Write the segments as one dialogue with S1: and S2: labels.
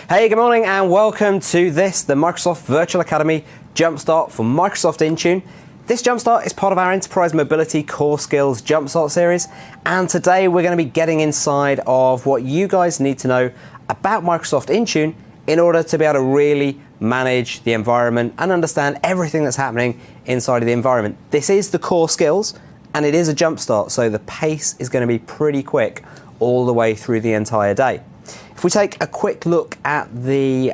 S1: Hey, good morning and welcome to the Microsoft Virtual Academy Jumpstart for Microsoft Intune. This Jumpstart is part of our Enterprise Mobility Core Skills Jumpstart series, and today we're going to be getting inside of what you guys need to know about Microsoft Intune in order to be able to really manage the environment and understand everything that's happening inside of the environment. This is the core skills and it is a Jumpstart, so the pace is going to be pretty quick all the way through the entire day. If we take a quick look at the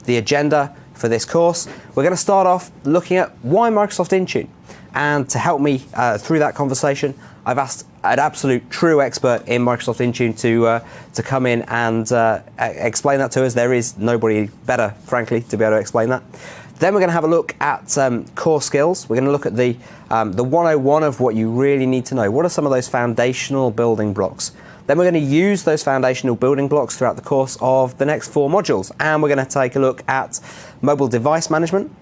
S1: agenda for this course, we're going to start off looking at why Microsoft Intune. And to help me through that conversation, I've asked an absolute true expert in Microsoft Intune to come in and explain that to us. There is nobody better, frankly, to be able to explain that. Then we're going to have a look at core skills. We're going to look at the 101 of what you really need to know. What are some of those foundational building blocks? Then we're going to use those foundational building blocks throughout the course of the next 4 modules. And we're going to take a look at mobile device management.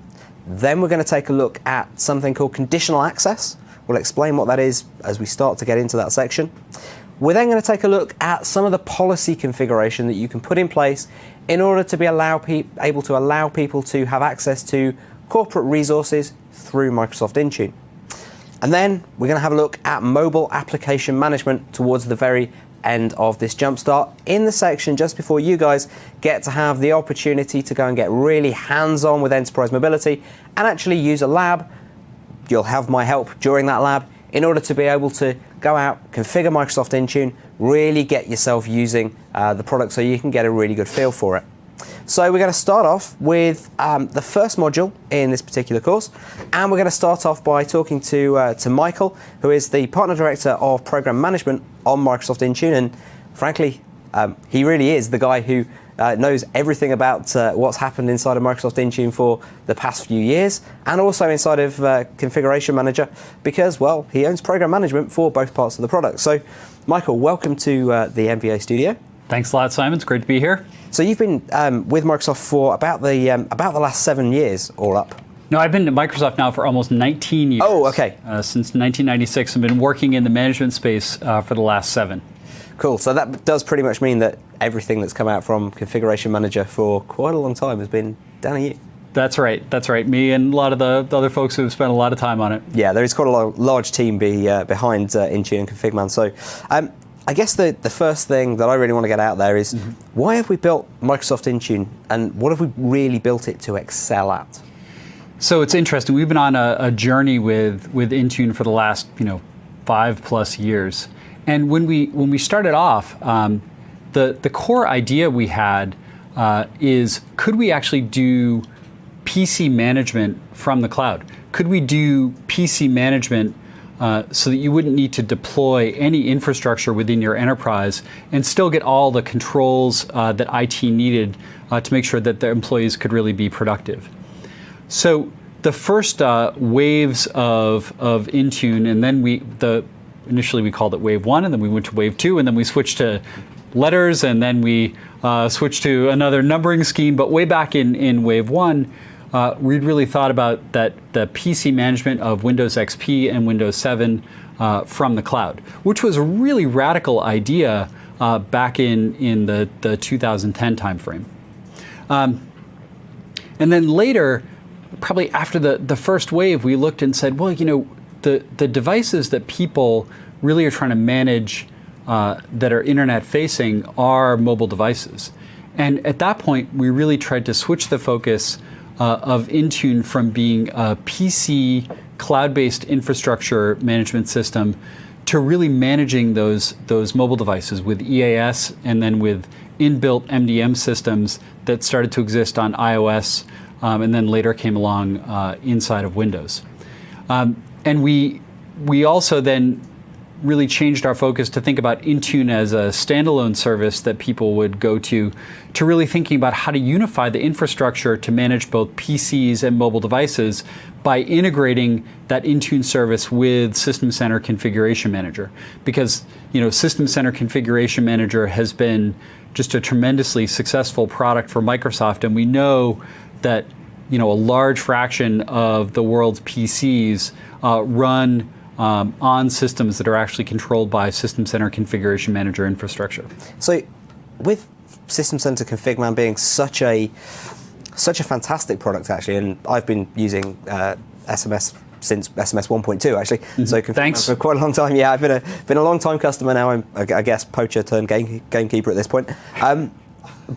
S1: Then we're going to take a look at something called conditional access. We'll explain what that is as we start to get into that section. We're then going to take a look at some of the policy configuration that you can put in place in order to be able to allow people to have access to corporate resources through Microsoft Intune. And then we're going to have a look at mobile application management towards the very end of this Jumpstart, in the section just before you guys get to have the opportunity to go and get really hands-on with enterprise mobility and actually use a lab. You'll have my help during that lab in order to be able to go out, configure Microsoft Intune, really get yourself using the product so you can get a really good feel for it. So we're going to start off with the first module in this particular course, and we're going to start off by talking to Michael, who is the Partner Director of Program Management on Microsoft Intune, and frankly, he really is the guy who knows everything about what's happened inside of Microsoft Intune for the past few years, and also inside of Configuration Manager, because, well, he owns Program Management for both parts of the product. So, Michael, welcome to the MVA studio.
S2: Thanks a lot, Simon. It's great to be here.
S1: So you've been with Microsoft for about the last 7 years, all up.
S2: No, I've been at Microsoft now for almost 19 years.
S1: Oh, okay.
S2: Since 1996, I've been working in the management space for the last 7.
S1: Cool. So that does pretty much mean that everything that's come out from Configuration Manager for quite a long time has been down to you.
S2: That's right. That's right. Me and a lot of the other folks who have spent a lot of time on it.
S1: Yeah, there is quite a large team behind Intune and ConfigMan. So I guess the first thing that I really want to get out there is why have we built Microsoft Intune and what have we really built it to excel at?
S2: So it's interesting. We've been on a journey with Intune for the last 5+ years, and when we started off, the core idea we had is, could we actually do PC management from the cloud? Could we do PC management so that you wouldn't need to deploy any infrastructure within your enterprise and still get all the controls that IT needed to make sure that the employees could really be productive? So the first waves of Intune, and then initially we called it Wave 1, and then we went to Wave 2, and then we switched to letters, and then we switched to another numbering scheme. But way back in Wave 1, we'd really thought about the PC management of Windows XP and Windows 7 from the cloud, which was a really radical idea back in the 2010 timeframe. And then later, probably after the first wave, we looked and said, well, the devices that people really are trying to manage that are internet facing are mobile devices. And at that point, we really tried to switch the focus of Intune from being a PC cloud-based infrastructure management system to really managing those mobile devices with EAS and then with inbuilt MDM systems that started to exist on iOS and then later came along inside of Windows. And we also then really changed our focus to think about Intune as a standalone service that people would go to really thinking about how to unify the infrastructure to manage both PCs and mobile devices by integrating that Intune service with System Center Configuration Manager. Because System Center Configuration Manager has been just a tremendously successful product for Microsoft, and we know that a large fraction of the world's PCs run on systems that are actually controlled by System Center Configuration Manager infrastructure.
S1: So with System Center Config Man being such a fantastic product, actually, and I've been using SMS since SMS 1.2, actually. So Config Man for quite a long time. Yeah, I've been a long time customer now. I'm, I guess, poacher turned gamekeeper at this point.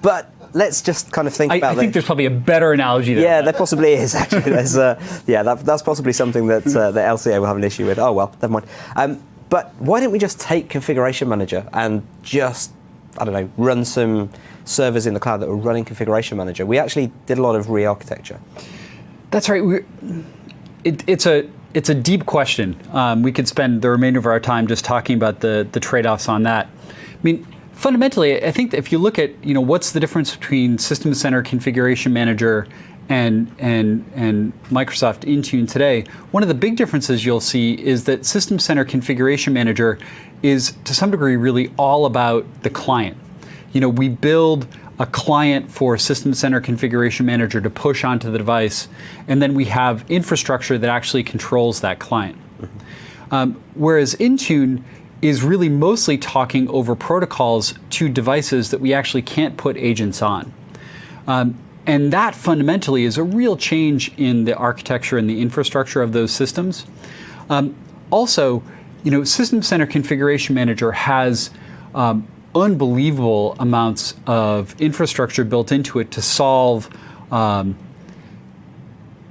S1: But let's just kind of think about.
S2: I think there's probably a better analogy there.
S1: Yeah, there possibly is, actually. There's, that's possibly something that the LCA will have an issue with. Oh well, never mind. But why don't we just take Configuration Manager and just, I don't know, run some servers in the cloud that are running Configuration Manager? We actually did a lot of re-architecture.
S2: That's right. It's a deep question. We could spend the remainder of our time just talking about the trade-offs on that. I mean, fundamentally, I think that if you look at, what's the difference between System Center Configuration Manager and Microsoft Intune today, one of the big differences you'll see is that System Center Configuration Manager is, to some degree, really all about the client. We build a client for System Center Configuration Manager to push onto the device, and then we have infrastructure that actually controls that client. Whereas Intune is really mostly talking over protocols to devices that we actually can't put agents on. And that fundamentally is a real change in the architecture and the infrastructure of those systems. Also, System Center Configuration Manager has unbelievable amounts of infrastructure built into it to solve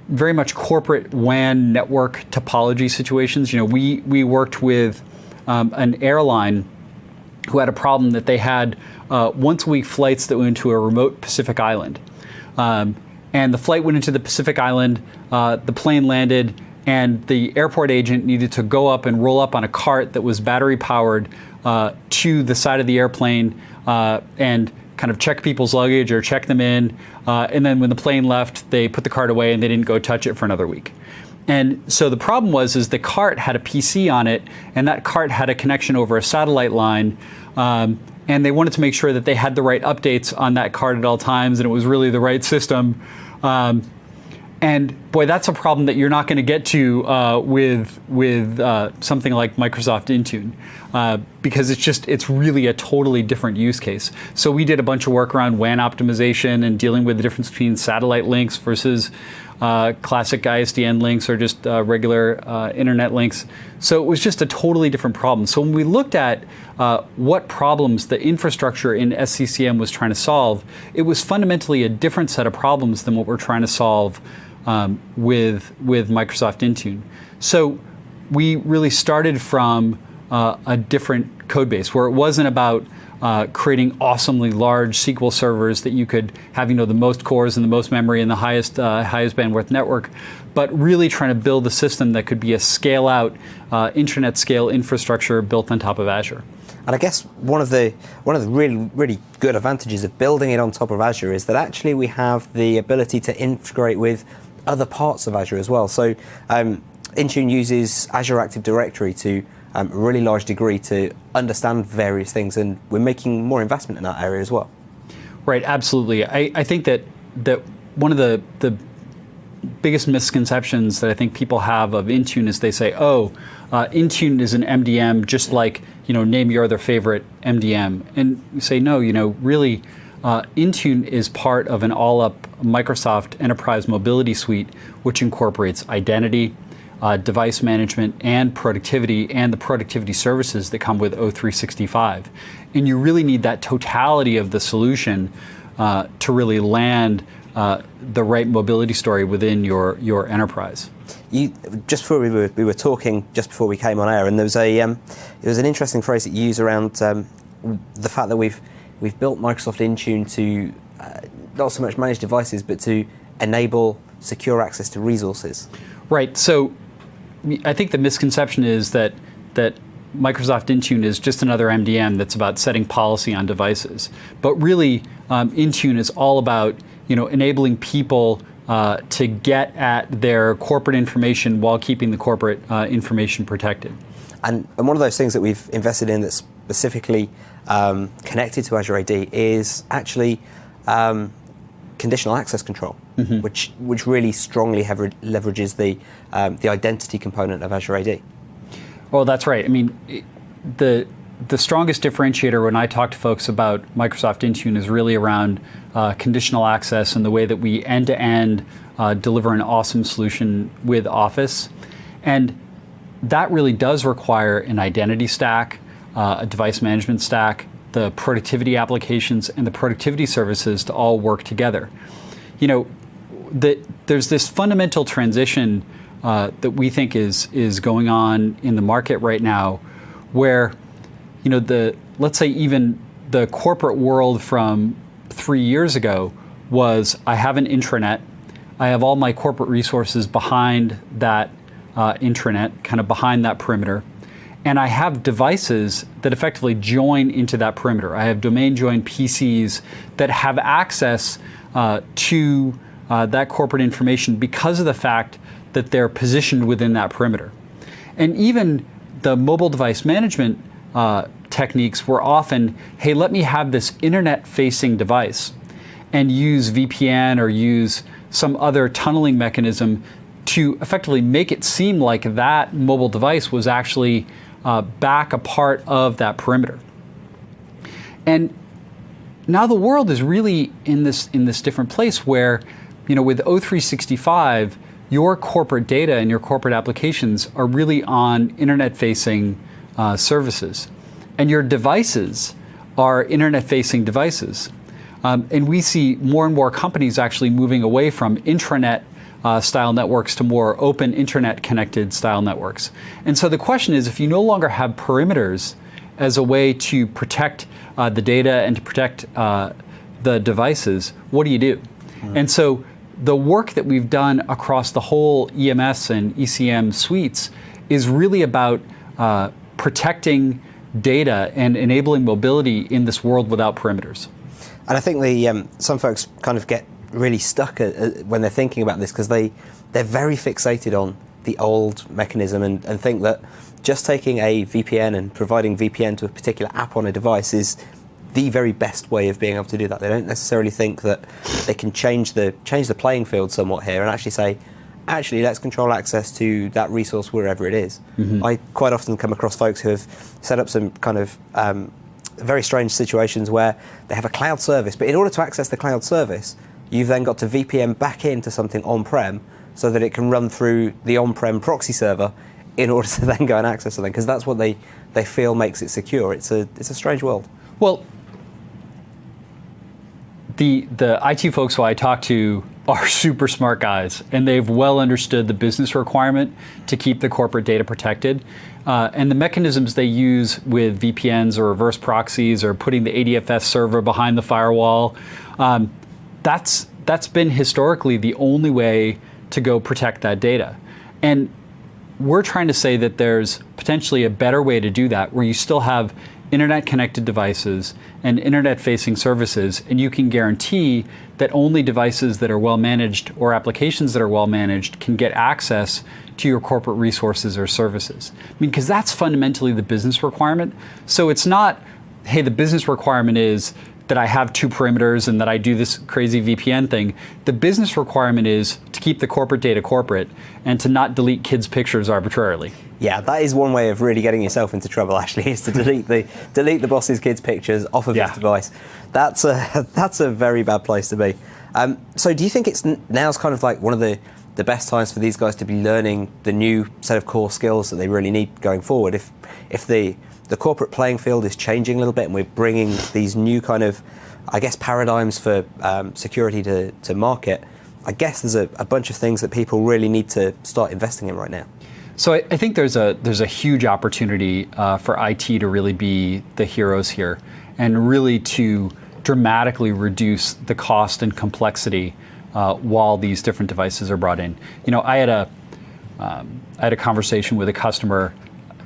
S2: very much corporate WAN network topology situations. We worked with an airline who had a problem that they had once-a-week flights that went to a remote Pacific island. And the flight went into the Pacific island, the plane landed, and the airport agent needed to go up and roll up on a cart that was battery powered to the side of the airplane and kind of check people's luggage or check them in. And then when the plane left, they put the cart away and they didn't go touch it for another week. And so the problem was the cart had a PC on it, and that cart had a connection over a satellite line. And they wanted to make sure that they had the right updates on that cart at all times, and it was really the right system. And boy, that's a problem that you're not going to get to with something like Microsoft Intune, because it's really a totally different use case. So we did a bunch of work around WAN optimization and dealing with the difference between satellite links versus classic ISDN links or just regular internet links. So it was just a totally different problem. So when we looked at what problems the infrastructure in SCCM was trying to solve, it was fundamentally a different set of problems than what we're trying to solve with Microsoft Intune. So we really started from a different code base where it wasn't about creating awesomely large SQL servers that you could have, the most cores and the most memory and the highest bandwidth network, but really trying to build a system that could be a scale-out, internet-scale infrastructure built on top of Azure.
S1: And I guess one of the really, really good advantages of building it on top of Azure is that actually we have the ability to integrate with other parts of Azure as well. So Intune uses Azure Active Directory to a really large degree to understand various things, and we're making more investment in that area as well.
S2: Right, absolutely. I think that one of the biggest misconceptions that I think people have of Intune is they say, Intune is an MDM just like, name your other favorite MDM. And we say, no, really, Intune is part of an all-up Microsoft Enterprise Mobility Suite, which incorporates identity, device management, and productivity, and the productivity services that come with O365. And you really need that totality of the solution to really land the right mobility story within your enterprise.
S1: Just before we were talking, just before we came on air, and there was an interesting phrase that you use around the fact that we've built Microsoft Intune to not so much manage devices, but to enable secure access to resources. Right.
S2: So I think the misconception is that Microsoft Intune is just another MDM that's about setting policy on devices. But really, Intune is all about enabling people to get at their corporate information while keeping the corporate information protected.
S1: And one of those things that we've invested in that's specifically connected to Azure AD is actually conditional access control, which really strongly leverages the identity component of Azure AD.
S2: Well, that's right. I mean, the strongest differentiator when I talk to folks about Microsoft Intune is really around conditional access and the way that we end-to-end deliver an awesome solution with Office. And that really does require an identity stack, a device management stack, the productivity applications, and the productivity services to all work together. You know, there's this fundamental transition that we think is going on in the market right now, where, you know, let's say even the corporate world from 3 years ago was, I have an intranet, I have all my corporate resources behind that intranet, kind of behind that perimeter, and I have devices that effectively join into that perimeter. I have domain joined PCs that have access to that corporate information because of the fact that they're positioned within that perimeter. And even the mobile device management techniques were often, hey, let me have this internet-facing device and use VPN or use some other tunneling mechanism to effectively make it seem like that mobile device was actually back a part of that perimeter. And now the world is really in this different place where, you know, with O365, your corporate data and your corporate applications are really on internet-facing services. And your devices are internet-facing devices. And we see more and more companies actually moving away from intranet style networks to more open internet connected style networks. And so the question is, if you no longer have perimeters as a way to protect the data and to protect the devices, what do you do? And so the work that we've done across the whole EMS and ECM suites is really about protecting data and enabling mobility in this world without perimeters.
S1: And I think some folks kind of get really stuck when they're thinking about this, because they're very fixated on the old mechanism and think that just taking a VPN and providing VPN to a particular app on a device is the very best way of being able to do that. They don't necessarily think that they can change the playing field somewhat here and actually say, actually, let's control access to that resource wherever it is. Mm-hmm. I quite often come across folks who have set up some kind of very strange situations where they have a cloud service, but in order to access the cloud service, you've then got to VPN back into something on-prem so that it can run through the on-prem proxy server in order to then go and access something, because that's what they feel makes it secure. It's a strange world.
S2: Well, the IT folks who I talk to are super smart guys, and they've well understood the business requirement to keep the corporate data protected. And the mechanisms they use with VPNs or reverse proxies or putting the ADFS server behind the firewall, that's been historically the only way to go protect that data. And we're trying to say that there's potentially a better way to do that, where you still have internet-connected devices and internet-facing services, and you can guarantee that only devices that are well-managed or applications that are well-managed can get access to your corporate resources or services. I mean, because that's fundamentally the business requirement. So it's not, hey, the business requirement is that I have two perimeters and that I do this crazy VPN thing. The business requirement is to keep the corporate data corporate and to not delete kids' pictures arbitrarily.
S1: Yeah, that is one way of really getting yourself into trouble, actually, is to delete the boss's kids' pictures off of his device. That's a very bad place to be. So do you think now's kind of like one of the best times for these guys to be learning the new set of core skills that they really need going forward? If the corporate playing field is changing a little bit and we're bringing these new kind of, I guess, paradigms for security to market, I guess there's a bunch of things that people really need to start investing in right now.
S2: So I think there's a huge opportunity for IT to really be the heroes here and really to dramatically reduce the cost and complexity while these different devices are brought in. You know, I had a conversation with a customer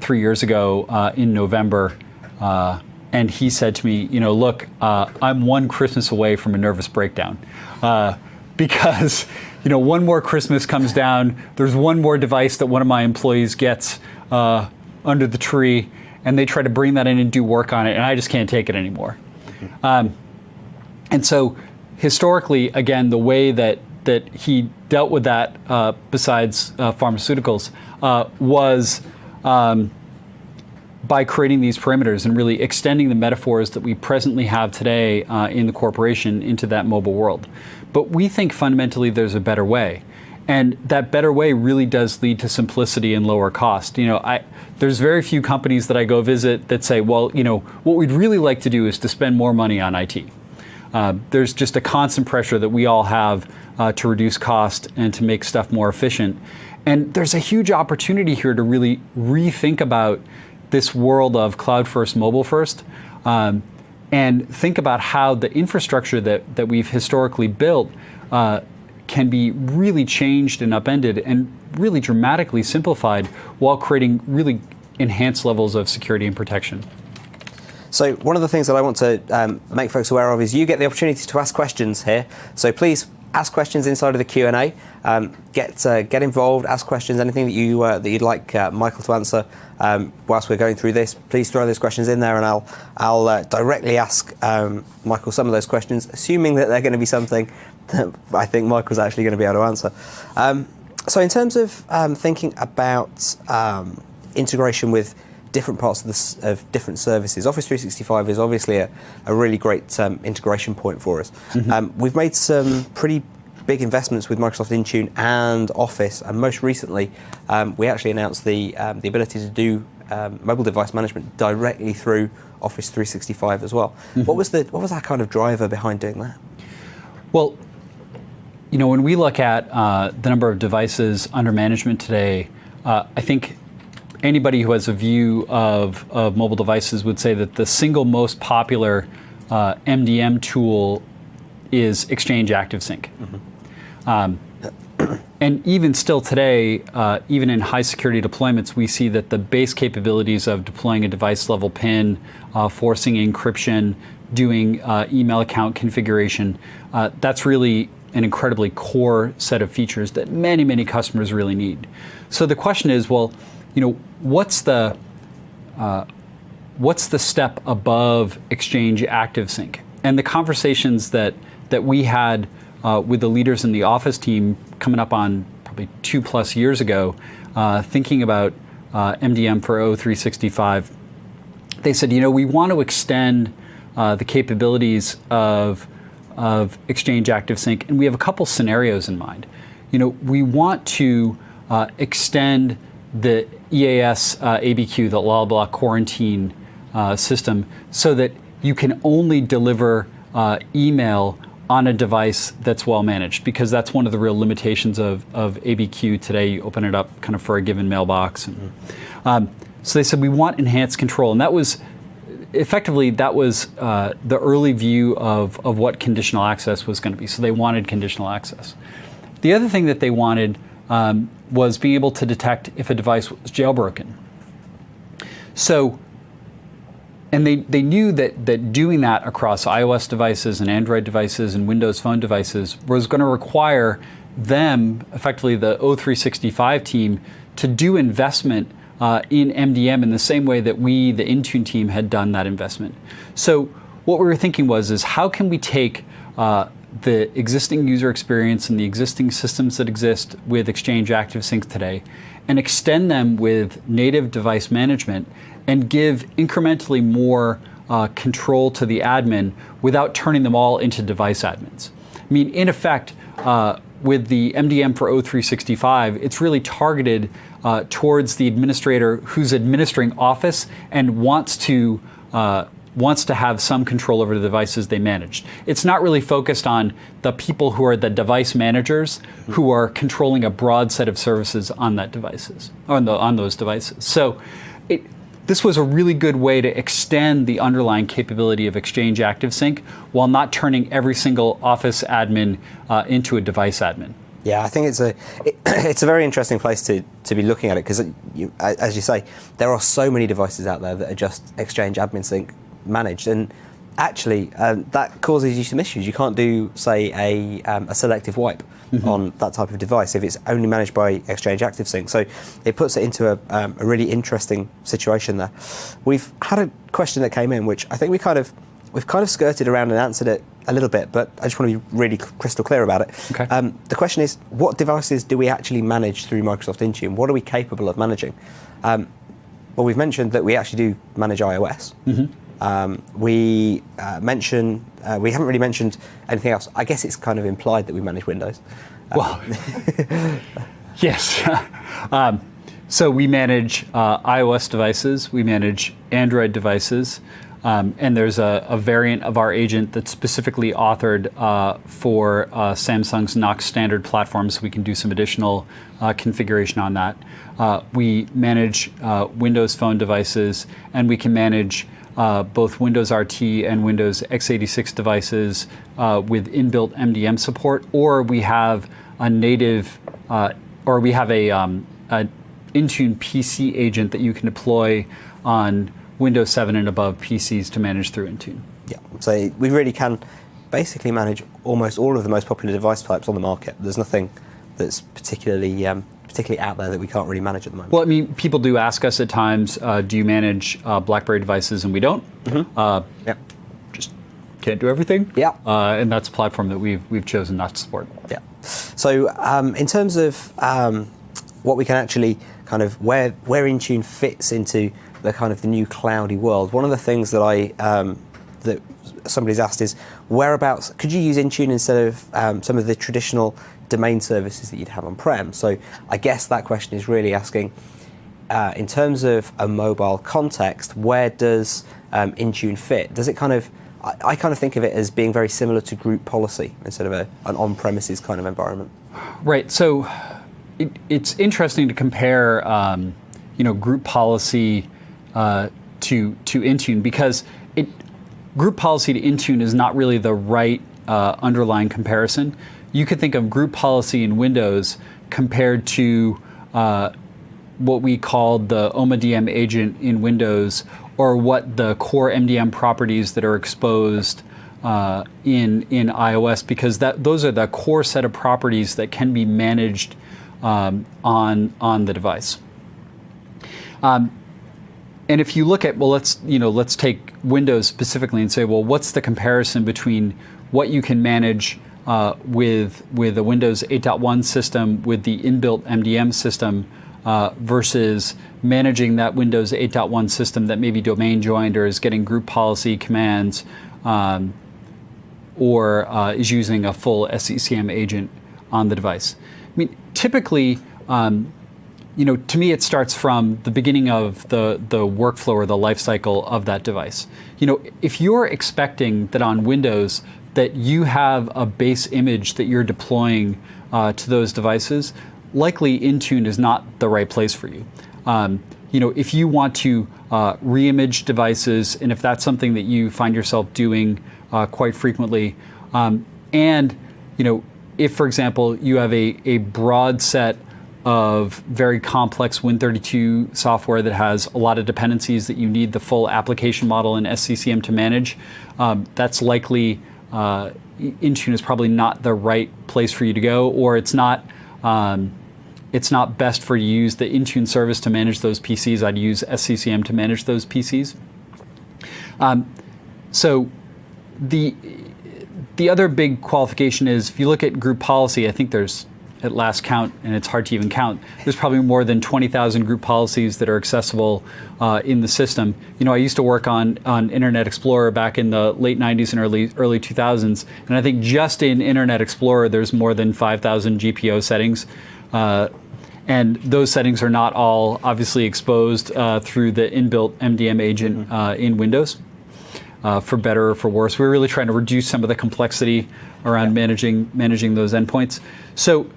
S2: 3 years ago in November, and he said to me, you know, look, I'm one Christmas away from a nervous breakdown. Because, you know, one more Christmas comes down, there's one more device that one of my employees gets under the tree, and they try to bring that in and do work on it, and I just can't take it anymore. And so historically, again, the way that he dealt with that, besides pharmaceuticals, was by creating these perimeters and really extending the metaphors that we presently have today in the corporation into that mobile world. But we think fundamentally there's a better way. And that better way really does lead to simplicity and lower cost. There's very few companies that I go visit that say, well, what we'd really like to do is to spend more money on IT. There's just a constant pressure that we all have to reduce cost and to make stuff more efficient. And there's a huge opportunity here to really rethink about this world of cloud first, mobile first, and think about how the infrastructure that we've historically built can be really changed and upended and really dramatically simplified while creating really enhanced levels of security and protection.
S1: So one of the things that I want to make folks aware of is you get the opportunity to ask questions here. So please ask questions inside of the Q&A. Get involved, ask questions, anything that you'd like Michael to answer whilst we're going through this. Please throw those questions in there, and I'll directly ask Michael some of those questions, assuming that they're going to be something that I think Michael's actually going to be able to answer. So in terms of thinking about integration with different parts of different services, Office 365 is obviously a really great integration point for us. Mm-hmm. We've made some pretty big investments with Microsoft Intune and Office, and most recently we actually announced the ability to do mobile device management directly through Office 365 as well. Mm-hmm. What was our kind of driver behind doing that?
S2: Well, when we look at the number of devices under management today, I think anybody who has a view of mobile devices would say that the single most popular MDM tool is Exchange ActiveSync. Mm-hmm. And even still today, even in high security deployments, we see that the base capabilities of deploying a device level PIN, forcing encryption, doing email account configuration, that's really an incredibly core set of features that many, many customers really need. So the question is, well, what's the step above Exchange ActiveSync? And the conversations that we had with the leaders in the Office team coming up on probably 2+ years ago, thinking about MDM for O365, they said, we want to extend the capabilities of Exchange ActiveSync, and we have a couple scenarios in mind. We want to extend the EAS ABQ, the Log Block Quarantine system, so that you can only deliver email on a device that's well managed, because that's one of the real limitations of ABQ today. You open it up kind of for a given mailbox. And, so they said we want enhanced control, and that was effectively the early view of what conditional access was going to be. So they wanted conditional access. The other thing that they wanted was being able to detect if a device was jailbroken. So, and they knew that doing that across iOS devices and Android devices and Windows Phone devices was going to require them, effectively the O365 team, to do investment in MDM in the same way that we, the Intune team, had done that investment. So what we were thinking is how can we take the existing user experience and the existing systems that exist with Exchange ActiveSync today and extend them with native device management and give incrementally more control to the admin without turning them all into device admins. I mean, in effect, with the MDM for O365, it's really targeted towards the administrator who's administering Office and wants to have some control over the devices they manage. It's not really focused on the people who are the device managers who are controlling a broad set of services on that devices, on those devices. So this was a really good way to extend the underlying capability of Exchange ActiveSync while not turning every single Office admin into a device admin.
S1: Yeah, I think it's a very interesting place to be looking at it, because as you say, there are so many devices out there that are just Exchange AdminSync managed, and actually that causes you some issues. You can't do, say, a selective wipe on that type of device if it's only managed by Exchange ActiveSync. So it puts it into a really interesting situation there. We've had a question that came in, which I think we've kind of skirted around and answered it a little bit, but I just want to be really crystal clear about it.
S2: Okay.
S1: The question is, what devices do we actually manage through Microsoft Intune? What are we capable of managing? well, we've mentioned that we actually do manage iOS. We haven't really mentioned anything else. I guess it's kind of implied that we manage Windows.
S2: Well, yes. So we manage iOS devices, we manage Android devices, and there's a variant of our agent that's specifically authored for Samsung's Knox standard platform, so we can do some additional configuration on that. We manage Windows Phone devices, and we can manage both Windows RT and Windows x86 devices with inbuilt MDM support, or we have a native, or we have a Intune PC agent that you can deploy on Windows 7 and above PCs to manage through Intune.
S1: Yeah, so we really can basically manage almost all of the most popular device types on the market. There's nothing that's particularly out there that we can't really manage at the moment.
S2: Well, I mean, people do ask us at times, do you manage BlackBerry devices? And we don't.
S1: Yep.
S2: Just can't do everything.
S1: Yeah.
S2: And that's a platform that we've chosen not to support.
S1: Yeah. So in terms of what we can actually kind of where Intune fits into the kind of the new cloudy world, one of the things that that somebody's asked is whereabouts could you use Intune instead of some of the traditional domain services that you'd have on-prem? So I guess that question is really asking, in terms of a mobile context, where does Intune fit? Does it kind of, I kind of think of it as being very similar to group policy instead of an on-premises kind of environment. Right.
S2: So it's interesting to compare, group policy to Intune, because group policy to Intune is not really the right underlying comparison. You could think of group policy in Windows compared to what we called the OMADM agent in Windows, or what the core MDM properties that are exposed in iOS, because those are the core set of properties that can be managed on the device. And if you look at, well, let's take Windows specifically and say, well, what's the comparison between what you can manage with a Windows 8.1 system with the inbuilt MDM system versus managing that Windows 8.1 system that may be domain joined or is getting group policy commands or is using a full SCCM agent on the device. I mean, typically, to me, it starts from the beginning of the workflow or the life cycle of that device. If you're expecting that on Windows that you have a base image that you're deploying to those devices, likely Intune is not the right place for you. If you want to re-image devices, and if that's something that you find yourself doing quite frequently, if, for example, you have a broad set of very complex Win32 software that has a lot of dependencies that you need the full application model in SCCM to manage, that's likely Intune is probably not the right place for you to go, or it's not best for you to use the Intune service to manage those PCs. I'd use SCCM to manage those PCs. So the other big qualification is, if you look at group policy, I think there's, at last count, and it's hard to even count, there's probably more than 20,000 group policies that are accessible in the system. I used to work on Internet Explorer back in the late 90s and early 2000s, and I think just in Internet Explorer there's more than 5,000 GPO settings. And those settings are not all obviously exposed through the inbuilt MDM agent in Windows. For better or for worse, we're really trying to reduce some of the complexity around managing those endpoints. So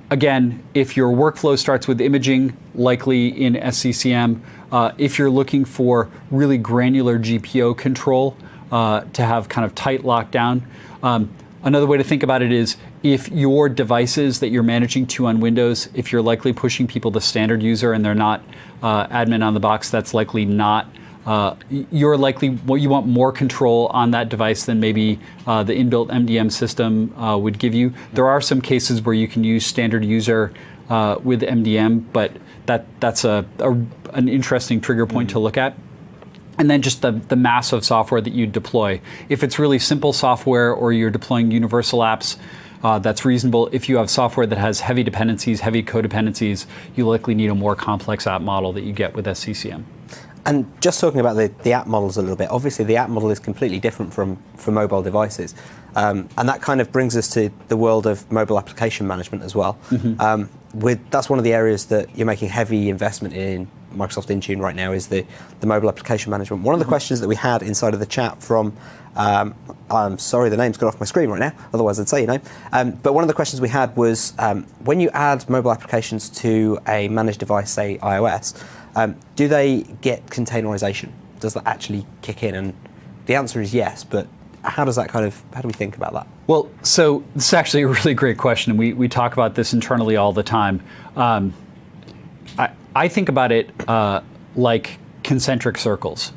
S2: again, if your workflow starts with imaging, likely in SCCM. If you're looking for really granular GPO control to have kind of tight lockdown, another way to think about it is, if your devices that you're managing to on Windows, if you're likely pushing people to standard user and they're not admin on the box, that's likely not. You want more control on that device than maybe the inbuilt MDM system would give you. There are some cases where you can use standard user with MDM, but that's an interesting trigger point to look at. And then just the mass of software that you deploy. If it's really simple software, or you're deploying universal apps, that's reasonable. If you have software that has heavy dependencies, heavy codependencies, you likely need a more complex app model that you get with SCCM.
S1: And just talking about the app models a little bit, obviously the app model is completely different from mobile devices. And that kind of brings us to the world of mobile application management as well. That's one of the areas that you're making heavy investment in Microsoft Intune right now, is the mobile application management. One of the questions that we had inside of the chat from, I'm sorry, the name's gone off my screen right now, otherwise I'd say your name. But one of the questions we had was, when you add mobile applications to a managed device, say iOS, do they get containerization? Does that actually kick in? And the answer is yes, but how do we think about that?
S2: Well, so this is actually a really great question. We talk about this internally all the time. I think about it like concentric circles,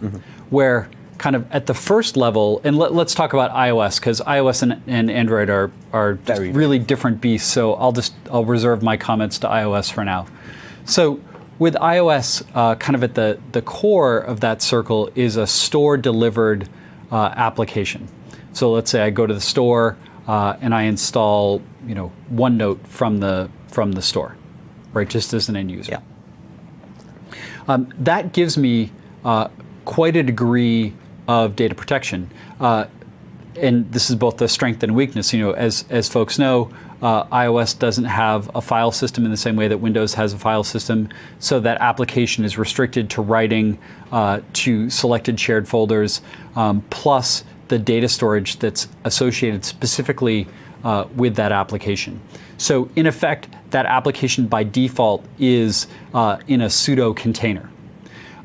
S2: where kind of at the first level, and let's talk about iOS, because iOS and Android are really different beasts. So I'll reserve my comments to iOS for now. So with iOS, kind of at the core of that circle is a store-delivered application. So let's say I go to the store and I install, OneNote from the store, right? Just as an end user.
S1: Yeah.
S2: That gives me quite a degree of data protection, and this is both the strength and weakness. As folks know, iOS doesn't have a file system in the same way that Windows has a file system, so that application is restricted to writing to selected shared folders, plus the data storage that's associated specifically with that application. So in effect, that application by default is in a pseudo container.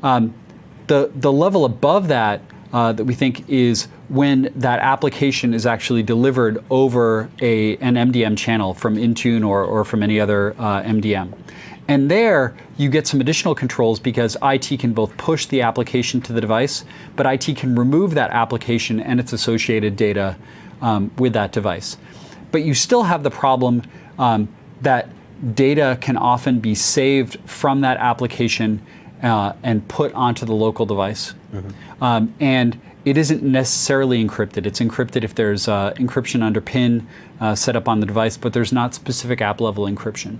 S2: The level above that that we think is when that application is actually delivered over an MDM channel from Intune or from any other MDM. And there you get some additional controls, because IT can both push the application to the device, but IT can remove that application and its associated data with that device. But you still have the problem that data can often be saved from that application and put onto the local device. And it isn't necessarily encrypted. It's encrypted if there's encryption under PIN set up on the device, but there's not specific app level encryption.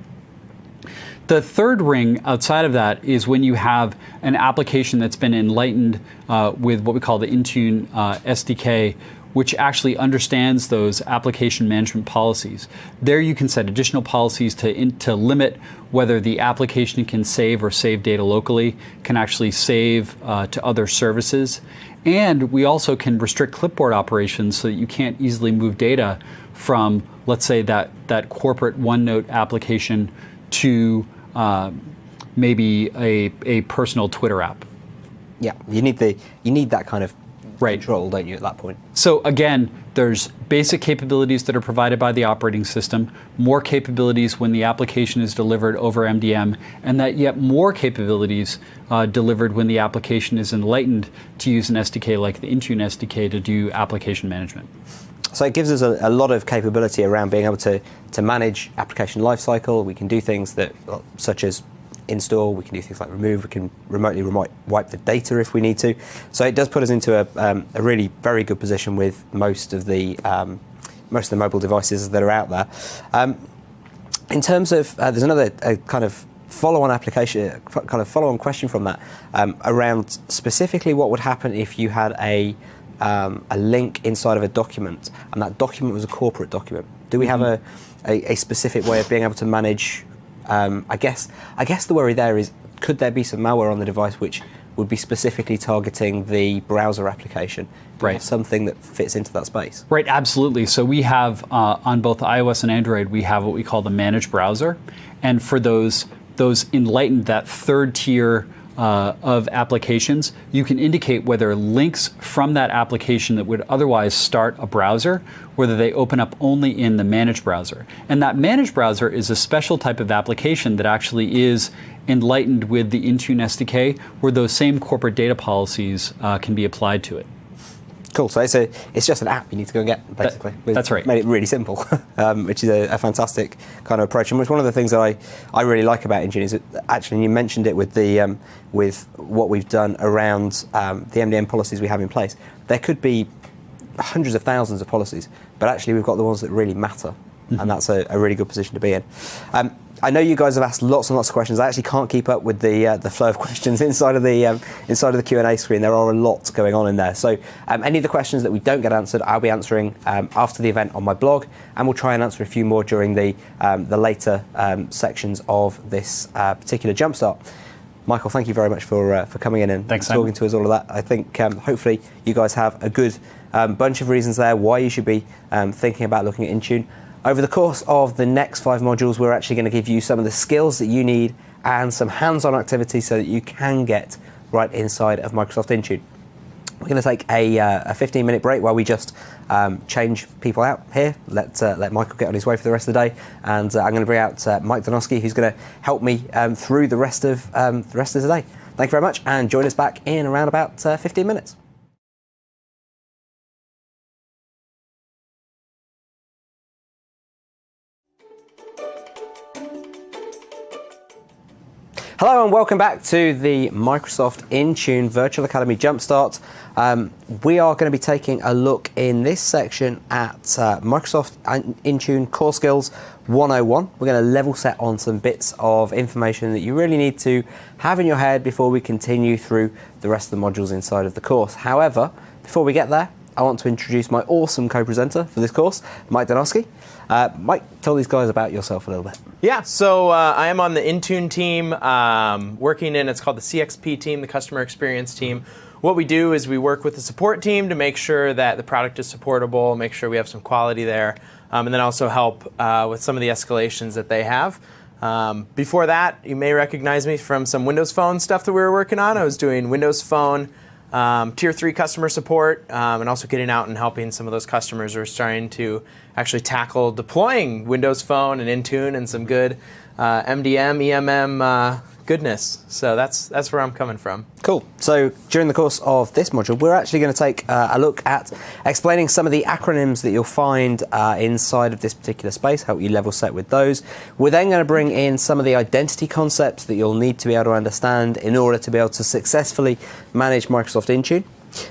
S2: The third ring outside of that is when you have an application that's been enlightened with what we call the Intune SDK, which actually understands those application management policies. There you can set additional policies to limit whether the application can save or save data locally, can actually save to other services. And we also can restrict clipboard operations so that you can't easily move data from, let's say, that corporate OneNote application to maybe a personal Twitter app.
S1: Yeah, you need that kind of control, don't you, at that point?
S2: So again, there's basic capabilities that are provided by the operating system, more capabilities when the application is delivered over MDM, and that yet more capabilities delivered when the application is enlightened to use an SDK like the Intune SDK to do application management.
S1: So it gives us a lot of capability around being able to manage application lifecycle. We can do things such as install, we can do things like remove, we can remotely wipe the data if we need to. So it does put us into a really very good position with most of the mobile devices that are out there. In terms of, there's another kind of follow-on question from that around specifically what would happen if you had a link inside of a document, and that document was a corporate document. Do we have a specific way of being able to manage? I guess the worry there is, could there be some malware on the device which would be specifically targeting the browser application?
S2: Right.
S1: Something that fits into that space.
S2: Right, absolutely. So we have on both iOS and Android, we have what we call the managed browser, and for those enlightened, that third tier of applications, you can indicate whether links from that application that would otherwise start a browser, whether they open up only in the managed browser. And that managed browser is a special type of application that actually is enlightened with the Intune SDK, where those same corporate data policies can be applied to it.
S1: Cool. So it's just an app you need to go and get, basically.
S2: That's right.
S1: Made it really simple, which is a fantastic kind of approach. And it's one of the things that I really like about Intune is that actually, and you mentioned it with the with what we've done around the MDM policies we have in place. There could be hundreds of thousands of policies, but actually we've got the ones that really matter and that's a really good position to be in. I know you guys have asked lots and lots of questions. I actually can't keep up with the flow of questions inside of the Q&A screen. There are a lot going on in there. So any of the questions that we don't get answered, I'll be answering after the event on my blog, and we'll try and answer a few more during the later sections of this particular Jumpstart. Michael, thank you very much for coming in and talking to us all of that. I think hopefully you guys have a good bunch of reasons there why you should be thinking about looking at Intune. Over the course of the next 5 modules, we're actually going to give you some of the skills that you need and some hands-on activity so that you can get right inside of Microsoft Intune. We're going to take a 15-minute break while we just change people out here. Let Michael get on his way for the rest of the day, and I'm going to bring out Mike Donoski, who's going to help me through the rest of the day. Thank you very much, and join us back in around about 15 minutes. Hello and welcome back to the Microsoft Intune Virtual Academy Jumpstart. We are going to be taking a look in this section at Microsoft Intune Core Skills 101. We're going to level set on some bits of information that you really need to have in your head before we continue through the rest of the modules inside of the course. However, before we get there, I want to introduce my awesome co-presenter for this course, Mike Donoski. Mike, tell these guys about yourself a little bit.
S3: Yeah, so I am on the Intune team, working in, it's called the CXP team, the Customer Experience team. What we do is we work with the support team to make sure that the product is supportable, make sure we have some quality there, and then also help with some of the escalations that they have. Before that, you may recognize me from some Windows Phone stuff that we were working on. I was doing Windows Phone Tier 3 customer support, and also getting out and helping some of those customers who are starting to actually tackle deploying Windows Phone and Intune and some good MDM, EMM goodness. So that's where I'm coming from.
S1: Cool. So during the course of this module, we're actually going to take a look at explaining some of the acronyms that you'll find inside of this particular space, help you level set with those. We're then going to bring in some of the identity concepts that you'll need to be able to understand in order to be able to successfully manage Microsoft Intune.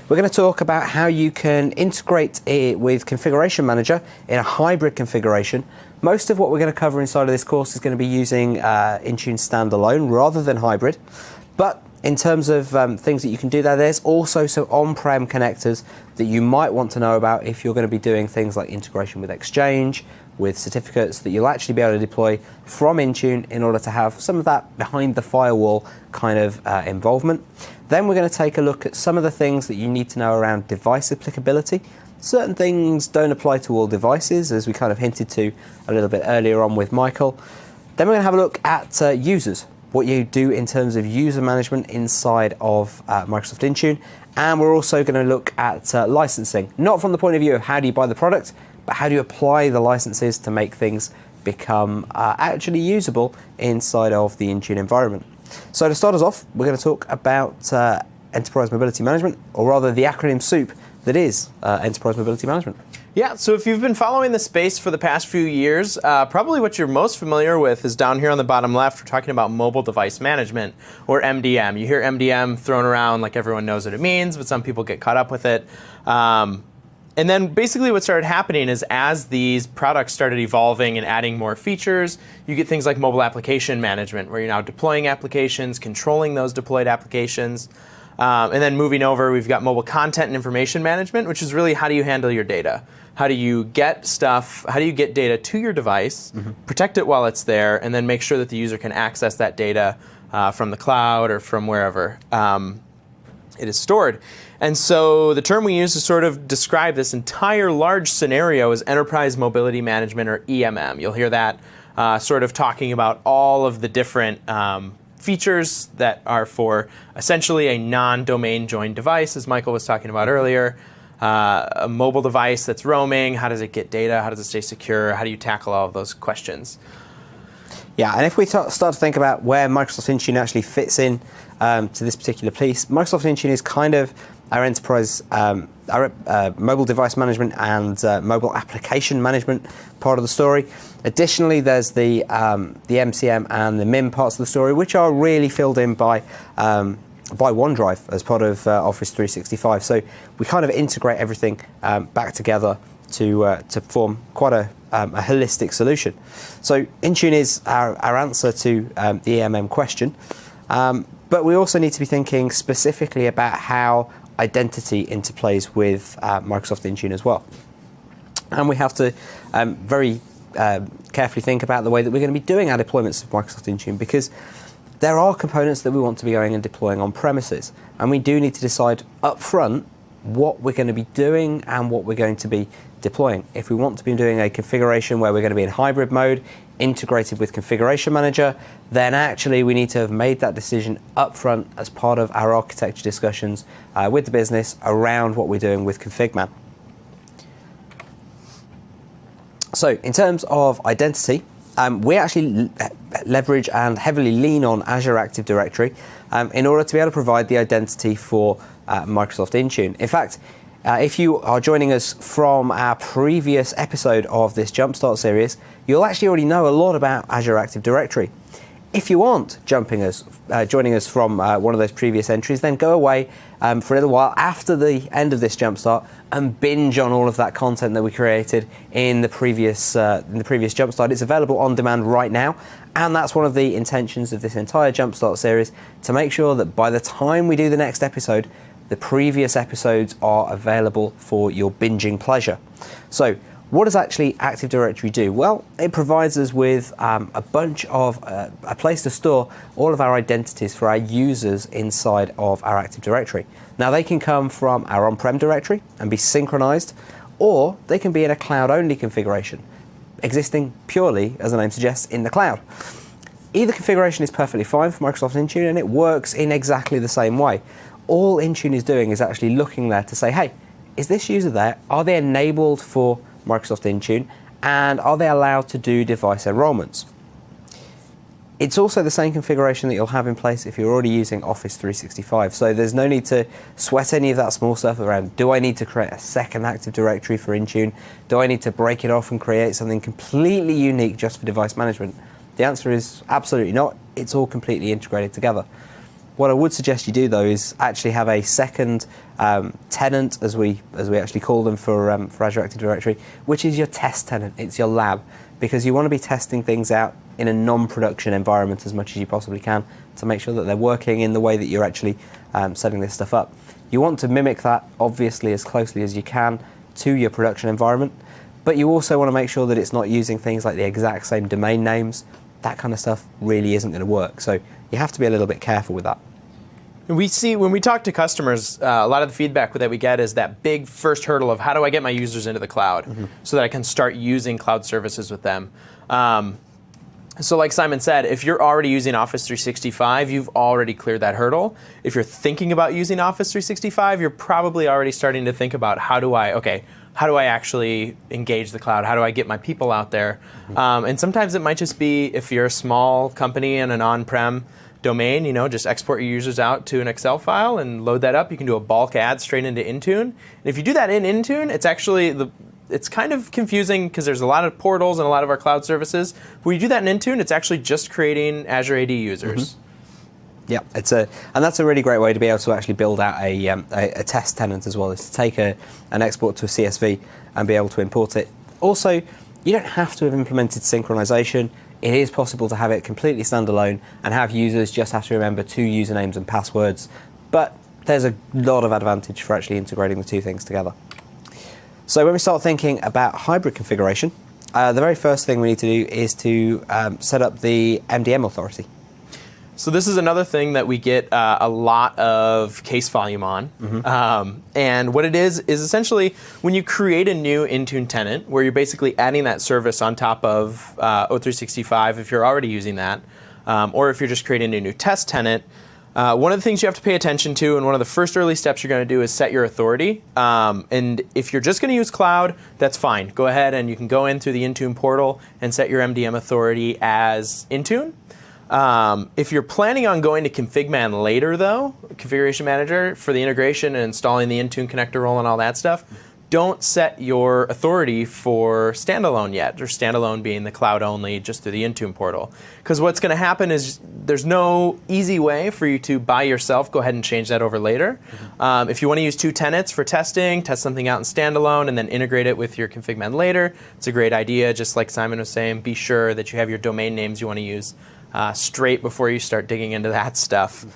S1: We're going to talk about how you can integrate it with Configuration Manager in a hybrid configuration. Most of what we're going to cover inside of this course is going to be using Intune standalone rather than hybrid. But in terms of things that you can do there's also some on-prem connectors that you might want to know about if you're going to be doing things like integration with Exchange, with certificates that you'll actually be able to deploy from Intune in order to have some of that behind the firewall kind of involvement. Then we're going to take a look at some of the things that you need to know around device applicability. Certain things don't apply to all devices, as we kind of hinted to a little bit earlier on with Michael. Then we're going to have a look at users, what you do in terms of user management inside of Microsoft Intune. And we're also going to look at licensing, not from the point of view of how do you buy the product, but how do you apply the licenses to make things become actually usable inside of the Intune environment. So to start us off, we're going to talk about Enterprise Mobility Management, or rather the acronym SOUP that is Enterprise Mobility Management.
S3: Yeah, so if you've been following the space for the past few years, probably what you're most familiar with is down here on the bottom left. We're talking about Mobile Device Management, or MDM. You hear MDM thrown around like everyone knows what it means, but some people get caught up with it. And then basically what started happening is as these products started evolving and adding more features, you get things like mobile application management, where you're now deploying applications, controlling those deployed applications. And then moving over, we've got mobile content and information management, which is really how do you handle your data? How do you get stuff, how do you get data to your device, protect it while it's there, and then make sure that the user can access that data from the cloud or from wherever it is stored. And so the term we use to sort of describe this entire large scenario is Enterprise Mobility Management, or EMM. You'll hear that sort of talking about all of the different features that are for essentially a non-domain joined device, as Michael was talking about earlier. A mobile device that's roaming, how does it get data? How does it stay secure? How do you tackle all of those questions?
S1: Yeah, and if we start to think about where Microsoft Intune actually fits in to this particular piece, Microsoft Intune is kind of our enterprise, our mobile device management and mobile application management part of the story. Additionally, there's the MCM and the MIM parts of the story, which are really filled in by OneDrive as part of Office 365. So we kind of integrate everything back together to form quite a holistic solution. So Intune is our answer to the EMM question, but we also need to be thinking specifically about how identity interplays with Microsoft Intune as well. And we have to very carefully think about the way that we're going to be doing our deployments of Microsoft Intune, because there are components that we want to be going and deploying on premises, and we do need to decide up front what we're going to be doing and what we're going to be deploying. If we want to be doing a configuration where we're going to be in hybrid mode, integrated with Configuration Manager, then actually we need to have made that decision up front as part of our architecture discussions with the business around what we're doing with ConfigMan. So in terms of identity, we actually leverage and heavily lean on Azure Active Directory in order to be able to provide the identity for Microsoft Intune. In fact, if you are joining us from our previous episode of this Jumpstart series, you'll actually already know a lot about Azure Active Directory. If you aren't joining us from one of those previous entries, then go away for a little while after the end of this Jumpstart and binge on all of that content that we created in the previous Jumpstart. It's available on demand right now, and that's one of the intentions of this entire Jumpstart series, to make sure that by the time we do the next episode, the previous episodes are available for your binging pleasure. So, what does actually Active Directory do? Well, it provides us with a place to store all of our identities for our users inside of our Active Directory. Now, they can come from our on-prem directory and be synchronized, or they can be in a cloud-only configuration, existing purely, as the name suggests, in the cloud. Either configuration is perfectly fine for Microsoft Intune, and it works in exactly the same way. All Intune is doing is actually looking there to say, hey, is this user there? Are they enabled for Microsoft Intune, and are they allowed to do device enrollments? It's also the same configuration that you'll have in place if you're already using Office 365, so there's no need to sweat any of that small stuff around, do I need to create a second Active Directory for Intune? Do I need to break it off and create something completely unique just for device management? The answer is absolutely not. It's all completely integrated together. What I would suggest you do, though, is actually have a second tenant, as we actually call them for Azure Active Directory, which is your test tenant. It's your lab, because you want to be testing things out in a non-production environment as much as you possibly can to make sure that they're working in the way that you're actually setting this stuff up. You want to mimic that, obviously, as closely as you can to your production environment, but you also want to make sure that it's not using things like the exact same domain names. That kind of stuff really isn't going to work. So you have to be a little bit careful with that.
S3: We see when we talk to customers, a lot of the feedback that we get is that big first hurdle of how do I get my users into the cloud so that I can start using cloud services with them. So like Simon said, if you're already using Office 365, you've already cleared that hurdle. If you're thinking about using Office 365, you're probably already starting to think about how do I actually engage the cloud? How do I get my people out there? And sometimes it might just be, if you're a small company in an on-prem domain, just export your users out to an Excel file and load that up. You can do a bulk add straight into Intune. And if you do that in Intune, it's kind of confusing because there's a lot of portals and a lot of our cloud services. When you do that in Intune, it's actually just creating Azure AD users.
S1: Yeah, and that's a really great way to be able to actually build out a test tenant as well, is to take an export to a CSV and be able to import it. Also, you don't have to have implemented synchronization. It is possible to have it completely standalone and have users just have to remember 2 usernames and passwords, but there's a lot of advantage for actually integrating the two things together. So when we start thinking about hybrid configuration, the very first thing we need to do is to set up the MDM authority.
S3: So this is another thing that we get a lot of case volume on. And what it is essentially when you create a new Intune tenant, where you're basically adding that service on top of O365 if you're already using that, or if you're just creating a new test tenant, one of the things you have to pay attention to, and one of the first early steps you're going to do, is set your authority. And if you're just going to use cloud, that's fine. Go ahead and you can go in through the Intune portal and set your MDM authority as Intune. If you're planning on going to ConfigMan later, though, Configuration Manager, for the integration and installing the Intune connector role and all that stuff, don't set your authority for standalone yet, or standalone being the cloud only just through the Intune portal. Because what's going to happen is there's no easy way for you to by yourself go ahead and change that over later. If you want to use 2 tenants for testing, test something out in standalone, and then integrate it with your config-man later, it's a great idea. Just like Simon was saying, be sure that you have your domain names you want to use straight before you start digging into that stuff.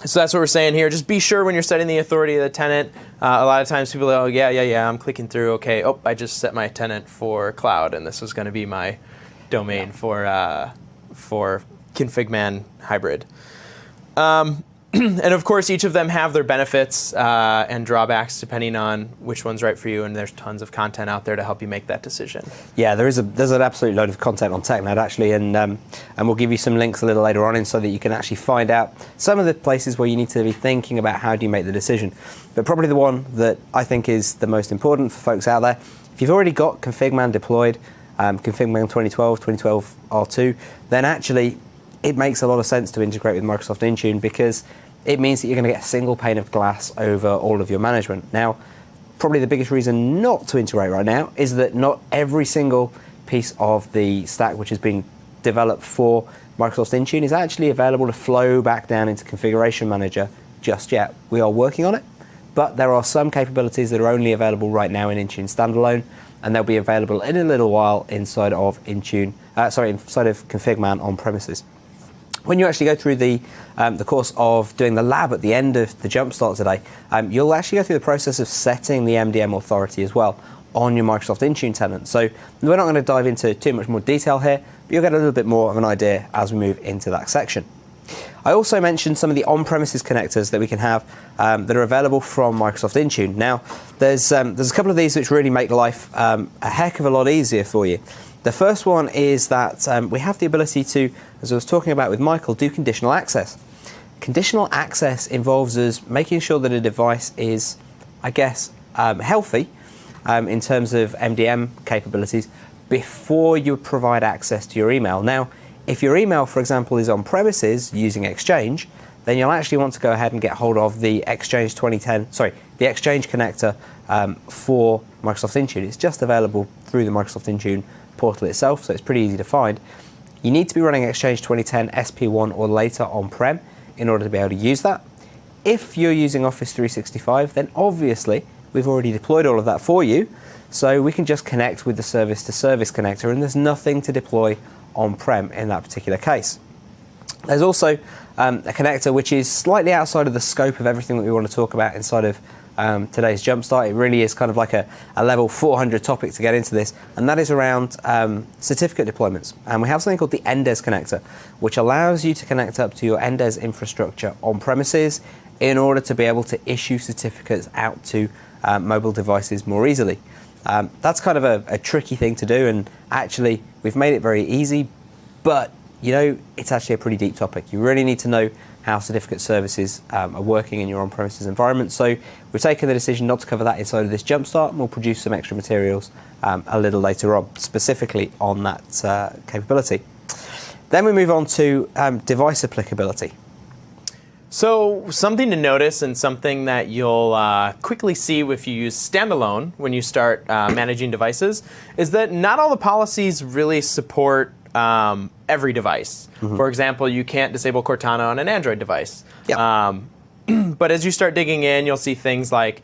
S3: So that's what we're saying here. Just be sure when you're setting the authority of the tenant. A lot of times people are, oh, yeah, I'm clicking through. Okay, I just set my tenant for cloud, and this was going to be my domain for config-man hybrid. And of course, each of them have their benefits and drawbacks depending on which one's right for you, and there's tons of content out there to help you make that decision.
S1: Yeah, there's an absolute load of content on TechNet actually, and we'll give you some links a little later on in so that you can actually find out some of the places where you need to be thinking about how do you make the decision. But probably the one that I think is the most important for folks out there, if you've already got config-man deployed, config-man 2012, 2012 R2, then actually it makes a lot of sense to integrate with Microsoft Intune because it means that you're going to get a single pane of glass over all of your management. Now, probably the biggest reason not to integrate right now is that not every single piece of the stack which has been developed for Microsoft Intune is actually available to flow back down into Configuration Manager just yet. We are working on it, but there are some capabilities that are only available right now in Intune standalone, and they'll be available in a little while inside of inside of config-man on premises. When you actually go through the course of doing the lab at the end of the Jumpstart today, you'll actually go through the process of setting the MDM authority as well on your Microsoft Intune tenant. So we're not going to dive into too much more detail here, but you'll get a little bit more of an idea as we move into that section. I also mentioned some of the on-premises connectors that we can have that are available from Microsoft Intune. Now, there's a couple of these which really make life a heck of a lot easier for you. The first one is that we have the ability to, as I was talking about with Michael, do conditional access. Conditional access involves us making sure that a device is, I guess, healthy in terms of MDM capabilities before you provide access to your email. Now, if your email, for example, is on premises using Exchange, then you'll actually want to go ahead and get hold of the Exchange the Exchange connector for Microsoft Intune. It's just available through the Microsoft Intune portal itself, so it's pretty easy to find. You need to be running Exchange 2010 SP1 or later on-prem in order to be able to use that. If you're using Office 365, then obviously we've already deployed all of that for you, so we can just connect with the service-to-service connector, and there's nothing to deploy on-prem in that particular case. There's also a connector which is slightly outside of the scope of everything that we want to talk about inside of today's Jumpstart. It really is kind of like a level 400 topic to get into this, and that is around certificate deployments. And we have something called the Endes connector, which allows you to connect up to your Endes infrastructure on premises in order to be able to issue certificates out to mobile devices more easily. That's kind of a tricky thing to do, and actually we've made it very easy, but it's actually a pretty deep topic. You really need to know how certificate services are working in your on-premises environment. So we've taken the decision not to cover that inside of this Jumpstart, and we'll produce some extra materials a little later on, specifically on that capability. Then we move on to device applicability.
S3: So something to notice, and something that you'll quickly see if you use standalone when you start managing devices, is that not all the policies really support every device. Mm-hmm. For example, you can't disable Cortana on an Android device. Yep. But as you start digging in, you'll see things like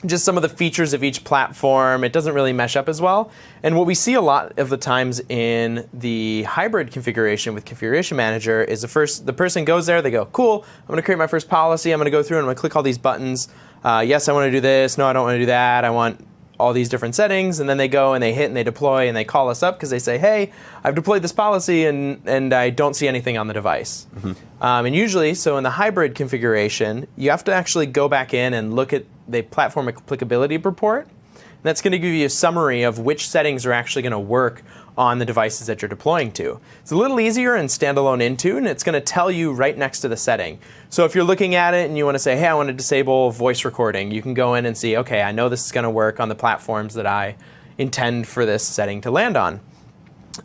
S3: just some of the features of each platform. It doesn't really mesh up as well. And what we see a lot of the times in the hybrid configuration with Configuration Manager is the person goes there, they go, cool, I'm going to create my first policy, I'm going to go through and I'm going to click all these buttons. Yes, I want to do this. No, I don't want to do that. I want all these different settings, and then they go and they hit and they deploy and they call us up because they say, hey, I've deployed this policy and I don't see anything on the device. Mm-hmm. And usually, so in the hybrid configuration, you have to actually go back in and look at the platform applicability report. And that's going to give you a summary of which settings are actually going to work on the devices that you're deploying to. It's a little easier in standalone Intune. It's going to tell you right next to the setting. So if you're looking at it and you want to say, hey, I want to disable voice recording, you can go in and see, okay, I know this is going to work on the platforms that I intend for this setting to land on.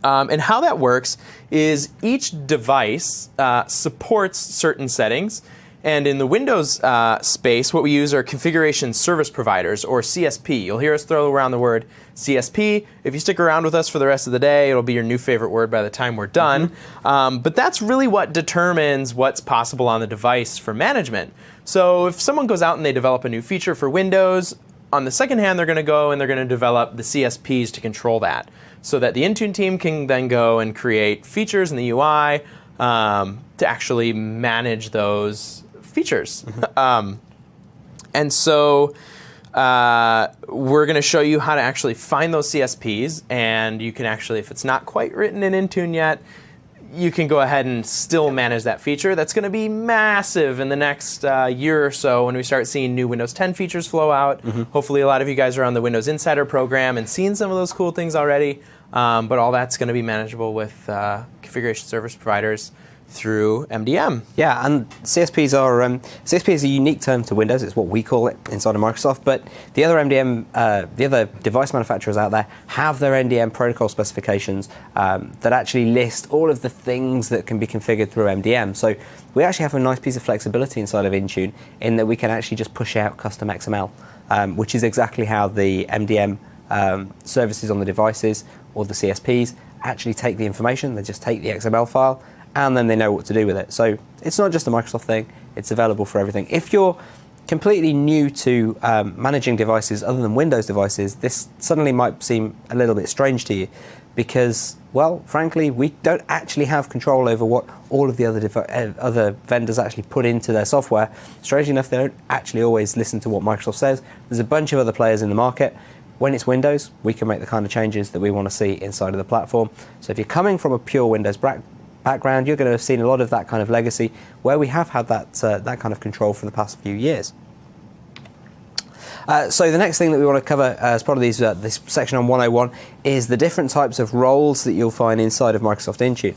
S3: And how that works is each device supports certain settings, And in the Windows space, what we use are configuration service providers, or CSP. You'll hear us throw around the word CSP. If you stick around with us for the rest of the day, it'll be your new favorite word by the time we're done. But that's really what determines what's possible on the device for management. So if someone goes out and they develop a new feature for Windows, on the second hand, they're going to go and they're going to develop the CSPs to control that, so that the Intune team can then go and create features in the UI to actually manage those features. And so we're going to show you how to actually find those CSPs, and you can actually, if it's not quite written in Intune yet, you can go ahead and still manage that feature. That's going to be massive in the next year or so when we start seeing new Windows 10 features flow out. Hopefully a lot of you guys are on the Windows Insider program and seen some of those cool things already. But all that's going to be manageable with configuration service providers through MDM.
S1: Yeah, and CSPs are CSP is a unique term to Windows. It's what we call it inside of Microsoft. But the other MDM, the other device manufacturers out there have their MDM protocol specifications that actually list all of the things that can be configured through MDM. So we actually have a nice piece of flexibility inside of Intune in that we can actually just push out custom XML, which is exactly how the MDM services on the devices or the CSPs actually take the information. They just take the XML file, and then they know what to do with it. So it's not just a Microsoft thing, it's available for everything. If you're completely new to managing devices other than Windows devices, this suddenly might seem a little bit strange to you because, well, frankly, we don't actually have control over what all of the other vendors actually put into their software. Strangely enough, they don't actually always listen to what Microsoft says. There's a bunch of other players in the market. When it's Windows, we can make the kind of changes that we want to see inside of the platform. So if you're coming from a pure Windows background, you're going to have seen a lot of that kind of legacy where we have had that kind of control for the past few years. So the next thing that we want to cover as part of this section on 101 is the different types of roles that you'll find inside of Microsoft Intune.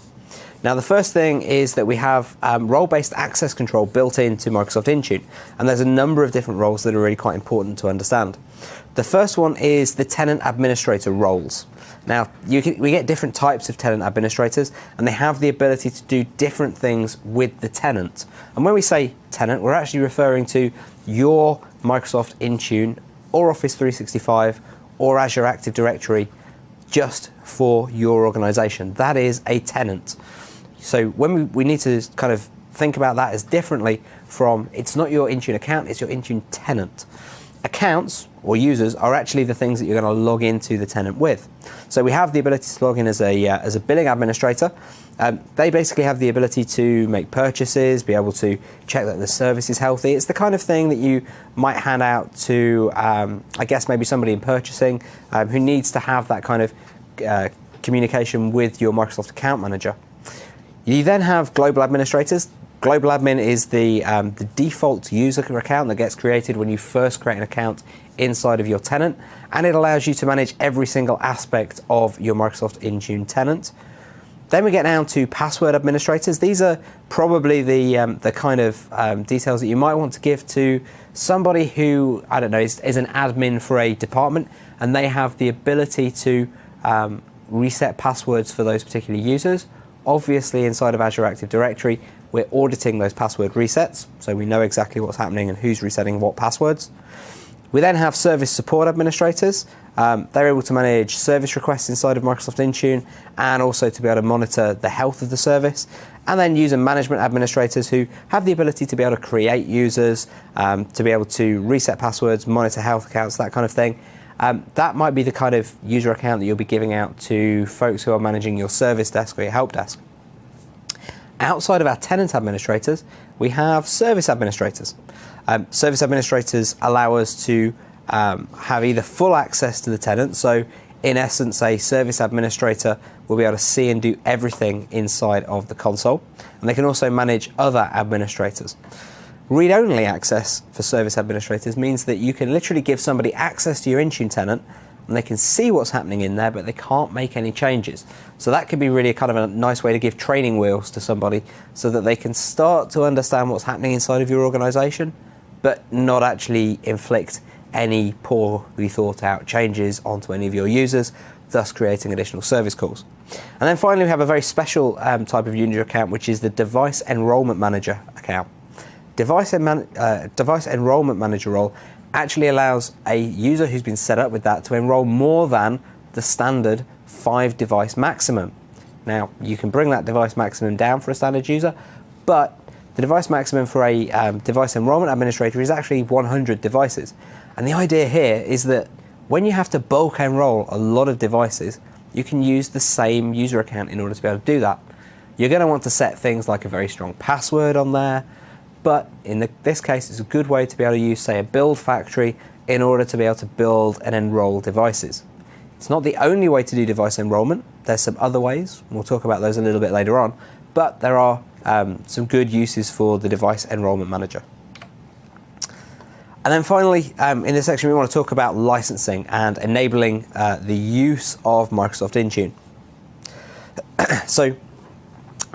S1: Now, the first thing is that we have role-based access control built into Microsoft Intune, and there's a number of different roles that are really quite important to understand. The first one is the tenant administrator roles. Now, we get different types of tenant administrators, and they have the ability to do different things with the tenant. And when we say tenant, we're actually referring to your Microsoft Intune or Office 365 or Azure Active Directory just for your organization. That is a tenant. So when we need to kind of think about that as differently from, it's not your Intune account, it's your Intune tenant. Accounts or users are actually the things that you're going to log into the tenant with. So we have the ability to log in as a billing administrator. They basically have the ability to make purchases, be able to check that the service is healthy. It's the kind of thing that you might hand out to, I guess, maybe somebody in purchasing who needs to have that kind of communication with your Microsoft account manager. You then have global administrators. Global admin is the default user account that gets created when you first create an account inside of your tenant, and it allows you to manage every single aspect of your Microsoft Intune tenant. Then we get down to password administrators. These are probably the kind of details that you might want to give to somebody who, I don't know, is an admin for a department, and they have the ability to reset passwords for those particular users. Obviously, inside of Azure Active Directory, we're auditing those password resets, so we know exactly what's happening and who's resetting what passwords. We then have service support administrators. They're able to manage service requests inside of Microsoft Intune and also to be able to monitor the health of the service. And then user management administrators who have the ability to be able to create users, to be able to reset passwords, monitor health accounts, that kind of thing. That might be the kind of user account that you'll be giving out to folks who are managing your service desk or your help desk. Outside of our tenant administrators, we have service administrators. Service administrators allow us to have either full access to the tenant, so in essence a service administrator will be able to see and do everything inside of the console, and they can also manage other administrators. Read-only access for service administrators means that you can literally give somebody access to your Intune tenant and they can see what's happening in there, but they can't make any changes. So that could be really kind of a nice way to give training wheels to somebody so that they can start to understand what's happening inside of your organization, but not actually inflict any poorly thought out changes onto any of your users, thus creating additional service calls. And then finally, we have a very special type of user account, which is the Device Enrollment Manager account. device enrollment manager role actually allows a user who's been set up with that to enroll more than the standard 5 device maximum. Now, you can bring that device maximum down for a standard user, but the device maximum for a device enrollment administrator is actually 100 devices. And the idea here is that when you have to bulk enroll a lot of devices, you can use the same user account in order to be able to do that. You're going to want to set things like a very strong password on there, but in this case, it's a good way to be able to use, say, a build factory in order to be able to build and enroll devices. It's not the only way to do device enrollment. There's some other ways. We'll talk about those a little bit later on, but there are some good uses for the device enrollment manager. And then finally, in this section, we want to talk about licensing and enabling the use of Microsoft Intune. So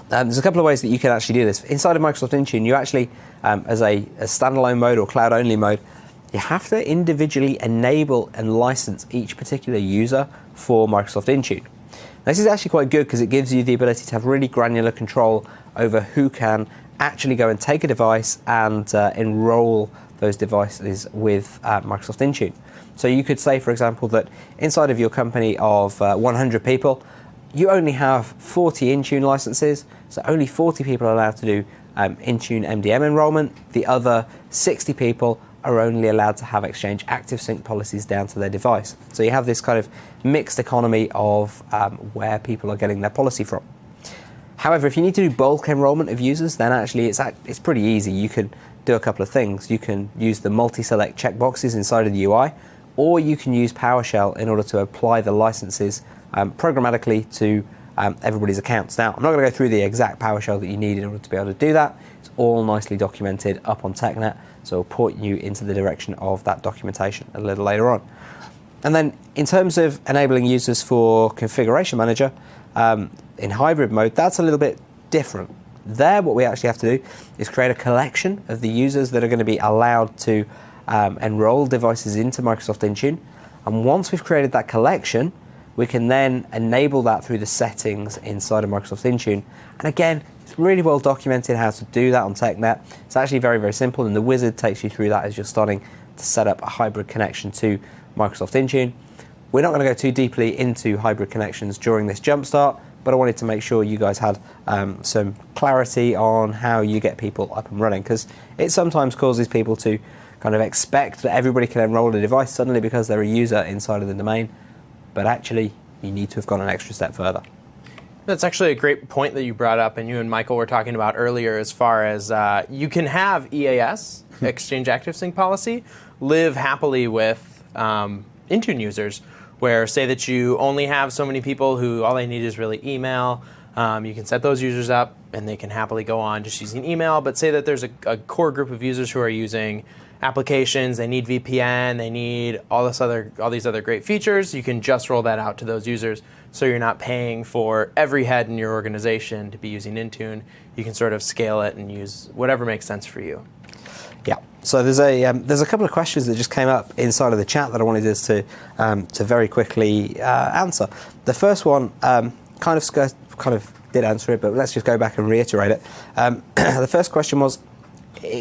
S1: there's a couple of ways that you can actually do this. Inside of Microsoft Intune, you actually, as a standalone mode or cloud-only mode, you have to individually enable and license each particular user for Microsoft Intune. This is actually quite good because it gives you the ability to have really granular control over who can actually go and take a device and enroll those devices with Microsoft Intune. So you could say, for example, that inside of your company of 100 people, you only have 40 Intune licenses, so only 40 people are allowed to do Intune MDM enrollment. The other 60 people are only allowed to have Exchange ActiveSync policies down to their device. So you have this kind of mixed economy of where people are getting their policy from. However, if you need to do bulk enrollment of users, then actually it's pretty easy. You can do a couple of things. You can use the multi-select checkboxes inside of the UI, or you can use PowerShell in order to apply the licenses programmatically to everybody's accounts. Now, I'm not going to go through the exact PowerShell that you need in order to be able to do that. It's all nicely documented up on TechNet, so I'll point you into the direction of that documentation a little later on. And then in terms of enabling users for Configuration Manager in hybrid mode, that's a little bit different. There, what we actually have to do is create a collection of the users that are going to be allowed to enroll devices into Microsoft Intune. And once we've created that collection, we can then enable that through the settings inside of Microsoft Intune. And again, it's really well documented how to do that on TechNet. It's actually very, very simple, and the wizard takes you through that as you're starting to set up a hybrid connection to Microsoft Intune. We're not going to go too deeply into hybrid connections during this jumpstart, but I wanted to make sure you guys had some clarity on how you get people up and running, because it sometimes causes people to kind of expect that everybody can enroll a device suddenly because they're a user inside of the domain, but actually you need to have gone an extra step further.
S3: That's actually a great point that you brought up, and you and Michael were talking about earlier, as far as you can have EAS, Exchange ActiveSync policy, live happily with Intune users, where say that you only have so many people who all they need is really email. You can set those users up and they can happily go on just using email, but say that there's a core group of users who are using applications, they need VPN, they need all these other great features, you can just roll that out to those users, so you're not paying for every head in your organization to be using Intune. You can sort of scale it and use whatever makes sense for you.
S1: Yeah. So there's a couple of questions that just came up inside of the chat that I wanted us to very quickly answer. The first one kind of did answer it, but let's just go back and reiterate it. The first question was,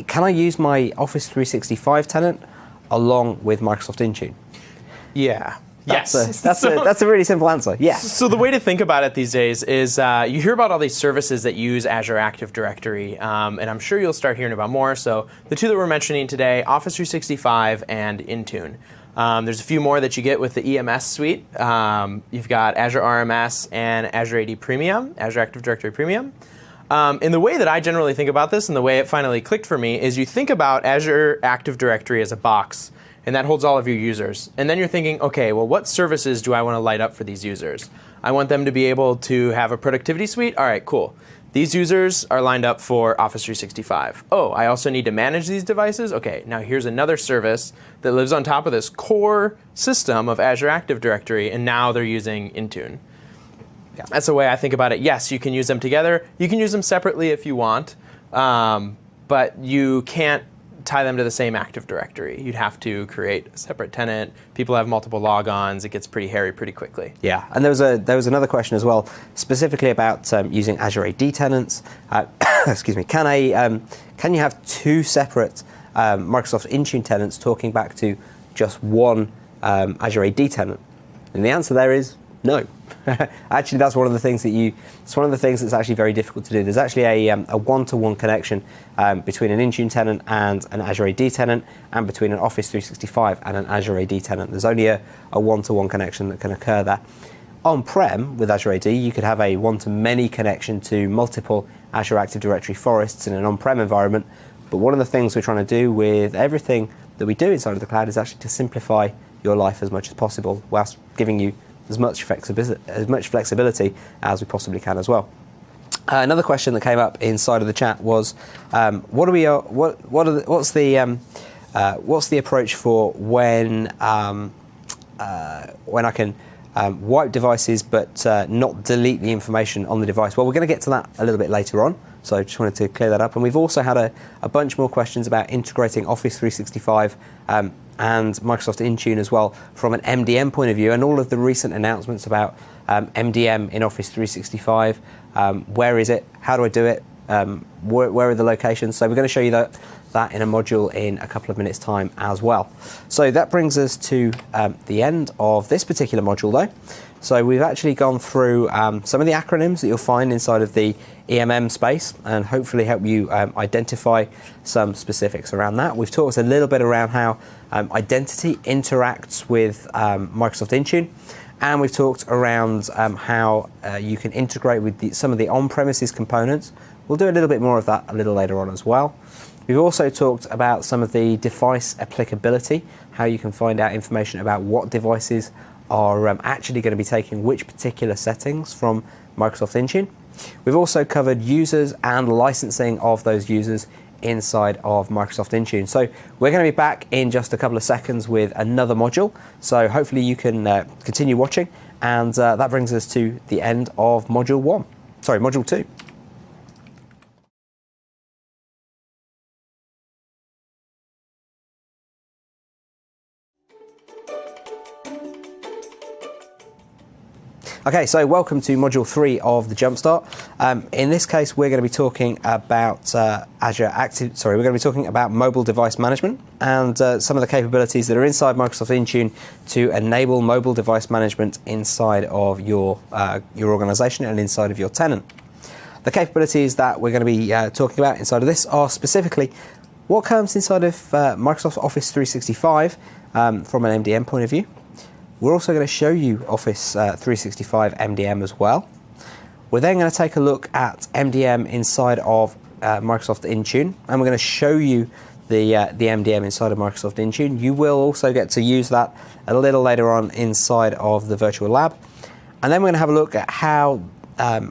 S1: can I use my Office 365 tenant along with Microsoft Intune?
S3: Yeah.
S1: That's a really simple answer. Yeah.
S3: So the way to think about it these days is you hear about all these services that use Azure Active Directory, and I'm sure you'll start hearing about more. So the two that we're mentioning today, Office 365 and Intune. There's a few more that you get with the EMS suite. You've got Azure RMS and Azure AD Premium, Azure Active Directory Premium. And the way that I generally think about this, and the way it finally clicked for me, is you think about Azure Active Directory as a box, and that holds all of your users. And then you're thinking, okay, well, what services do I want to light up for these users? I want them to be able to have a productivity suite. All right, cool. These users are lined up for Office 365. Oh, I also need to manage these devices? Okay, now here's another service that lives on top of this core system of Azure Active Directory, and now they're using Intune. Yeah. That's the way I think about it. Yes, you can use them together. You can use them separately if you want, but you can't tie them to the same Active Directory. You'd have to create a separate tenant. People have multiple logons. It gets pretty hairy pretty quickly.
S1: Yeah, and there was another question as well, specifically about using Azure AD tenants. Excuse me. Can you have two separate Microsoft Intune tenants talking back to just one Azure AD tenant? And the answer there is no. Actually, that's one of the things it's one of the things that's actually very difficult to do. There's actually a one-to-one connection between an Intune tenant and an Azure AD tenant, and between an Office 365 and an Azure AD tenant. There's only a one-to-one connection that can occur there. On-prem with Azure AD, you could have a one-to-many connection to multiple Azure Active Directory forests in an on-prem environment. But one of the things we're trying to do with everything that we do inside of the cloud is actually to simplify your life as much as possible, whilst giving you as much flexibility as we possibly can as well. Another question that came up inside of the chat was, what's the approach for when I can wipe devices but not delete the information on the device? Well, we're going to get to that a little bit later on, so I just wanted to clear that up. And we've also had a bunch more questions about integrating Office 365 and Microsoft Intune as well from an MDM point of view, and all of the recent announcements about MDM in Office 365. Where is it? How do I do it? Where are the locations? So we're going to show you that in a module in a couple of minutes' time as well. So that brings us to the end of this particular module, though. So we've actually gone through some of the acronyms that you'll find inside of the EMM space, and hopefully help you identify some specifics around that. We've talked a little bit around how identity interacts with Microsoft Intune, and we've talked around how you can integrate with some of the on-premises components. We'll do a little bit more of that a little later on as well. We've also talked about some of the device applicability, how you can find out information about what devices are actually going to be taking which particular settings from Microsoft Intune. We've also covered users and licensing of those users inside of Microsoft Intune. So we're going to be back in just a couple of seconds with another module. So hopefully you can continue watching, and that brings us to the end of module 2. Okay, so welcome to Module 3 of the Jumpstart. In this case, we're going to be talking about we're going to be talking about mobile device management and some of the capabilities that are inside Microsoft Intune to enable mobile device management inside of your organization and inside of your tenant. The capabilities that we're going to be talking about inside of this are specifically what comes inside of Microsoft Office 365 from an MDM point of view. We're also going to show you Office 365 MDM as well. We're then going to take a look at MDM inside of Microsoft Intune, and we're going to show you the MDM inside of Microsoft Intune. You will also get to use that a little later on inside of the virtual lab. And then we're going to have a look at how Microsoft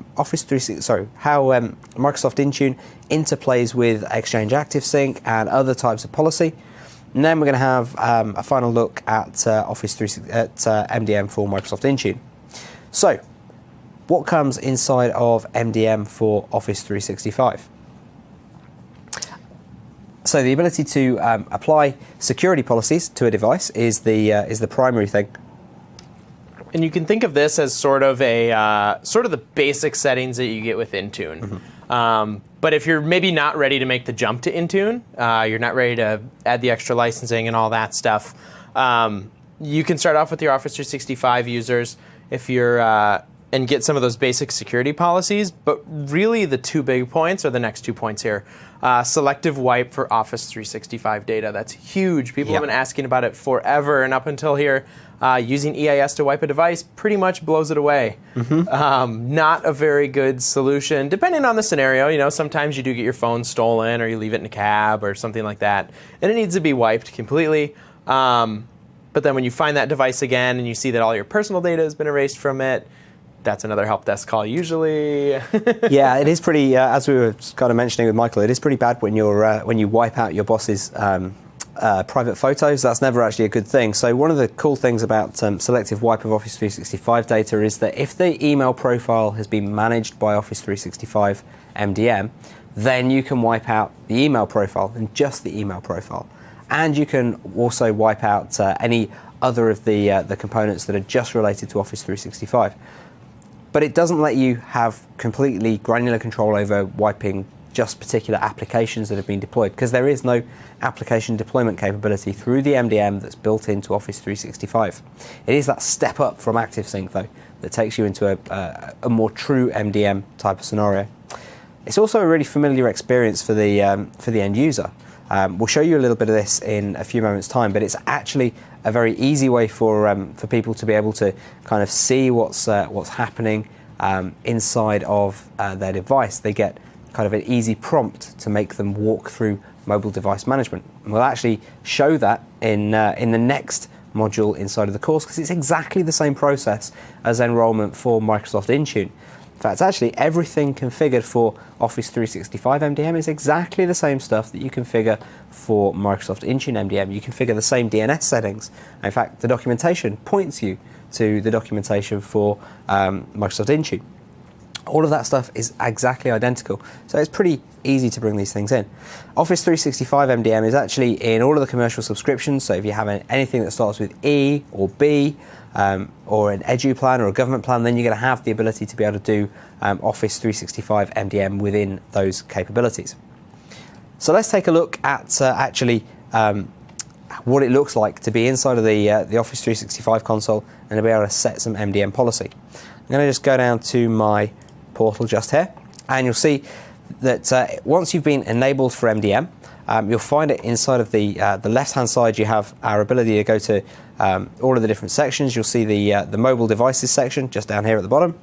S1: Intune interplays with Exchange ActiveSync and other types of policy. And then we're going to have a final look at MDM for Microsoft Intune. So, what comes inside of MDM for Office 365? So the ability to apply security policies to a device is the primary thing.
S3: And you can think of this as sort of the basic settings that you get with Intune. Mm-hmm. But if you're maybe not ready to make the jump to Intune, you're not ready to add the extra licensing and all that stuff, you can start off with your Office 365 users and get some of those basic security policies. But really the two big points are the next 2 points here. Selective wipe for Office 365 data. That's huge. People have been asking about it forever, and up until here, using EIS to wipe a device pretty much blows it away. Mm-hmm. Not a very good solution, depending on the scenario. You know, sometimes you do get your phone stolen, or you leave it in a cab, or something like that, and it needs to be wiped completely. But then when you find that device again, and you see that all your personal data has been erased from it, that's another help desk call usually.
S1: Yeah, it is pretty, as we were kind of mentioning with Michael, it is pretty bad when you wipe out your boss's private photos. That's never actually a good thing. So one of the cool things about selective wipe of Office 365 data is that if the email profile has been managed by Office 365 MDM, then you can wipe out the email profile and just the email profile. And you can also wipe out any other of the components that are just related to Office 365. But it doesn't let you have completely granular control over wiping just particular applications that have been deployed, because there is no application deployment capability through the MDM that's built into Office 365. It is that step up from ActiveSync, though, that takes you into a more true MDM type of scenario. It's also a really familiar experience for the end user. We'll show you a little bit of this in a few moments' time, but it's actually a very easy way for people to be able to kind of see what's happening inside of their device. They get kind of an easy prompt to make them walk through mobile device management. And we'll actually show that in the next module inside of the course, because it's exactly the same process as enrollment for Microsoft Intune. In fact, actually everything configured for Office 365 MDM is exactly the same stuff that you configure for Microsoft Intune MDM. You configure the same DNS settings. In fact, the documentation points you to the documentation for Microsoft Intune. All of that stuff is exactly identical, so it's pretty easy to bring these things in. Office 365 MDM is actually in all of the commercial subscriptions, so if you have anything that starts with E or B, or an Edu plan or a government plan, then you're going to have the ability to be able to do Office 365 MDM within those capabilities. So let's take a look at actually what it looks like to be inside of the Office 365 console and to be able to set some MDM policy. I'm going to just go down to my portal just here, and you'll see that once you've been enabled for MDM, you'll find it inside of the left-hand side. You have our ability to go to all of the different sections. You'll see the mobile devices section just down here at the bottom,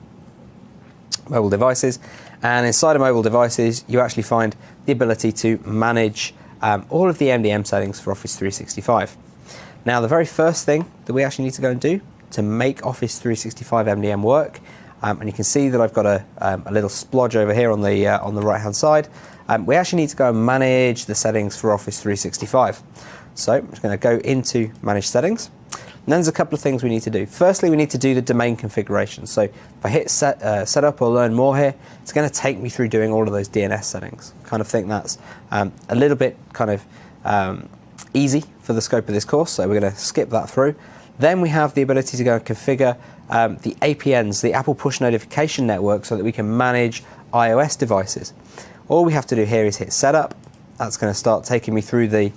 S1: mobile devices, and inside of mobile devices you actually find the ability to manage all of the MDM settings for Office 365. Now, the very first thing that we actually need to go and do to make Office 365 MDM work, and you can see that I've got a little splodge over here on the right hand side. We actually need to go and manage the settings for Office 365. So I'm just going to go into Manage Settings. And then there's a couple of things we need to do. Firstly, we need to do the domain configuration. So if I hit Setup or Learn More here, it's going to take me through doing all of those DNS settings. Kind of think that's a little bit kind of easy for the scope of this course, so we're going to skip that through. Then we have the ability to go and configure the APNs, the Apple Push Notification Network, so that we can manage iOS devices. All we have to do here is hit Setup. That's going to start taking me through the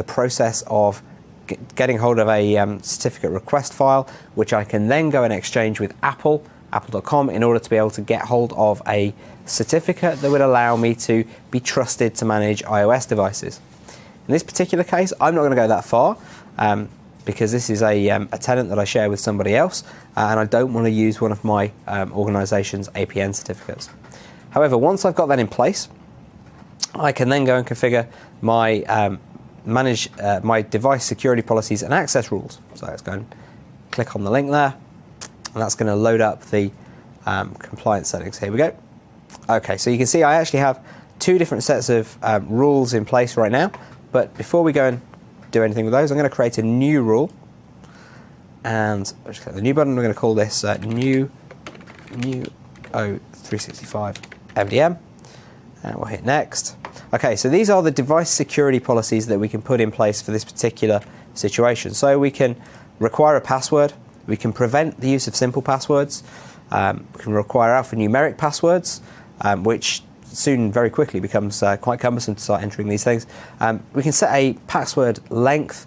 S1: process of getting hold of a certificate request file, which I can then go and exchange with apple.com, in order to be able to get hold of a certificate that would allow me to be trusted to manage iOS devices. In this particular case, I'm not going to go that far, because this is a tenant that I share with somebody else, and I don't want to use one of my organization's APN certificates. However, once I've got that in place, I can then go and configure my manage my device security policies and access rules. So let's go and click on the link there, and that's going to load up the compliance settings. Here we go. Okay, so you can see I actually have two different sets of rules in place right now, but before we go and do anything with those, I'm going to create a new rule, and I'll just click the new button. We're going to call this new O365 MDM, and we'll hit next. Okay, so these are the device security policies that we can put in place for this particular situation. So we can require a password, we can prevent the use of simple passwords, we can require alphanumeric passwords, which soon very quickly becomes quite cumbersome to start entering these things. We can set a password length,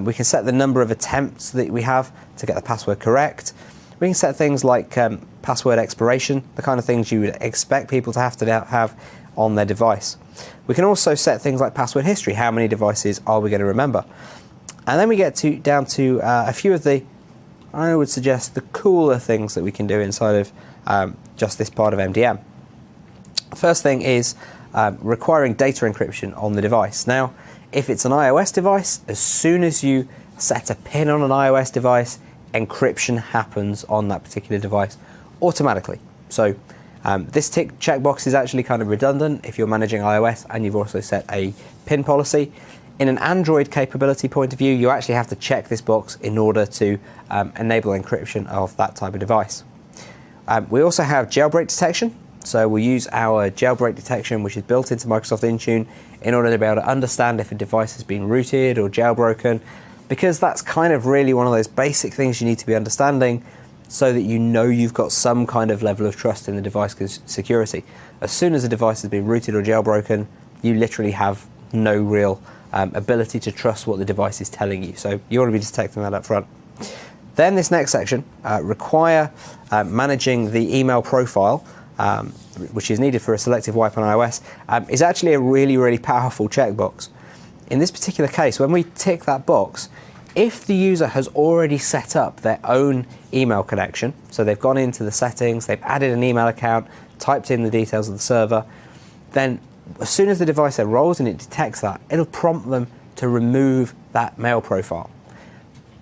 S1: we can set the number of attempts that we have to get the password correct. We can set things like password expiration, the kind of things you would expect people to have on their device. We can also set things like password history. How many devices are we going to remember? And then we get down to a few of the, I would suggest, the cooler things that we can do inside of just this part of MDM. First thing is requiring data encryption on the device. Now, if it's an iOS device, as soon as you set a pin on an iOS device, encryption happens on that particular device automatically. So this checkbox is actually kind of redundant if you're managing iOS and you've also set a PIN policy. In an Android capability point of view, you actually have to check this box in order to enable encryption of that type of device. We also have jailbreak detection. So we'll use our jailbreak detection, which is built into Microsoft Intune, in order to be able to understand if a device has been rooted or jailbroken, because that's kind of really one of those basic things you need to be understanding so that you know you've got some kind of level of trust in the device security. As soon as a device has been rooted or jailbroken, you literally have no real ability to trust what the device is telling you. So you want to be detecting that up front. Then this next section, require managing the email profile, which is needed for a selective wipe on iOS, is actually a really, really powerful checkbox. In this particular case, when we tick that box, if the user has already set up their own email connection, so they've gone into the settings, they've added an email account, typed in the details of the server, then as soon as the device enrolls and it detects that, it'll prompt them to remove that mail profile.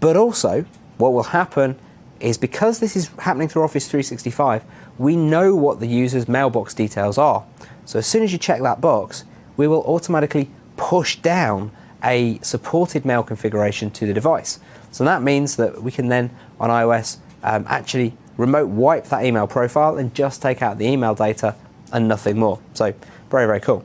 S1: But also, what will happen is, because this is happening through Office 365, we know what the user's mailbox details are. So as soon as you check that box, we will automatically push down a supported mail configuration to the device. So that means that we can then, on iOS, actually remote wipe that email profile and just take out the email data and nothing more. So very, very cool.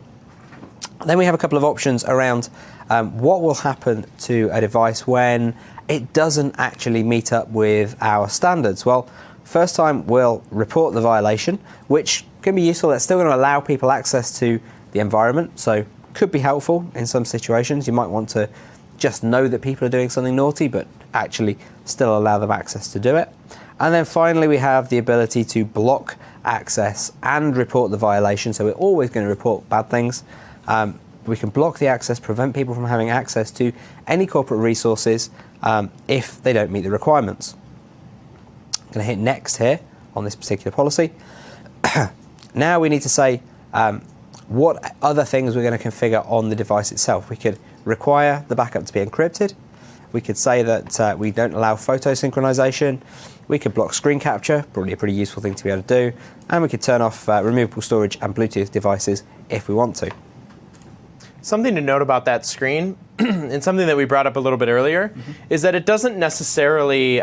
S1: Then we have a couple of options around what will happen to a device when it doesn't actually meet up with our standards. Well, first time we'll report the violation, which can be useful. It's still going to allow people access to the environment, so could be helpful in some situations. You might want to just know that people are doing something naughty, but actually still allow them access to do it. And then finally, we have the ability to block access and report the violation. So we're always going to report bad things. We can block the access, prevent people from having access to any corporate resources if they don't meet the requirements. I'm going to hit next here on this particular policy. Now we need to say what other things we're going to configure on the device itself. We could require the backup to be encrypted. We could say that we don't allow photo synchronization. We could block screen capture, probably a pretty useful thing to be able to do. And we could turn off removable storage and Bluetooth devices if we want to.
S3: Something to note about that screen, and something that we brought up a little bit earlier, is that it doesn't necessarily,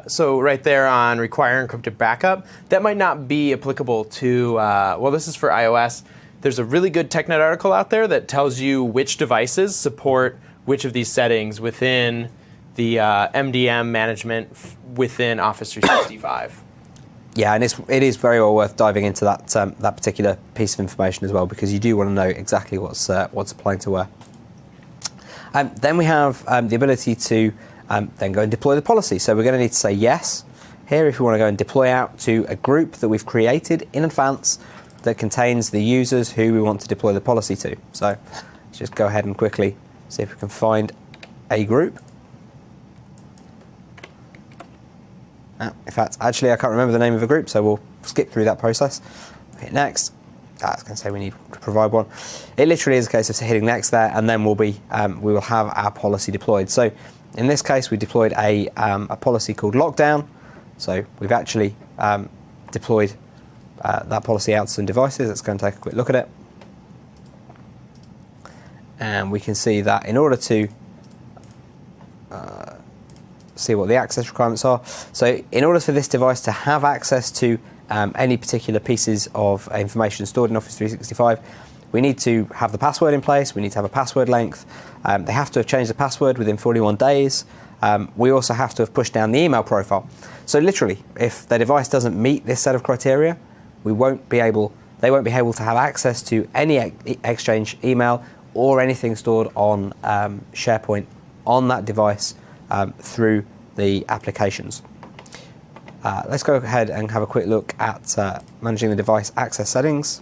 S3: so right there on require encrypted backup, that might not be applicable to, well, this is for iOS. There's a really good TechNet article out there that tells you which devices support which of these settings within the MDM management within Office 365.
S1: Yeah, and it is very well worth diving into that that particular piece of information as well, because you do want to know exactly what's applying to where. Then we have the ability to then go and deploy the policy. So we're going to need to say yes here if we want to go and deploy out to a group that we've created in advance that contains the users who we want to deploy the policy to. So let's just go ahead and quickly see if we can find a group. In fact, actually, I can't remember the name of a group, so we'll skip through that process. Hit next. That's going to say we need to provide one. It literally is a case of hitting next there, and then we will have our policy deployed. So in this case, we deployed a policy called lockdown. So we've actually deployed that policy out to some devices. Let's go and take a quick look at it. And we can see that in order to see what the access requirements are. So in order for this device to have access to any particular pieces of information stored in Office 365, we need to have the password in place, we need to have a password length, they have to have changed the password within 41 days, we also have to have pushed down the email profile. So literally, if the device doesn't meet this set of criteria, they won't be able to have access to any Exchange email or anything stored on SharePoint on that device through the applications. Let's go ahead and have a quick look at managing the device access settings.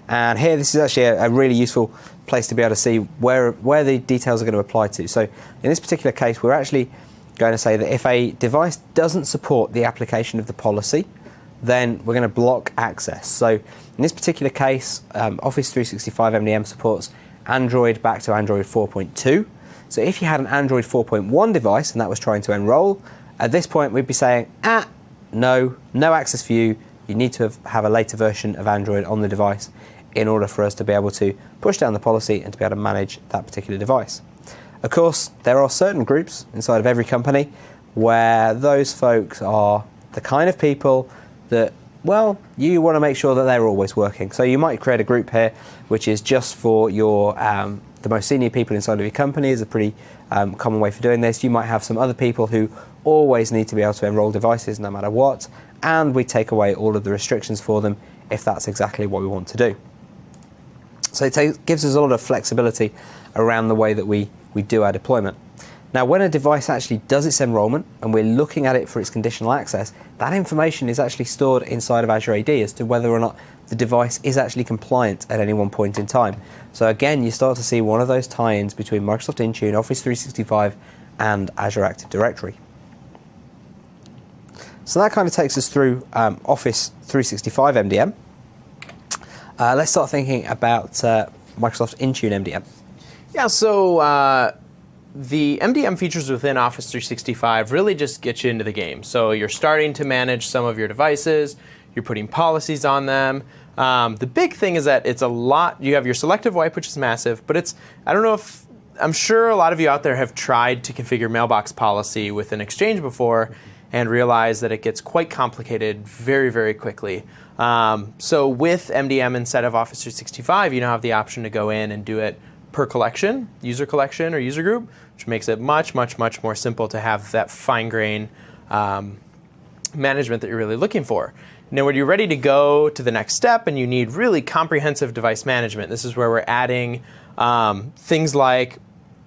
S1: And here, this is actually a really useful place to be able to see where the details are going to apply to. So in this particular case, we're actually going to say that if a device doesn't support the application of the policy, then we're going to block access. So in this particular case, Office 365 MDM supports Android back to Android 4.2. So if you had an Android 4.1 device and that was trying to enroll, at this point we'd be saying, no access for you. You need to have a later version of Android on the device in order for us to be able to push down the policy and to be able to manage that particular device. Of course, there are certain groups inside of every company where those folks are the kind of people that well, you want to make sure that they're always working. So you might create a group here, which is just for your the most senior people inside of your company. Is a pretty common way for doing this. You might have some other people who always need to be able to enroll devices no matter what, and we take away all of the restrictions for them if that's exactly what we want to do. So it gives us a lot of flexibility around the way that we do our deployment. Now, when a device actually does its enrollment and we're looking at it for its conditional access, that information is actually stored inside of Azure AD as to whether or not the device is actually compliant at any one point in time. So again, you start to see one of those tie-ins between Microsoft Intune, Office 365, and Azure Active Directory. So that kind of takes us through Office 365 MDM. Let's start thinking about Microsoft Intune MDM.
S3: Yeah, so the MDM features within Office 365 really just get you into the game. So you're starting to manage some of your devices, you're putting policies on them. The big thing is that it's a lot. You have your selective wipe, which is massive, but I don't know if, I'm sure a lot of you out there have tried to configure mailbox policy with an Exchange before and realize that it gets quite complicated very, very quickly. So with MDM instead of Office 365, you now have the option to go in and do it per collection, user collection or user group, which makes it much, much, much more simple to have that fine-grained management that you're really looking for. Now, when you're ready to go to the next step and you need really comprehensive device management, this is where we're adding things like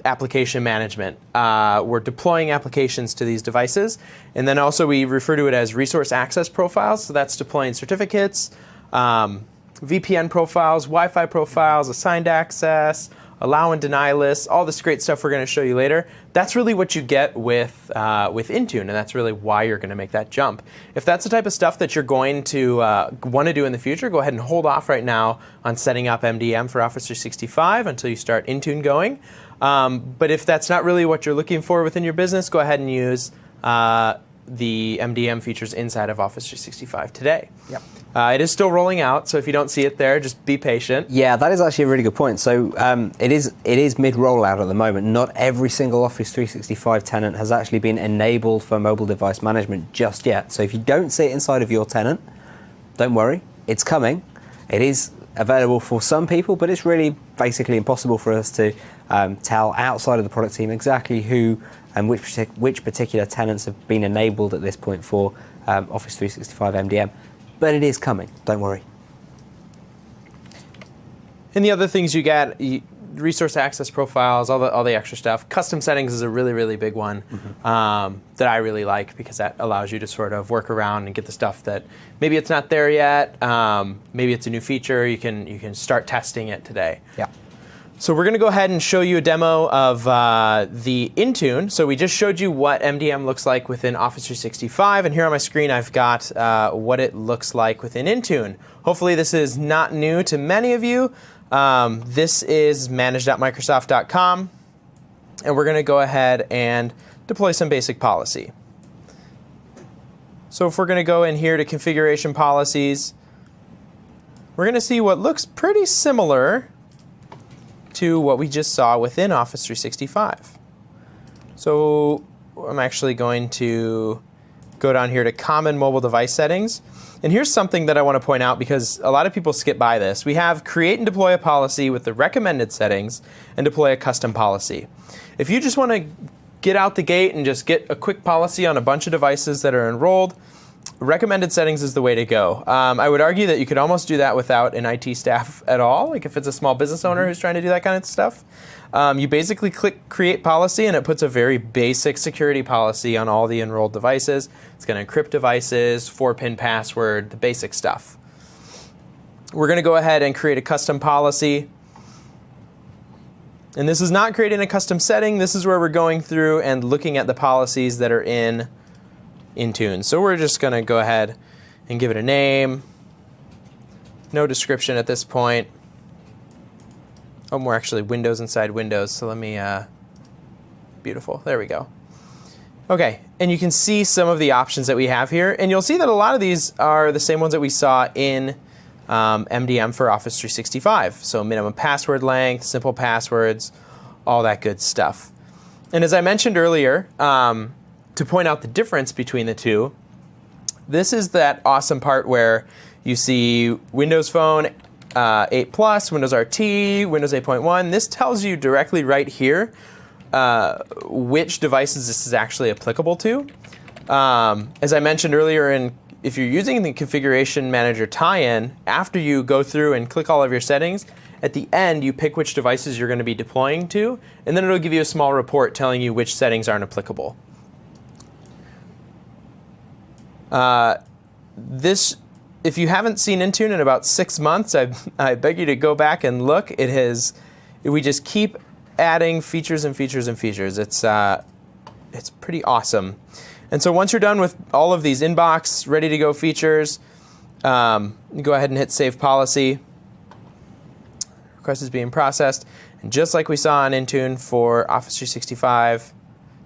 S3: application management. We're deploying applications to these devices. And then also we refer to it as resource access profiles. So that's deploying certificates, VPN profiles, Wi-Fi profiles, assigned access, allow and deny lists, all this great stuff we're going to show you later. That's really what you get with Intune, and that's really why you're going to make that jump. If that's the type of stuff that you're going to want to do in the future, go ahead and hold off right now on setting up MDM for Office 365 until you start Intune going. But if that's not really what you're looking for within your business, go ahead and use the MDM features inside of Office 365 today.
S1: Yep.
S3: It is still rolling out, so if you don't see it there, just be patient.
S1: Yeah, that is actually a really good point. So it is mid-rollout at the moment. Not every single Office 365 tenant has actually been enabled for mobile device management just yet. So if you don't see it inside of your tenant, don't worry, it's coming. It is available for some people, but it's really basically impossible for us to tell outside of the product team exactly who and which particular tenants have been enabled at this point for Office 365 MDM. But it is coming, don't worry.
S3: And the other things you get, resource access profiles, all the extra stuff. Custom settings is a really, really big one that I really like because that allows you to sort of work around and get the stuff that maybe it's not there yet, maybe it's a new feature, you can start testing it today.
S1: Yeah.
S3: So we're going to go ahead and show you a demo of the Intune. So we just showed you what MDM looks like within Office 365, and here on my screen I've got what it looks like within Intune. Hopefully this is not new to many of you. This is manage.microsoft.com, and we're going to go ahead and deploy some basic policy. So if we're going to go in here to configuration policies, we're going to see what looks pretty similar to what we just saw within Office 365. So I'm actually going to go down here to Common Mobile Device Settings. And here's something that I want to point out because a lot of people skip by this. We have create and deploy a policy with the recommended settings and deploy a custom policy. If you just want to get out the gate and just get a quick policy on a bunch of devices that are enrolled, recommended settings is the way to go. I would argue that you could almost do that without an IT staff at all, like if it's a small business owner who's trying to do that kind of stuff. You basically click Create Policy, and it puts a very basic security policy on all the enrolled devices. It's going to encrypt devices, 4-pin password, the basic stuff. We're going to go ahead and create a custom policy. And this is not creating a custom setting. This is where we're going through and looking at the policies that are in Intune. So we're just going to go ahead and give it a name. No description at this point. Oh, we're actually Windows inside Windows, so let me, beautiful, there we go. Okay, and you can see some of the options that we have here, and you'll see that a lot of these are the same ones that we saw in MDM for Office 365. So minimum password length, simple passwords, all that good stuff. And as I mentioned earlier, to point out the difference between the two, this is that awesome part where you see Windows Phone 8 Plus, Windows RT, Windows 8.1. This tells you directly right here which devices this is actually applicable to. As I mentioned earlier, if you're using the Configuration Manager tie-in, after you go through and click all of your settings, at the end you pick which devices you're going to be deploying to, and then it'll give you a small report telling you which settings aren't applicable. If you haven't seen Intune in about 6 months, I beg you to go back and look. We just keep adding features and features and features. It's pretty awesome. And so once you're done with all of these inbox, ready to go features, you go ahead and hit Save Policy. Request is being processed. And just like we saw on Intune for Office 365,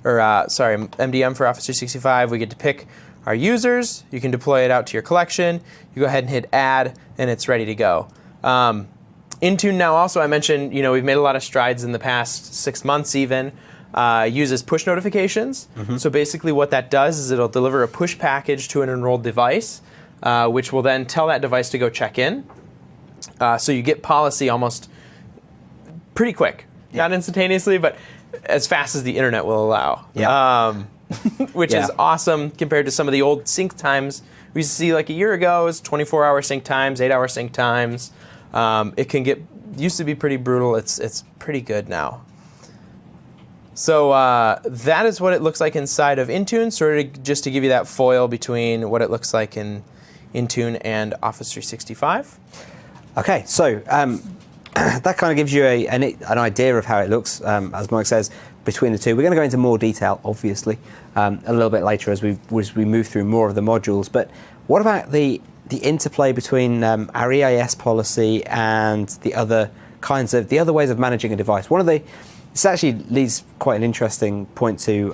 S3: MDM for Office 365, we get to pick our users. You can deploy it out to your collection. You go ahead and hit Add, and it's ready to go. Intune now also, I mentioned, we've made a lot of strides in the past 6 months even. Uses push notifications. So basically what that does is it'll deliver a push package to an enrolled device, which will then tell that device to go check in. So you get policy almost pretty quick. Not instantaneously, but as fast as the internet will allow. Which is awesome compared to some of the old sync times we used to see like a year ago. It was 24-hour sync times, 8-hour sync times. It used to be pretty brutal. It's pretty good now. So that is what it looks like inside of Intune, sort of just to give you that foil between what it looks like in Intune and Office 365.
S1: Okay, so that kind of gives you an idea of how it looks, as Mike says, between the two. We're going to go into more detail, obviously, a little bit later as we move through more of the modules. But what about the interplay between our EAS policy and the other ways of managing a device? This actually leads quite an interesting point to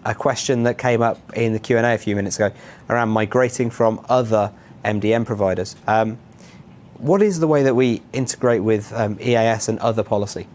S1: a question that came up in the Q&A a few minutes ago around migrating from other MDM providers. What is the way that we integrate with EAS and other policy?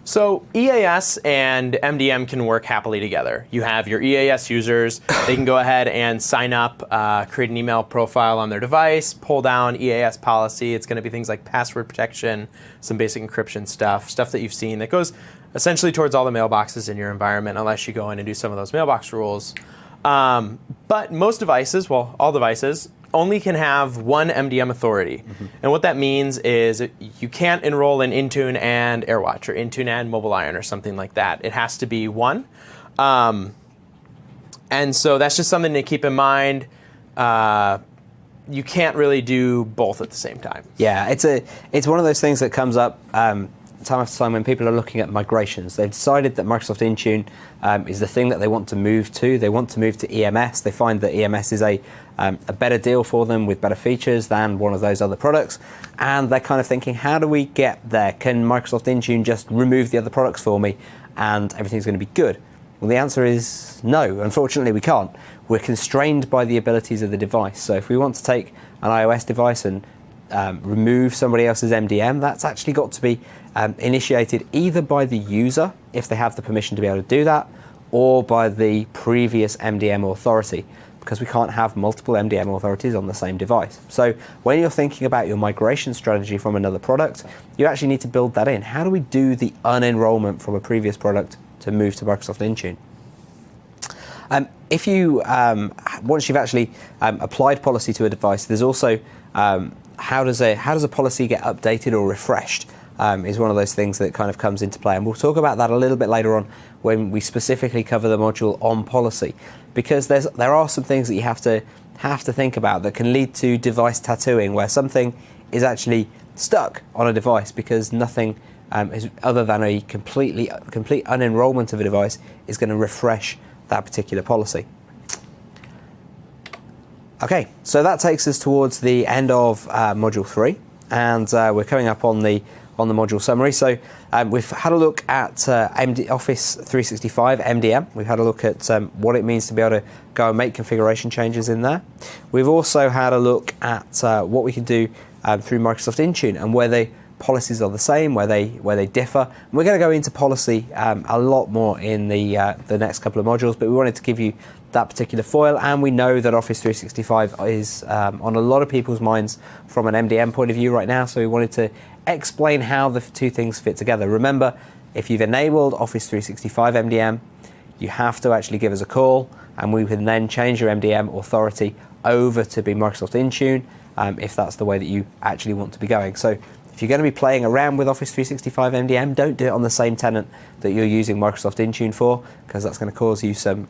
S3: So EAS and MDM can work happily together. You have your EAS users. They can go ahead and sign up, create an email profile on their device, pull down EAS policy. It's going to be things like password protection, some basic encryption stuff that you've seen that goes essentially towards all the mailboxes in your environment, unless you go in and do some of those mailbox rules. But most devices, well, all devices, only can have one MDM authority. And what that means is you can't enroll in Intune and AirWatch or Intune and MobileIron or something like that. It has to be one. And so that's just something to keep in mind. You can't really do both at the same time.
S1: Yeah, it's one of those things that comes up time after time when people are looking at migrations. They've decided that Microsoft Intune is the thing that they want to move to. They want to move to EMS. They find that EMS is a better deal for them with better features than one of those other products. And they're kind of thinking, how do we get there? Can Microsoft Intune just remove the other products for me and everything's going to be good? Well, the answer is no. Unfortunately, we can't. We're constrained by the abilities of the device. So if we want to take an iOS device and remove somebody else's MDM, that's actually got to be initiated either by the user, if they have the permission to be able to do that, or by the previous MDM authority, because we can't have multiple MDM authorities on the same device. So when you're thinking about your migration strategy from another product, you actually need to build that in. How do we do the unenrollment from a previous product to move to Microsoft Intune? If you, once you've actually applied policy to a device, there's also how does a policy get updated or refreshed is one of those things that kind of comes into play. And we'll talk about that a little bit later on when we specifically cover the module on policy, because there are some things that you have to think about that can lead to device tattooing, where something is actually stuck on a device because nothing is, other than a complete unenrollment of a device, is going to refresh that particular policy. Okay, so that takes us towards the end of Module 3, and we're coming up on the module summary. So we've had a look at Office 365 MDM. We've had a look at what it means to be able to go and make configuration changes in there. We've also had a look at what we can do through Microsoft Intune and where policies are the same, where they differ. And we're going to go into policy a lot more in the next couple of modules, but we wanted to give you that particular foil, and we know that Office 365 is on a lot of people's minds from an MDM point of view right now, so we wanted to explain how the two things fit together. Remember, if you've enabled Office 365 MDM, you have to actually give us a call, and we can then change your MDM authority over to be Microsoft Intune, if that's the way that you actually want to be going. So if you're going to be playing around with Office 365 MDM, don't do it on the same tenant that you're using Microsoft Intune for, because that's going to cause you some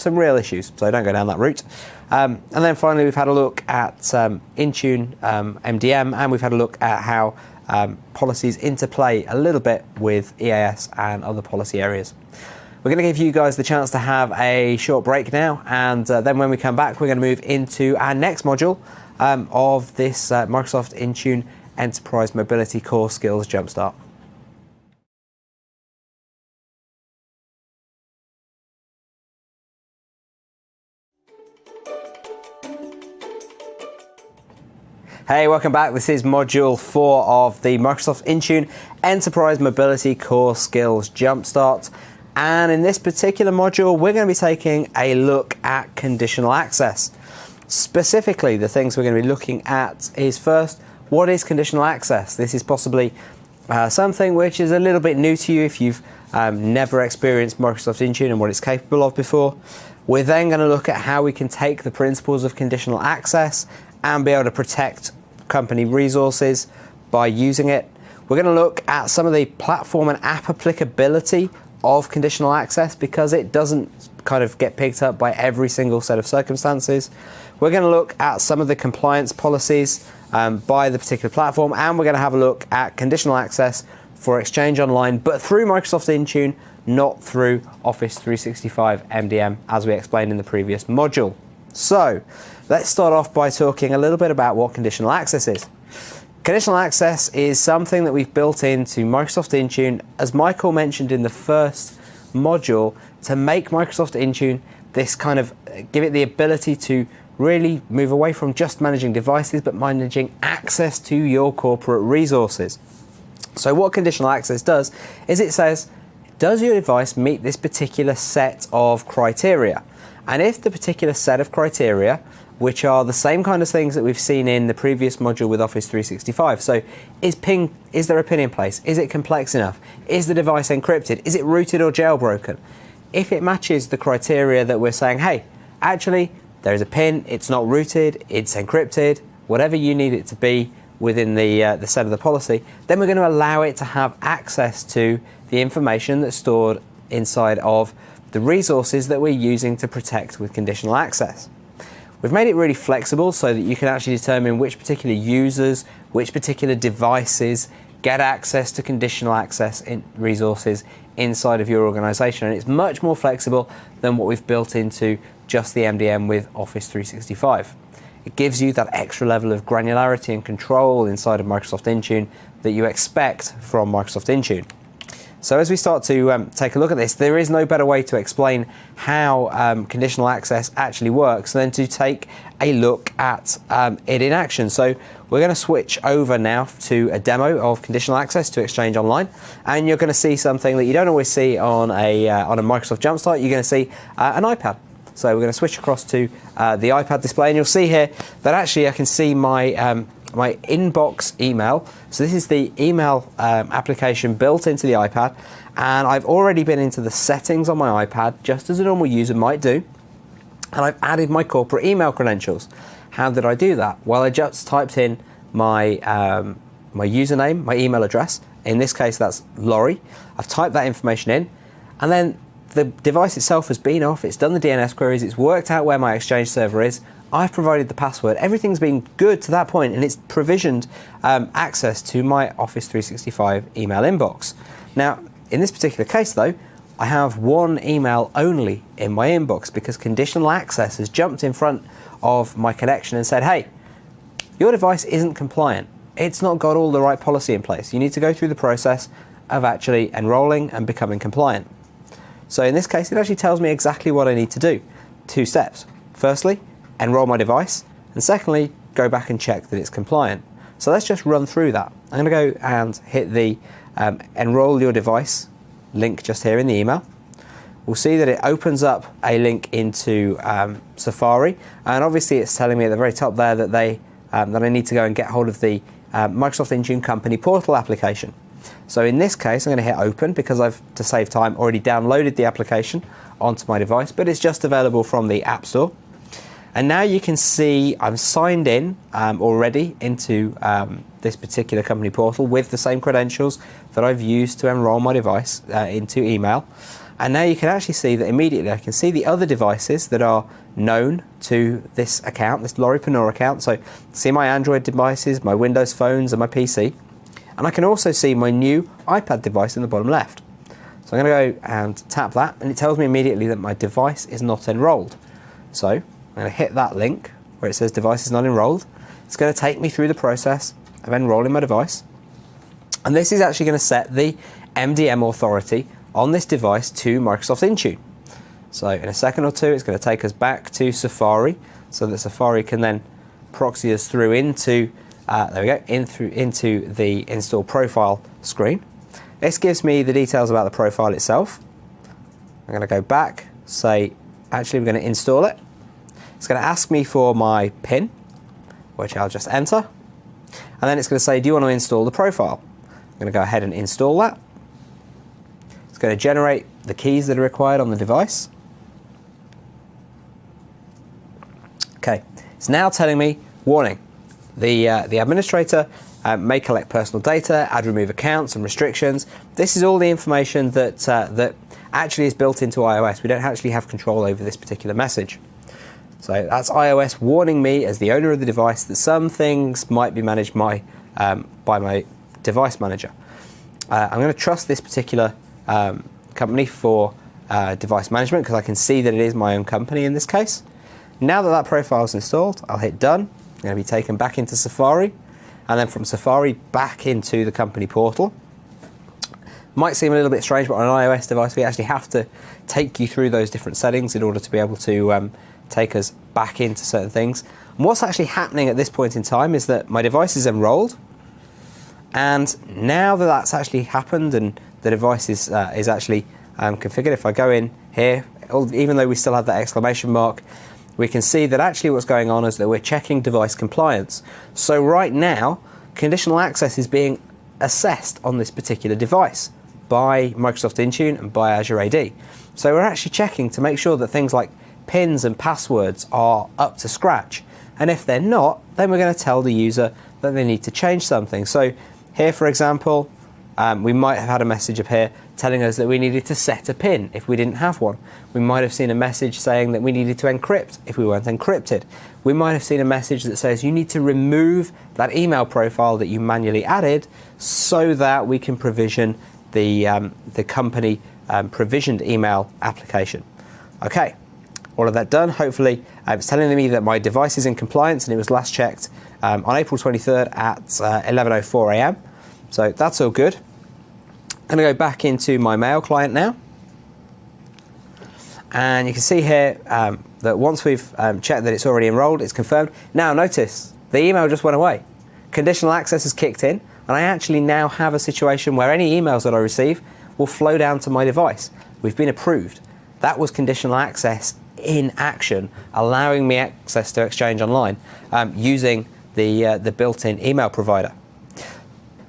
S1: real issues. So don't go down that route. And then finally, we've had a look at Intune MDM, and we've had a look at how policies interplay a little bit with EAS and other policy areas. We're going to give you guys the chance to have a short break now, and then when we come back, we're going to move into our next module of this Microsoft Intune Enterprise Mobility Core Skills Jumpstart. Hey, welcome back. This is Module 4 of the Microsoft Intune Enterprise Mobility Core Skills Jumpstart. And in this particular module, we're going to be taking a look at conditional access. Specifically, the things we're going to be looking at is first, what is conditional access? This is possibly something which is a little bit new to you if you've never experienced Microsoft Intune and what it's capable of before. We're then going to look at how we can take the principles of conditional access and be able to protect company resources by using it. We're going to look at some of the platform and app applicability of conditional access, because it doesn't kind of get picked up by every single set of circumstances. We're going to look at some of the compliance policies by the particular platform, and we're going to have a look at conditional access for Exchange Online, but through Microsoft Intune, not through Office 365 MDM, as we explained in the previous module. So let's start off by talking a little bit about what conditional access is. Conditional access is something that we've built into Microsoft Intune, as Michael mentioned in the first module, to make Microsoft Intune this kind of, give it the ability to really move away from just managing devices, but managing access to your corporate resources. So what conditional access does is it says, does your device meet this particular set of criteria? And if the particular set of criteria, which are the same kind of things that we've seen in the previous module with Office 365. So is there a PIN in place? Is it complex enough? Is the device encrypted? Is it rooted or jailbroken? If it matches the criteria that we're saying, hey, actually, there's a PIN, it's not rooted, it's encrypted, whatever you need it to be within the set of the policy, then we're going to allow it to have access to the information that's stored inside of the resources that we're using to protect with conditional access. We've made it really flexible so that you can actually determine which particular users, which particular devices get access to conditional access resources inside of your organization. And it's much more flexible than what we've built into just the MDM with Office 365. It gives you that extra level of granularity and control inside of Microsoft Intune that you expect from Microsoft Intune. So as we start to take a look at this, there is no better way to explain how conditional access actually works than to take a look at it in action. So we're going to switch over now to a demo of conditional access to Exchange Online, and you're going to see something that you don't always see on a Microsoft Jumpstart. You're going to see an iPad. So we're going to switch across to the iPad display, and you'll see here that actually I can see my my inbox email. So this is the email application built into the iPad, and I've already been into the settings on my iPad, just as a normal user might do, and I've added my corporate email credentials. How did I do that? Well, I just typed in my my username, my email address. In this case, that's Laurie. I've typed that information in, and then the device itself has been off, it's done the DNS queries, it's worked out where my Exchange server is, I've provided the password, everything's been good to that point, and it's provisioned access to my Office 365 email inbox. Now, in this particular case though, I have one email only in my inbox because conditional access has jumped in front of my connection and said, hey, your device isn't compliant. It's not got all the right policy in place. You need to go through the process of actually enrolling and becoming compliant. So in this case, it actually tells me exactly what I need to do. 2 steps. Firstly, enroll my device, and secondly, go back and check that it's compliant. So let's just run through that. I'm going to go and hit the enroll your device link just here in the email. We'll see that it opens up a link into Safari, and obviously it's telling me at the very top there that that I need to go and get hold of the Microsoft Intune Company Portal application. So in this case, I'm going to hit open because I've, to save time, already downloaded the application onto my device, but it's just available from the App Store. And now you can see I'm signed in already into this particular company portal with the same credentials that I've used to enroll my device into email. And now you can actually see that immediately I can see the other devices that are known to this account, this Loripreneur account. So see my Android devices, my Windows phones and my PC. And I can also see my new iPad device in the bottom left. So I'm going to go and tap that, and it tells me immediately that my device is not enrolled. So I'm going to hit that link where it says device is not enrolled. It's going to take me through the process of enrolling my device. And this is actually going to set the MDM authority on this device to Microsoft Intune. So in a second or two, it's going to take us back to Safari so that Safari can then proxy us through into there we go, into the install profile screen. This gives me the details about the profile itself. I'm going to go back, say, actually we're going to install it. It's going to ask me for my PIN, which I'll just enter. And then it's going to say, do you want to install the profile? I'm going to go ahead and install that. It's going to generate the keys that are required on the device. Okay, it's now telling me, warning, the administrator may collect personal data, add, remove accounts and restrictions. This is all the information that that actually is built into iOS. We don't actually have control over this particular message. So that's iOS warning me as the owner of the device that some things might be managed by my device manager. I'm going to trust this particular company for device management because I can see that it is my own company in this case. Now that that profile is installed, I'll hit done. I'm going to be taken back into Safari, and then from Safari back into the company portal. Might seem a little bit strange, but on an iOS device we actually have to take you through those different settings in order to be able to take us back into certain things. And what's actually happening at this point in time is that my device is enrolled, and now that that's actually happened and the device is actually configured, if I go in here, even though we still have that exclamation mark, we can see that actually what's going on is that we're checking device compliance. So right now, conditional access is being assessed on this particular device by Microsoft Intune and by Azure AD. So we're actually checking to make sure that things like PINs and passwords are up to scratch. And if they're not, then we're going to tell the user that they need to change something. So here, for example, we might have had a message up here telling us that we needed to set a PIN if we didn't have one. We might have seen a message saying that we needed to encrypt if we weren't encrypted. We might have seen a message that says you need to remove that email profile that you manually added so that we can provision the company provisioned email application. Okay, all of that done. Hopefully it's telling me that my device is in compliance and it was last checked on April 23rd at 11:04 a.m. So that's all good. I'm going to go back into my mail client now. And you can see here that once we've checked that it's already enrolled, it's confirmed. Now notice, the email just went away. Conditional access has kicked in, and I actually now have a situation where any emails that I receive will flow down to my device. We've been approved. That was conditional access in action, allowing me access to Exchange Online using the built-in email provider.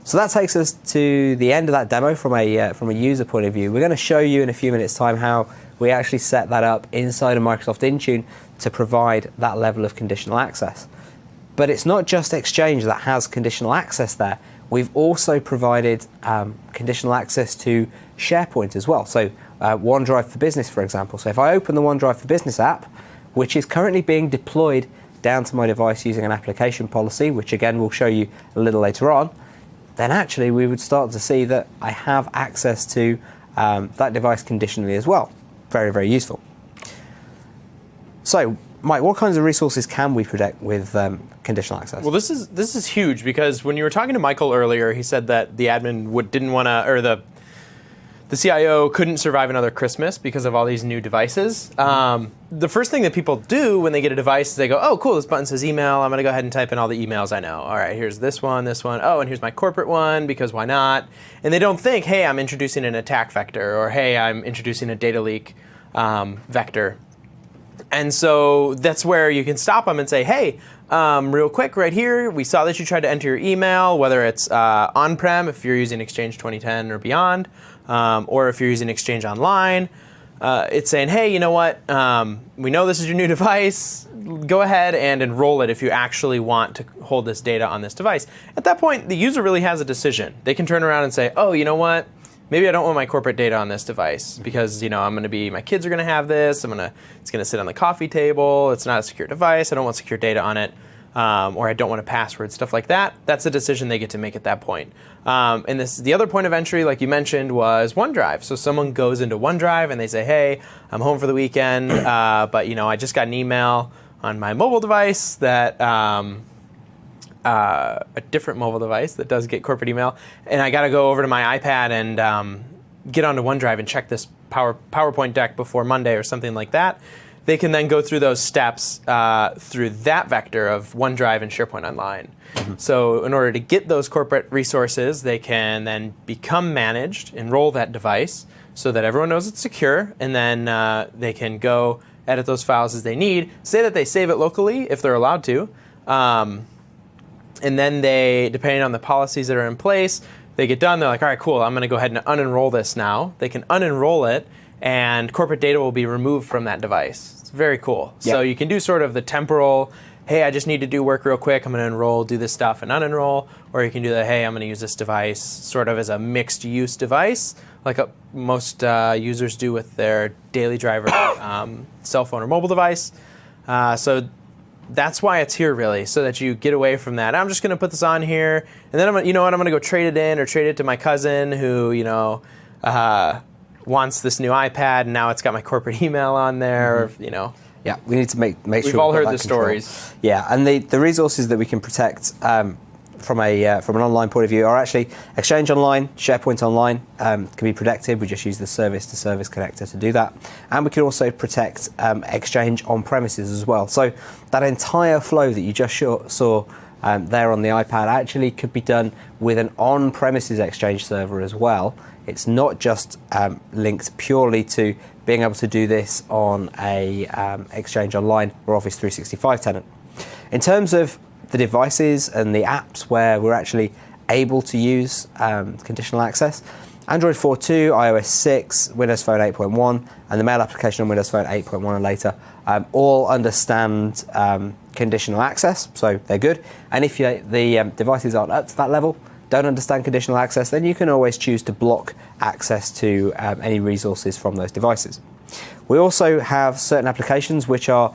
S1: So that takes us to the end of that demo from a user point of view. We're going to show you in a few minutes' time how we actually set that up inside of Microsoft Intune to provide that level of conditional access. But it's not just Exchange that has conditional access there. We've also provided conditional access to SharePoint as well. So OneDrive for Business, for example. So if I open the OneDrive for Business app, which is currently being deployed down to my device using an application policy, which again we'll show you a little later on, then actually we would start to see that I have access to that device conditionally as well. Very, very useful. So, Mike, what kinds of resources can we protect with conditional access?
S3: Well, this is huge because when you were talking to Michael earlier, he said that the admin didn't want to, or the the CIO couldn't survive another Christmas because of all these new devices. The first thing that people do when they get a device is they go, oh, cool, this button says email. I'm going to go ahead and type in all the emails I know. All right, here's this one, this one. Oh, and here's my corporate one, because why not? And they don't think, hey, I'm introducing an attack vector, or hey, I'm introducing a data leak vector. And so that's where you can stop them and say, hey, real quick right here, we saw that you tried to enter your email, whether it's on-prem if you're using Exchange 2010 or beyond, or if you're using Exchange Online. It's saying, hey, you know what? We know this is your new device. Go ahead and enroll it if you actually want to hold this data on this device. At that point, the user really has a decision. They can turn around and say, oh, you know what? Maybe I don't want my corporate data on this device because my kids are going to have this. It's going to sit on the coffee table. It's not a secure device. I don't want secure data on it, or I don't want a password, stuff like that. That's a decision they get to make at that point. And the other point of entry, like you mentioned, was OneDrive. So someone goes into OneDrive and they say, hey, I'm home for the weekend, but I just got an email on my mobile device that. A different mobile device that does get corporate email, and I got to go over to my iPad and get onto OneDrive and check this PowerPoint deck before Monday or something like that. They can then go through those steps through that vector of OneDrive and SharePoint Online. Mm-hmm. So in order to get those corporate resources, they can then become managed, enroll that device so that everyone knows it's secure, and then they can go edit those files as they need. Say that they save it locally if they're allowed to. And then they, depending on the policies that are in place, they get done. They're like, all right, cool, I'm going to go ahead and unenroll this now. They can unenroll it, and corporate data will be removed from that device. It's very cool. Yep. So you can do sort of the temporal, hey, I just need to do work real quick. I'm going to enroll, do this stuff, and unenroll. Or you can do the, hey, I'm going to use this device sort of as a mixed-use device, like most users do with their daily driver cell phone or mobile device. So that's why it's here, really, so that you get away from that. I'm just going to put this on here, and then I'm going to go trade it in or trade it to my cousin who, wants this new iPad, and now it's got my corporate email on there. Mm-hmm. Or,
S1: Yeah, we need to make sure
S3: we've all heard the stories.
S1: Yeah, and the resources that we can protect from an online point of view are actually Exchange Online, SharePoint Online can be protected. We just use the service-to-service connector to do that. And we can also protect Exchange on premises as well. So that entire flow that you just saw there on the iPad actually could be done with an on-premises Exchange server as well. It's not just linked purely to being able to do this on a Exchange Online or Office 365 tenant. In terms of the devices and the apps where we're actually able to use conditional access, Android 4.2, iOS 6, Windows Phone 8.1, and the Mail application on Windows Phone 8.1 and later all understand conditional access, so they're good. And if the devices aren't up to that level, don't understand conditional access, then you can always choose to block access to any resources from those devices. We also have certain applications which are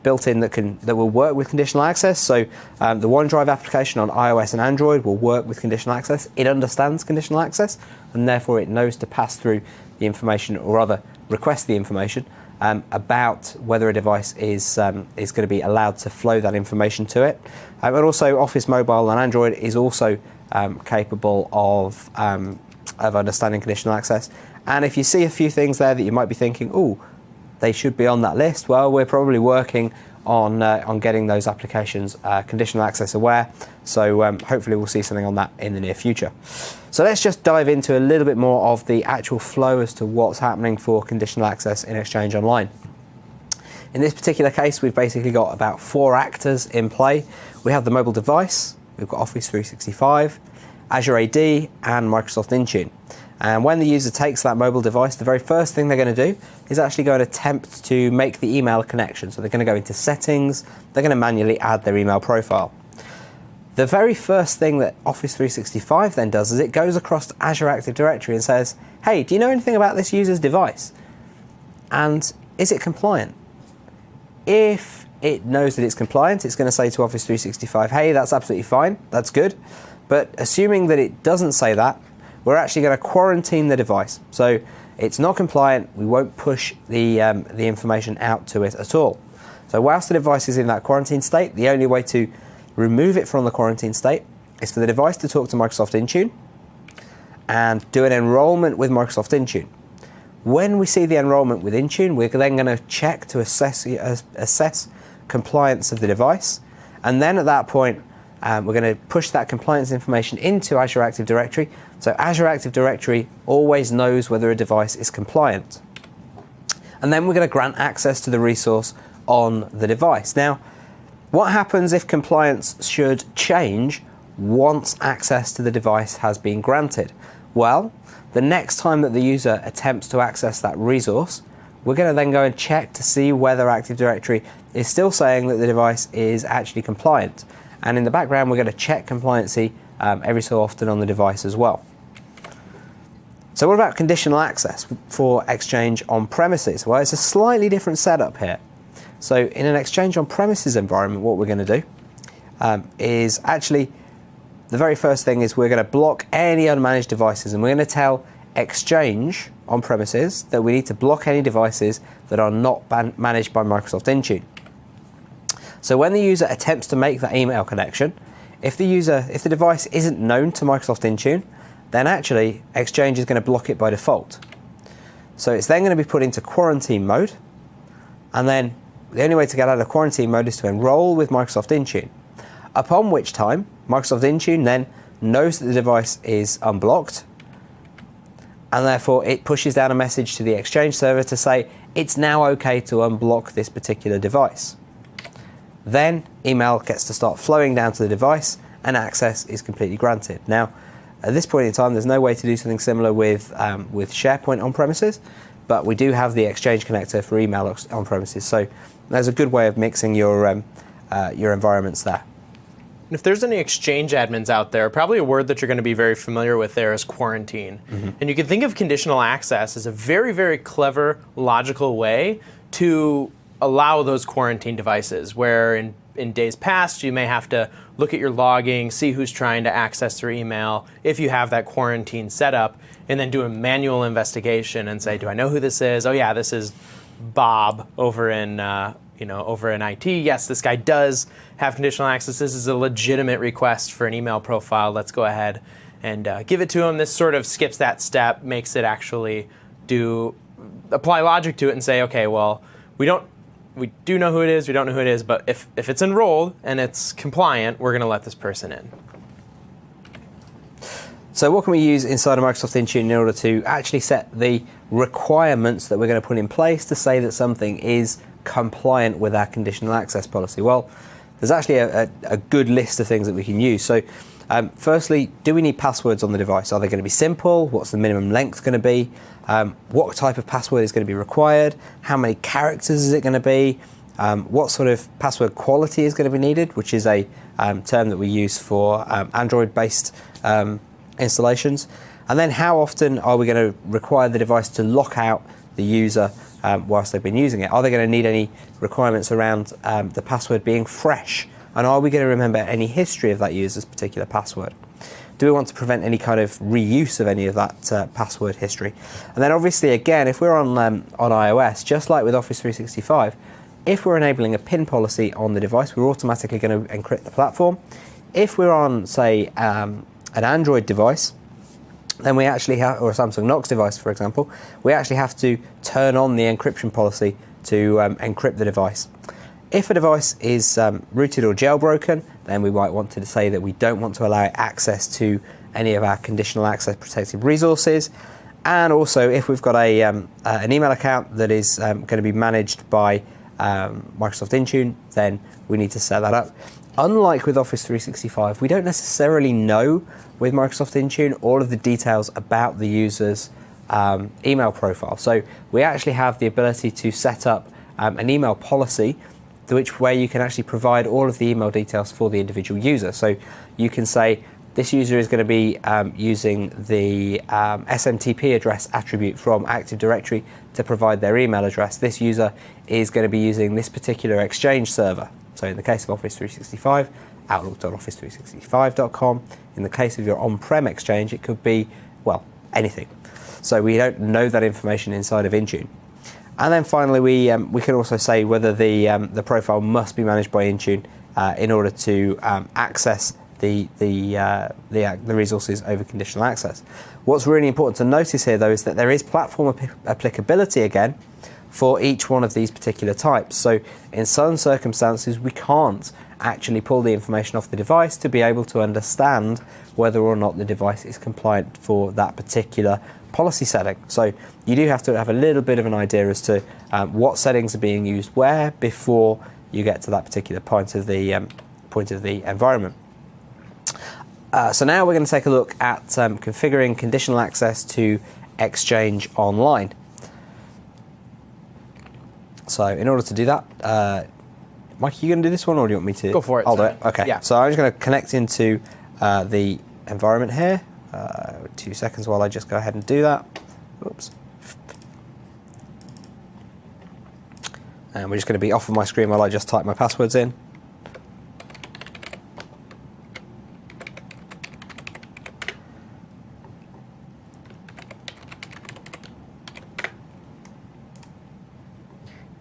S1: built in that will work with conditional access. So the OneDrive application on iOS and Android will work with conditional access. It understands conditional access, and therefore it knows to pass through the information, or rather request the information about whether a device is going to be allowed to flow that information to it. And also Office Mobile on Android is also capable of understanding conditional access. And if you see a few things there that you might be thinking, ooh, they should be on that list, well, we're probably working on getting those applications conditional access aware. So hopefully we'll see something on that in the near future. So let's just dive into a little bit more of the actual flow as to what's happening for conditional access in Exchange Online. In this particular case, we've basically got about 4 actors in play. We have the mobile device, we've got Office 365, Azure AD, and Microsoft Intune. And when the user takes that mobile device, the very first thing they're going to do is actually go and attempt to make the email connection. So they're going to go into settings, they're going to manually add their email profile. The very first thing that Office 365 then does is it goes across to Azure Active Directory and says, hey, do you know anything about this user's device? And is it compliant? If it knows that it's compliant, it's going to say to Office 365, hey, that's absolutely fine, that's good. But assuming that it doesn't say that, we're actually going to quarantine the device. So it's not compliant, we won't push the information out to it at all. So whilst the device is in that quarantine state, the only way to remove it from the quarantine state is for the device to talk to Microsoft Intune and do an enrollment with Microsoft Intune. When we see the enrollment with Intune, we're then going to check to assess compliance of the device, and then at that point we're going to push that compliance information into Azure Active Directory. So Azure Active Directory always knows whether a device is compliant. And then we're going to grant access to the resource on the device. Now, what happens if compliance should change once access to the device has been granted? Well, the next time that the user attempts to access that resource, we're going to then go and check to see whether Active Directory is still saying that the device is actually compliant. And in the background, we're going to check compliancy every so often on the device as well. So what about conditional access for Exchange on premises? Well, it's a slightly different setup here. So in an Exchange on premises environment, what we're going to do is actually, the very first thing is we're going to block any unmanaged devices, and we're going to tell Exchange on premises that we need to block any devices that are not managed by Microsoft Intune. So when the user attempts to make that email connection, if the device isn't known to Microsoft Intune, then actually Exchange is going to block it by default. So it's then going to be put into quarantine mode, and then the only way to get out of quarantine mode is to enroll with Microsoft Intune. Upon which time, Microsoft Intune then knows that the device is unblocked, and therefore it pushes down a message to the Exchange server to say it's now okay to unblock this particular device. Then email gets to start flowing down to the device, and access is completely granted. Now, at this point in time, there's no way to do something similar with SharePoint on premises, but we do have the Exchange connector for email on premises. So there's a good way of mixing your environments there.
S3: If there's any Exchange admins out there, probably a word that you're going to be very familiar with there is quarantine. And you can think of conditional access as a very, very clever, logical way to allow those quarantine devices, where in days past you may have to look at your logging, see who's trying to access their email, if you have that quarantine set up, and then do a manual investigation and say, do I know who this is? Oh yeah, this is Bob over in IT. Yes, this guy does have conditional access. This is a legitimate request for an email profile. Let's go ahead and give it to him. This sort of skips that step, makes it actually apply logic to it and say, okay, well, we do know who it is, we don't know who it is, but if it's enrolled and it's compliant, we're going to let this person in.
S1: So what can we use inside of Microsoft Intune in order to actually set the requirements that we're going to put in place to say that something is compliant with our conditional access policy? Well, there's actually a good list of things that we can use. So firstly, do we need passwords on the device? Are they going to be simple? What's the minimum length going to be? What type of password is going to be required? How many characters is it going to be? What sort of password quality is going to be needed, which is a term that we use for Android-based installations. And then how often are we going to require the device to lock out the user whilst they've been using it? Are they going to need any requirements around the password being fresh? And are we going to remember any history of that user's particular password? Do we want to prevent any kind of reuse of any of that password history? And then obviously, again, if we're on iOS, just like with Office 365, if we're enabling a PIN policy on the device, we're automatically going to encrypt the platform. If we're on, say, an Android device, then we actually have, or a Samsung Knox device, for example, we actually have to turn on the encryption policy to encrypt the device. If a device is rooted or jailbroken, then we might want to say that we don't want to allow access to any of our conditional access protected resources. And also, if we've got an email account that is going to be managed by Microsoft Intune, then we need to set that up. Unlike with Office 365, we don't necessarily know with Microsoft Intune all of the details about the user's email profile. So we actually have the ability to set up an email policy where you can actually provide all of the email details for the individual user. So you can say this user is going to be using the SMTP address attribute from Active Directory to provide their email address. This user is going to be using this particular Exchange server. So in the case of Office 365, outlook.office365.com. In the case of your on-prem Exchange, it could be, well, anything. So we don't know that information inside of Intune. And then finally, we can also say whether the profile must be managed by Intune in order to access the resources over conditional access. What's really important to notice here, though, is that there is platform applicability again for each one of these particular types. So in some circumstances, we can't actually pull the information off the device to be able to understand whether or not the device is compliant for that particular policy setting. So you do have to have a little bit of an idea as to what settings are being used where before you get to that particular point of the environment. So now we're going to take a look at configuring conditional access to Exchange Online. So in order to do that, Mike, are you going to do this one, or do you want me to?
S3: Go for it.
S1: I'll do it. Okay.
S3: Yeah.
S1: So I'm just going to connect into the environment here. 2 seconds while I just go ahead and do that. Oops. And we're just going to be off of my screen while I just type my passwords in.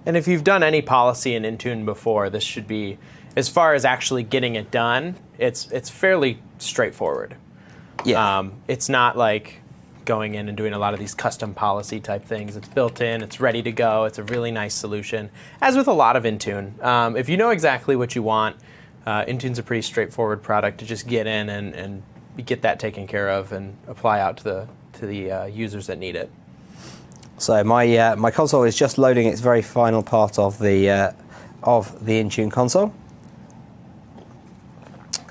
S3: And if you've done any policy in Intune before, this should be, as far as actually getting it done, it's fairly straightforward.
S1: Yeah.
S3: It's not like going in and doing a lot of these custom policy type things. It's built in, it's ready to go, it's a really nice solution, as with a lot of Intune. If you know exactly what you want, Intune's a pretty straightforward product to just get in and get that taken care of and apply out to the users that need it.
S1: So my console is just loading its very final part of the Intune console.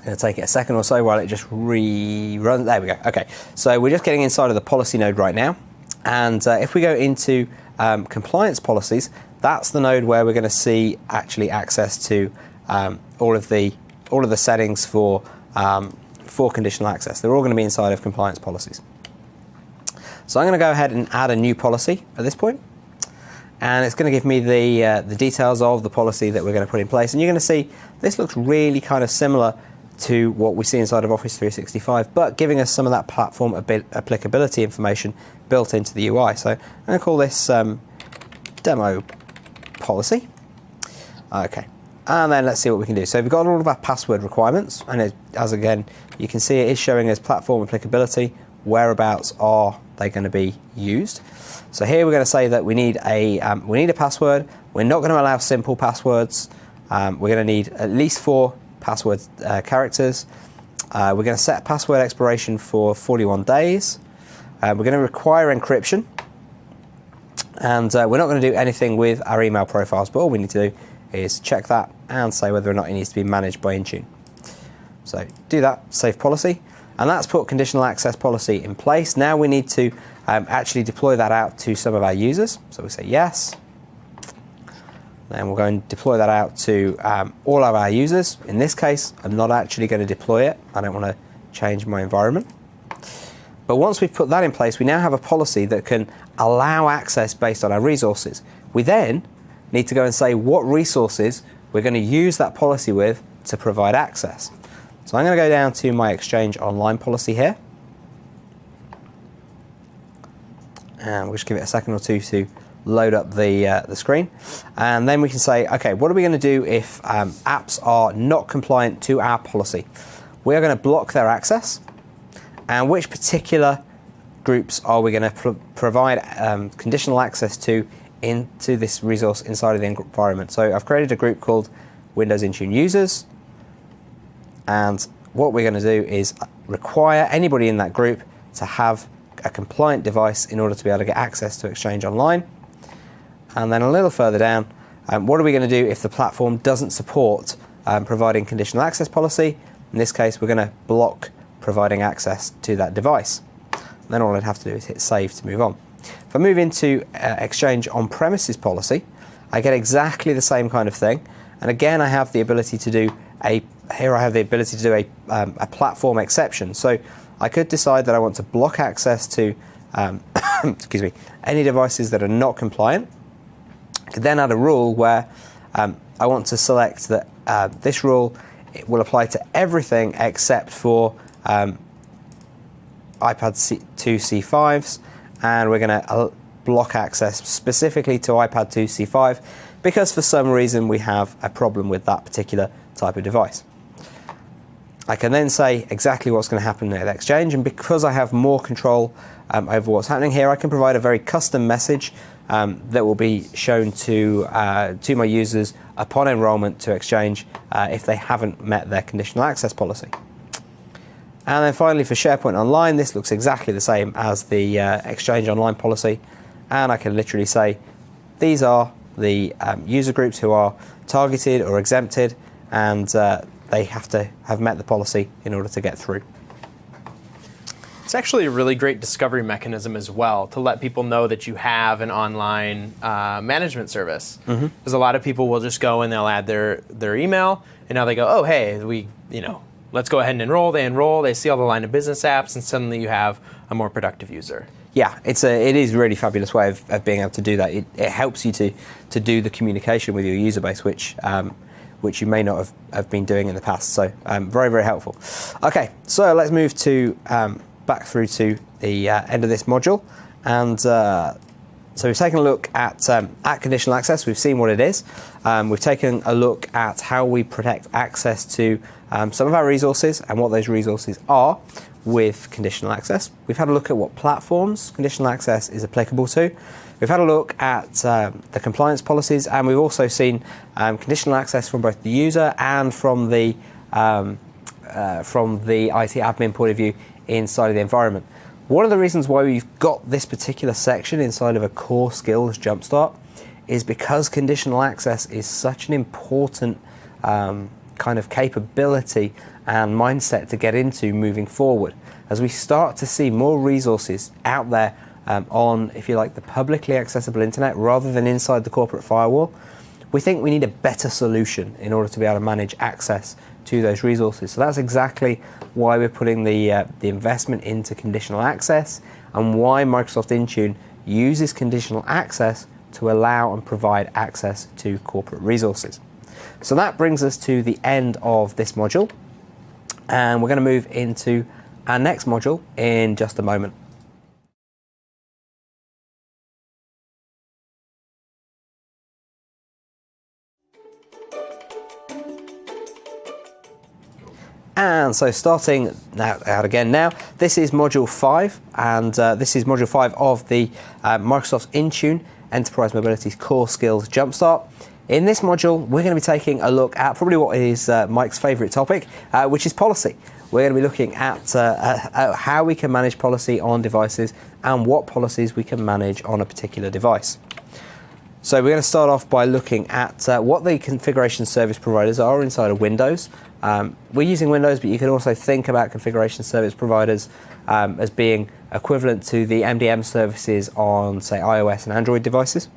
S1: It'll take it a second or so while it just reruns. There we go. Okay, so we're just getting inside of the policy node right now, and if we go into compliance policies, that's the node where we're going to see actually access to all of the settings for conditional access. They're all going to be inside of compliance policies. So I'm going to go ahead and add a new policy at this point, and it's going to give me the details of the policy that we're going to put in place. And you're going to see this looks really kind of similar to what we see inside of Office 365, but giving us some of that platform applicability information built into the UI. So I'm going to call this demo policy. Okay, and then let's see what we can do. So we've got all of our password requirements, and as again you can see, it is showing us platform applicability. Whereabouts are they going to be used? So here we're going to say that we need a password. We're not going to allow simple passwords. We're going to need at least 4 password characters. We're going to set password expiration for 41 days. We're going to require encryption. And we're not going to do anything with our email profiles, but all we need to do is check that and say whether or not it needs to be managed by Intune. So do that, save policy. And that's put conditional access policy in place. Now we need to actually deploy that out to some of our users. So we say yes. Then we'll go and deploy that out to all of our users. In this case, I'm not actually going to deploy it. I don't want to change my environment. But once we've put that in place, we now have a policy that can allow access based on our resources. We then need to go and say what resources we're going to use that policy with to provide access. So I'm going to go down to my Exchange Online policy here. And we'll just give it a second or two to load up the screen. And then we can say, okay, what are we going to do if apps are not compliant to our policy? We are going to block their access. And which particular groups are we going to provide conditional access to into this resource inside of the environment? So I've created a group called Windows Intune Users. And what we're going to do is require anybody in that group to have a compliant device in order to be able to get access to Exchange Online. And then a little further down, what are we going to do if the platform doesn't support providing conditional access policy? In this case, we're going to block providing access to that device. And then all I'd have to do is hit save to move on. If I move into Exchange on-premises policy, I get exactly the same kind of thing. And again, I have the ability to do a platform exception. So I could decide that I want to block access to excuse me, any devices that are not compliant. I could then add a rule where I want to select that this rule it will apply to everything except for iPad 2 C5s, and we're going to block access specifically to iPad 2 C5 because for some reason we have a problem with that particular type of device. I can then say exactly what's going to happen at Exchange, and because I have more control over what's happening here, I can provide a very custom message that will be shown to my users upon enrollment to Exchange if they haven't met their conditional access policy. And then finally for SharePoint Online, this looks exactly the same as the Exchange Online policy, and I can literally say these are the user groups who are targeted or exempted, and they have to have met the policy in order to get through.
S3: It's actually a really great discovery mechanism as well to let people know that you have an online management service. Because a lot of people will just go and they'll add their email, and now they go, oh, hey, let's go ahead and enroll. They enroll, they see all the line of business apps, and suddenly you have a more productive user.
S1: Yeah, it is a really fabulous way of being able to do that. It helps you to do the communication with your user base, which you may not have been doing in the past. So very, very helpful. Okay, so let's move to back through to the end of this module. And so we've taken a look at conditional access. We've seen what it is. We've taken a look at how we protect access to some of our resources and what those resources are with conditional access. We've had a look at what platforms conditional access is applicable to. We've had a look at the compliance policies, and we've also seen conditional access from both the user and from the IT admin point of view inside of the environment. One of the reasons why we've got this particular section inside of a core skills jumpstart is because conditional access is such an important kind of capability and mindset to get into moving forward. As we start to see more resources out there on, if you like, the publicly accessible internet rather than inside the corporate firewall, we think we need a better solution in order to be able to manage access to those resources. So that's exactly why we're putting the investment into conditional access, and why Microsoft Intune uses conditional access to allow and provide access to corporate resources. So that brings us to the end of this module, and we're going to move into our next module in just a moment. And so starting out again now, this is Module 5, and this is Module 5 of the Microsoft Intune Enterprise Mobility Core Skills Jumpstart. In this module, we're going to be taking a look at probably what is Mike's favourite topic, which is policy. We're going to be looking at how we can manage policy on devices and what policies we can manage on a particular device. So we're going to start off by looking at what the configuration service providers are inside of Windows. We're using Windows, but you can also think about configuration service providers as being equivalent to the MDM services on, say, iOS and Android devices.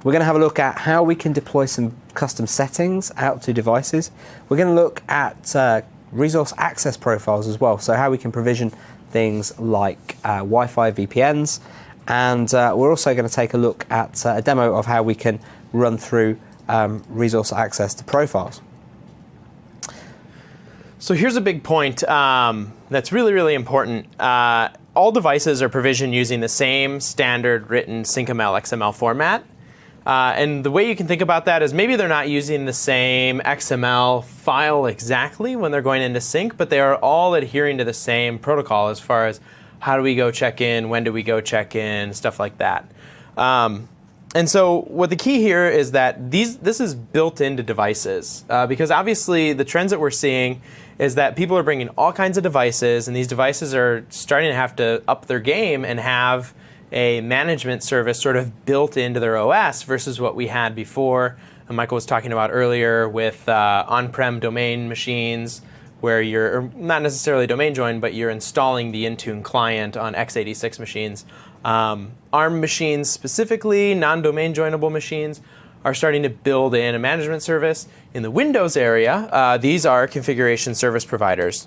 S1: We're going to have a look at how we can deploy some custom settings out to devices. We're going to look at resource access profiles as well, so how we can provision things like Wi-Fi VPNs. And we're also going to take a look at a demo of how we can run through resource access to profiles.
S3: So here's a big point that's really, really important. All devices are provisioned using the same standard written SyncML XML format. And the way you can think about that is maybe they're not using the same XML file exactly when they're going into sync, but they are all adhering to the same protocol as far as how do we go check in, when do we go check in, stuff like that. And so what the key here is that this is built into devices, because obviously the trends that we're seeing is that people are bringing all kinds of devices, and these devices are starting to have to up their game and have a management service sort of built into their OS versus what we had before. And Michael was talking about earlier with on-prem domain machines, where you're not necessarily domain joined, but you're installing the Intune client on x86 machines. ARM machines specifically, non-domain joinable machines, are starting to build in a management service. In the Windows area, these are configuration service providers,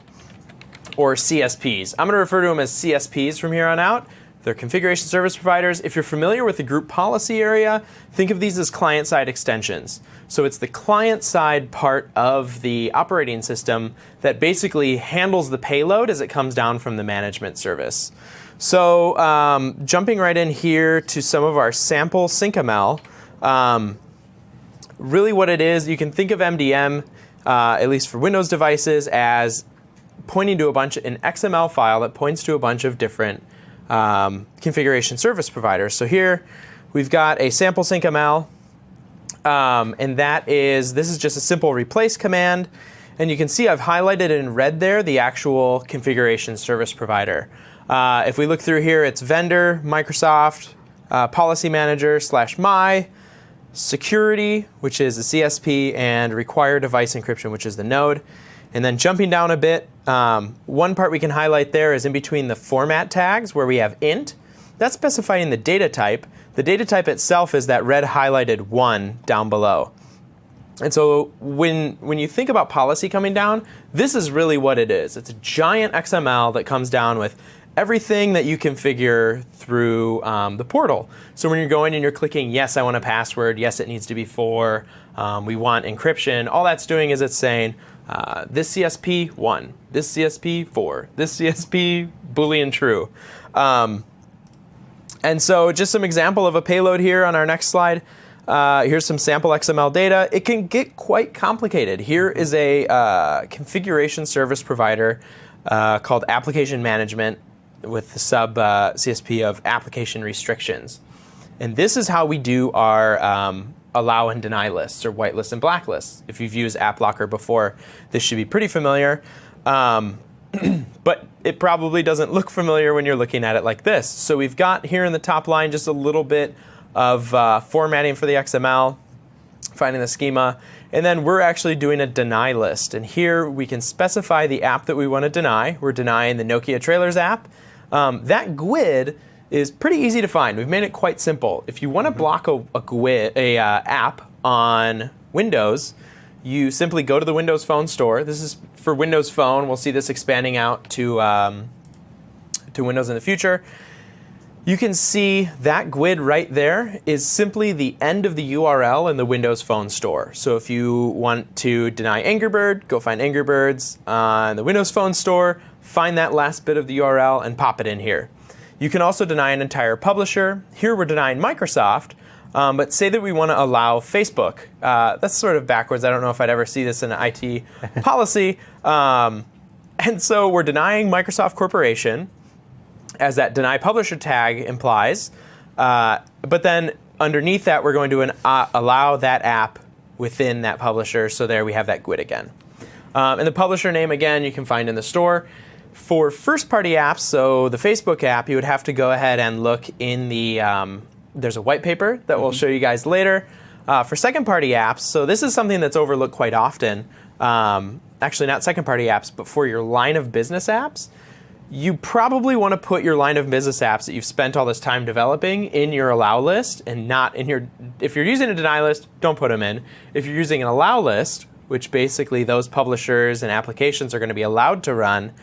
S3: or CSPs. I'm going to refer to them as CSPs from here on out. They're configuration service providers. If you're familiar with the group policy area, think of these as client-side extensions. So it's the client-side part of the operating system that basically handles the payload as it comes down from the management service. So jumping right in here to some of our sample SyncML, really what it is, you can think of MDM, at least for Windows devices, as pointing to an XML file that points to a bunch of different configuration service providers. So here we've got a sample sync ML, and this is just a simple replace command. And you can see I've highlighted in red there the actual configuration service provider. If we look through here, it's vendor, Microsoft, policy manager /my, security, which is the CSP, and require device encryption, which is the node. And then jumping down a bit, one part we can highlight there is in between the format tags where we have int. That's specifying the data type. The data type itself is that red highlighted 1 down below. And so when you think about policy coming down, this is really what it is. It's a giant XML that comes down with everything that you configure through the portal. So when you're going and you're clicking, yes, I want a password, yes, it needs to be 4, we want encryption, all that's doing is it's saying, this CSP 1, this CSP 4, this CSP Boolean true. And so just some example of a payload here on our next slide. Here's some sample XML data. It can get quite complicated. Here is a configuration service provider called Application Management with the sub CSP of Application Restrictions. And this is how we do our allow and deny lists, or whitelist and blacklist. If you've used AppLocker before, this should be pretty familiar. But it probably doesn't look familiar when you're looking at it like this. So we've got here in the top line just a little bit of formatting for the XML, finding the schema, and then we're actually doing a deny list. And here we can specify the app that we want to deny. We're denying the Nokia Trailers app. That GUID is pretty easy to find. We've made it quite simple. If you want to block a app on Windows, you simply go to the Windows Phone store. This is for Windows Phone. We'll see this expanding out to Windows in the future. You can see that GUID right there is simply the end of the URL in the Windows Phone store. So if you want to deny Angry Bird, go find Angry Birds on the Windows Phone store, find that last bit of the URL and pop it in here. You can also deny an entire publisher. Here we're denying Microsoft, but say that we want to allow Facebook. That's sort of backwards. I don't know if I'd ever see this in an IT policy. And so we're denying Microsoft Corporation, as that deny publisher tag implies. But then underneath that, we're going to allow that app within that publisher. So there we have that GUID again. And the publisher name, again, you can find in the store. For first-party apps, so the Facebook app, you would have to go ahead and look in the, there's a white paper that we'll show you guys later. For second-party apps, so this is something that's overlooked quite often. Actually, not second-party apps, but for your line of business apps, you probably want to put your line of business apps that you've spent all this time developing in your allow list and not in your, if you're using a deny list, don't put them in. If you're using an allow list, which basically those publishers and applications are going to be allowed to run,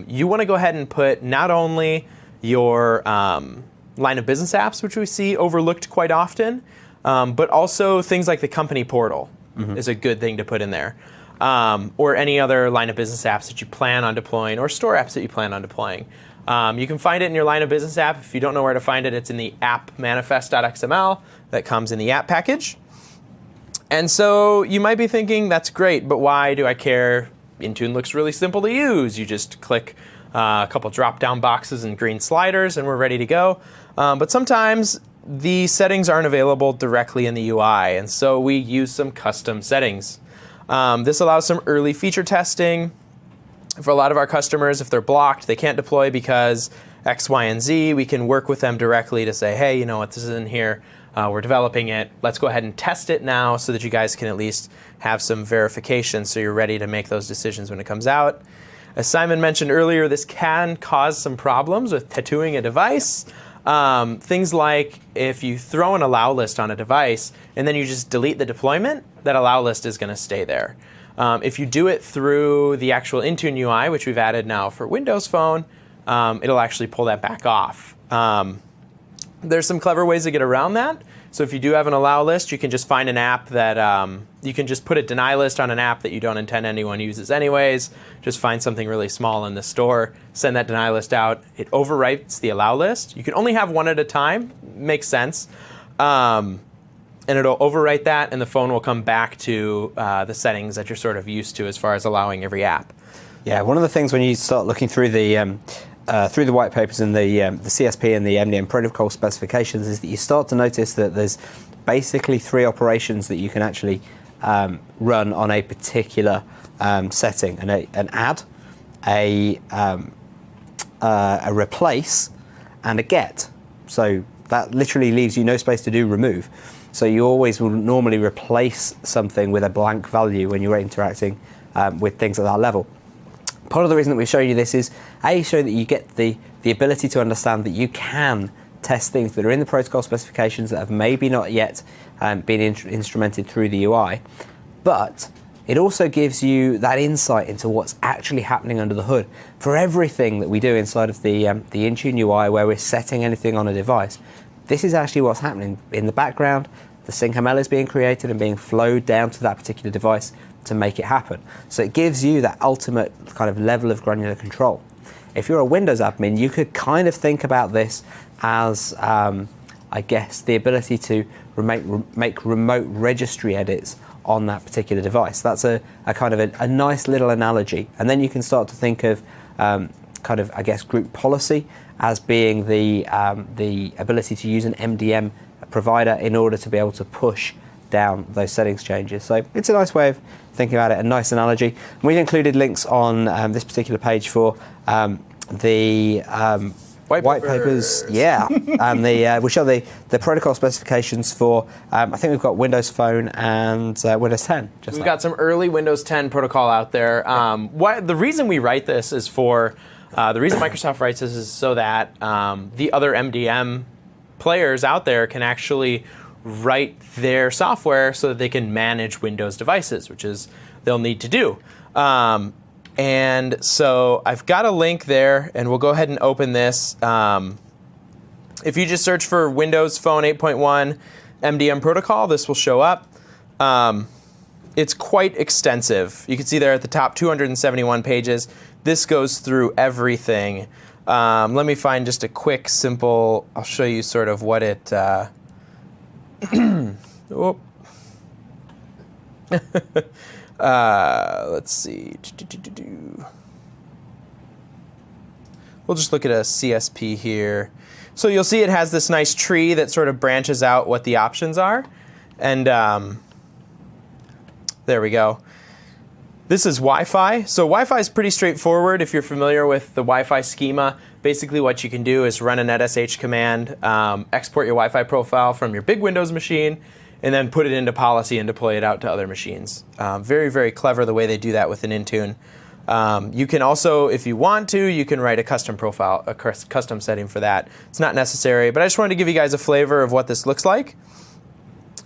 S3: you want to go ahead and put not only your line of business apps, which we see overlooked quite often, but also things like the company portal is a good thing to put in there. Or any other line of business apps that you plan on deploying, or store apps that you plan on deploying. You can find it in your line of business app. If you don't know where to find it, it's in the app manifest.xml that comes in the app package. And so you might be thinking, that's great, but why do I care? Intune looks really simple to use. You just click a couple drop-down boxes and green sliders, and we're ready to go. But sometimes the settings aren't available directly in the UI, and so we use some custom settings. This allows some early feature testing. For a lot of our customers, if they're blocked, they can't deploy because X, Y, and Z, we can work with them directly to say, hey, you know what, this is in here. We're developing it. Let's go ahead and test it now so that you guys can at least have some verification so you're ready to make those decisions when it comes out. As Simon mentioned earlier, this can cause some problems with tattooing a device. Things like if you throw an allow list on a device and then you just delete the deployment, that allow list is going to stay there. If you do it through the actual Intune UI, which we've added now for Windows Phone, it'll actually pull that back off. There's some clever ways to get around that. So if you do have an allow list, you can just find an app that you can just put a deny list on an app that you don't intend anyone uses anyways. Just find something really small in the store, send that deny list out. It overwrites the allow list. You can only have one at a time. Makes sense. And it'll overwrite that, and the phone will come back to the settings that you're sort of used to as far as allowing every app.
S1: Yeah, one of the things when you start looking through the white papers and the CSP and the MDM protocol specifications is that you start to notice that there's basically 3 operations that you can actually run on a particular setting: an add, a replace, and a get. So that literally leaves you no space to do remove. So you always will normally replace something with a blank value when you're interacting with things at that level. Part of the reason that we've shown you this is so that you get the ability to understand that you can test things that are in the protocol specifications that have maybe not yet been instrumented through the UI, but it also gives you that insight into what's actually happening under the hood. For everything that we do inside of the Intune UI where we're setting anything on a device, this is actually what's happening in the background. The SyncML is being created and being flowed down to that particular device to make it happen. So it gives you that ultimate kind of level of granular control. If you're a Windows admin, you could kind of think about this as, I guess, the ability to make remote registry edits on that particular device. That's a kind of a nice little analogy. And then you can start to think of kind of, I guess, group policy as being the ability to use an MDM provider in order to be able to push down those settings changes. So it's a nice way of thinking about it, a nice analogy. And we've included links on this particular page for the white papers, yeah, and we show the protocol specifications for. I think we've got Windows Phone and Windows 10.
S3: We've got some early Windows 10 protocol out there. The reason we write this is for the reason Microsoft writes this is so that the other MDM players out there can actually write their software so that they can manage Windows devices, which is they'll need to do. And so I've got a link there, and we'll go ahead and open this. If you just search for Windows Phone 8.1 MDM protocol, this will show up. It's quite extensive. You can see there at the top 271 pages. This goes through everything. Let me find just a quick, simple, I'll show you sort of what it... let's see. We'll just look at a CSP here. So you'll see it has this nice tree that sort of branches out what the options are. And there we go. This is Wi-Fi. So Wi-Fi is pretty straightforward if you're familiar with the Wi-Fi schema. Basically what you can do is run a netsh command, export your Wi-Fi profile from your big Windows machine, and then put it into policy and deploy it out to other machines. Very, very clever the way they do that with an Intune. You can also, if you want to, you can write a custom profile, a custom setting for that. It's not necessary, but I just wanted to give you guys a flavor of what this looks like.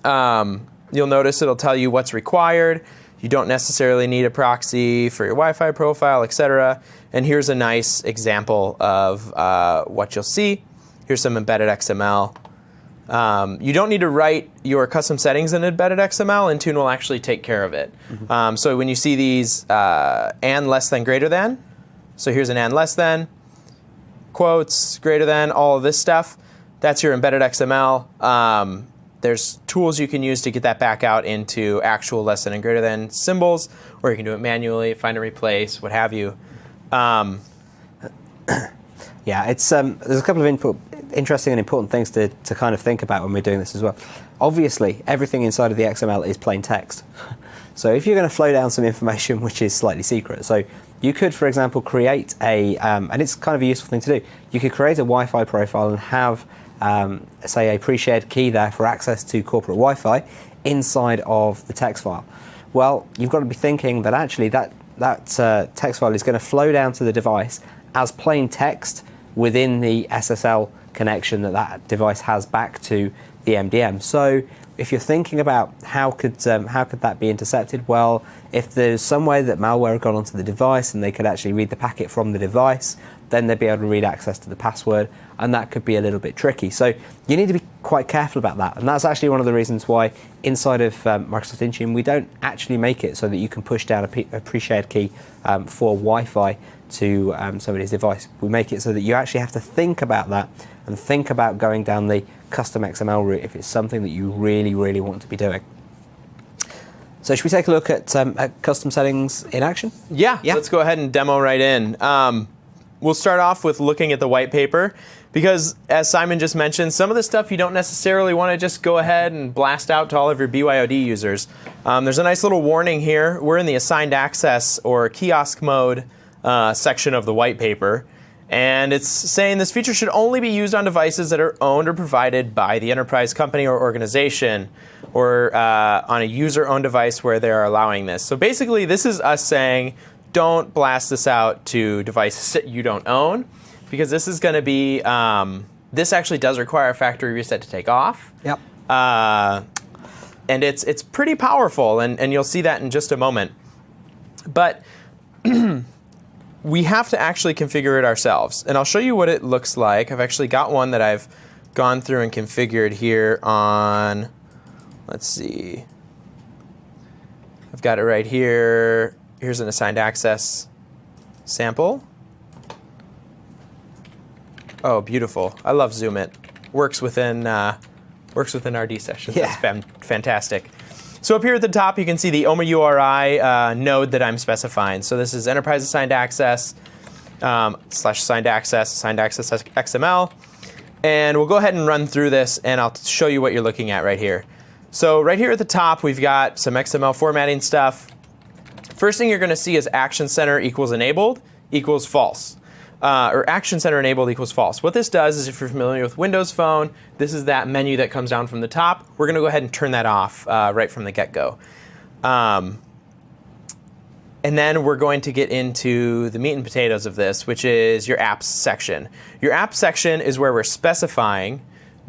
S3: You'll notice it'll tell you what's required. You don't necessarily need a proxy for your Wi-Fi profile, etc. And here's a nice example of what you'll see. Here's some embedded XML. You don't need to write your custom settings in embedded XML. Intune will actually take care of it. Mm-hmm. So when you see these and less than greater than, so here's an and less than, quotes, greater than, all of this stuff, that's your embedded XML. There's tools you can use to get that back out into actual less than and greater than symbols, or you can do it manually, find and replace, what have you.
S1: Yeah, it's there's a couple of interesting and important things to kind of think about when we're doing this as well. Obviously, everything inside of the XML is plain text. So if you're going to flow down some information which is slightly secret, so you could, for example, create a, and it's kind of a useful thing to do, you could create a Wi-Fi profile and have, say, a pre-shared key there for access to corporate Wi-Fi inside of the text file. Well, you've got to be thinking that actually that text file is going to flow down to the device as plain text within the SSL connection that device has back to the MDM. So if you're thinking about how could that be intercepted, well, if there's some way that malware had gone onto the device and they could actually read the packet from the device, then they'd be able to read access to the password, and that could be a little bit tricky. So you need to be quite careful about that, and that's actually one of the reasons why inside of Microsoft Intune we don't actually make it so that you can push down a pre-shared key for Wi-Fi to somebody's device. We make it so that you actually have to think about that and think about going down the custom XML route if it's something that you really, really want to be doing. So should we take a look at custom settings in action?
S3: Yeah, let's go ahead and demo right in. We'll start off with looking at the white paper because, as Simon just mentioned, some of the stuff you don't necessarily want to just go ahead and blast out to all of your BYOD users. There's a nice little warning here. We're in the assigned access or kiosk mode section of the white paper. And it's saying this feature should only be used on devices that are owned or provided by the enterprise company or organization, or on a user-owned device where they're allowing this. So basically, this is us saying, don't blast this out to devices that you don't own, because this is going to be, this actually does require a factory reset to take off.
S1: Yep.
S3: And it's pretty powerful, and you'll see that in just a moment. But we have to actually configure it ourselves. And I'll show you what it looks like. I've actually got one that I've gone through and configured here on, let's see. I've got it right here. Here's an assigned access sample. Oh, beautiful. I love Zoom It. Works within RD sessions.
S1: Yeah.
S3: That's fantastic. So up here at the top, you can see the OMA URI node that I'm specifying. So this is Enterprise Assigned Access / Assigned Access XML. And we'll go ahead and run through this, and I'll show you what you're looking at right here. So right here at the top, we've got some XML formatting stuff. First thing you're going to see is Action Center equals enabled equals false. Or Action Center enabled equals false. What this does is, if you're familiar with Windows Phone, this is that menu that comes down from the top. We're going to go ahead and turn that off right from the get-go. And then we're going to get into the meat and potatoes of this, which is your apps section. Your apps section is where we're specifying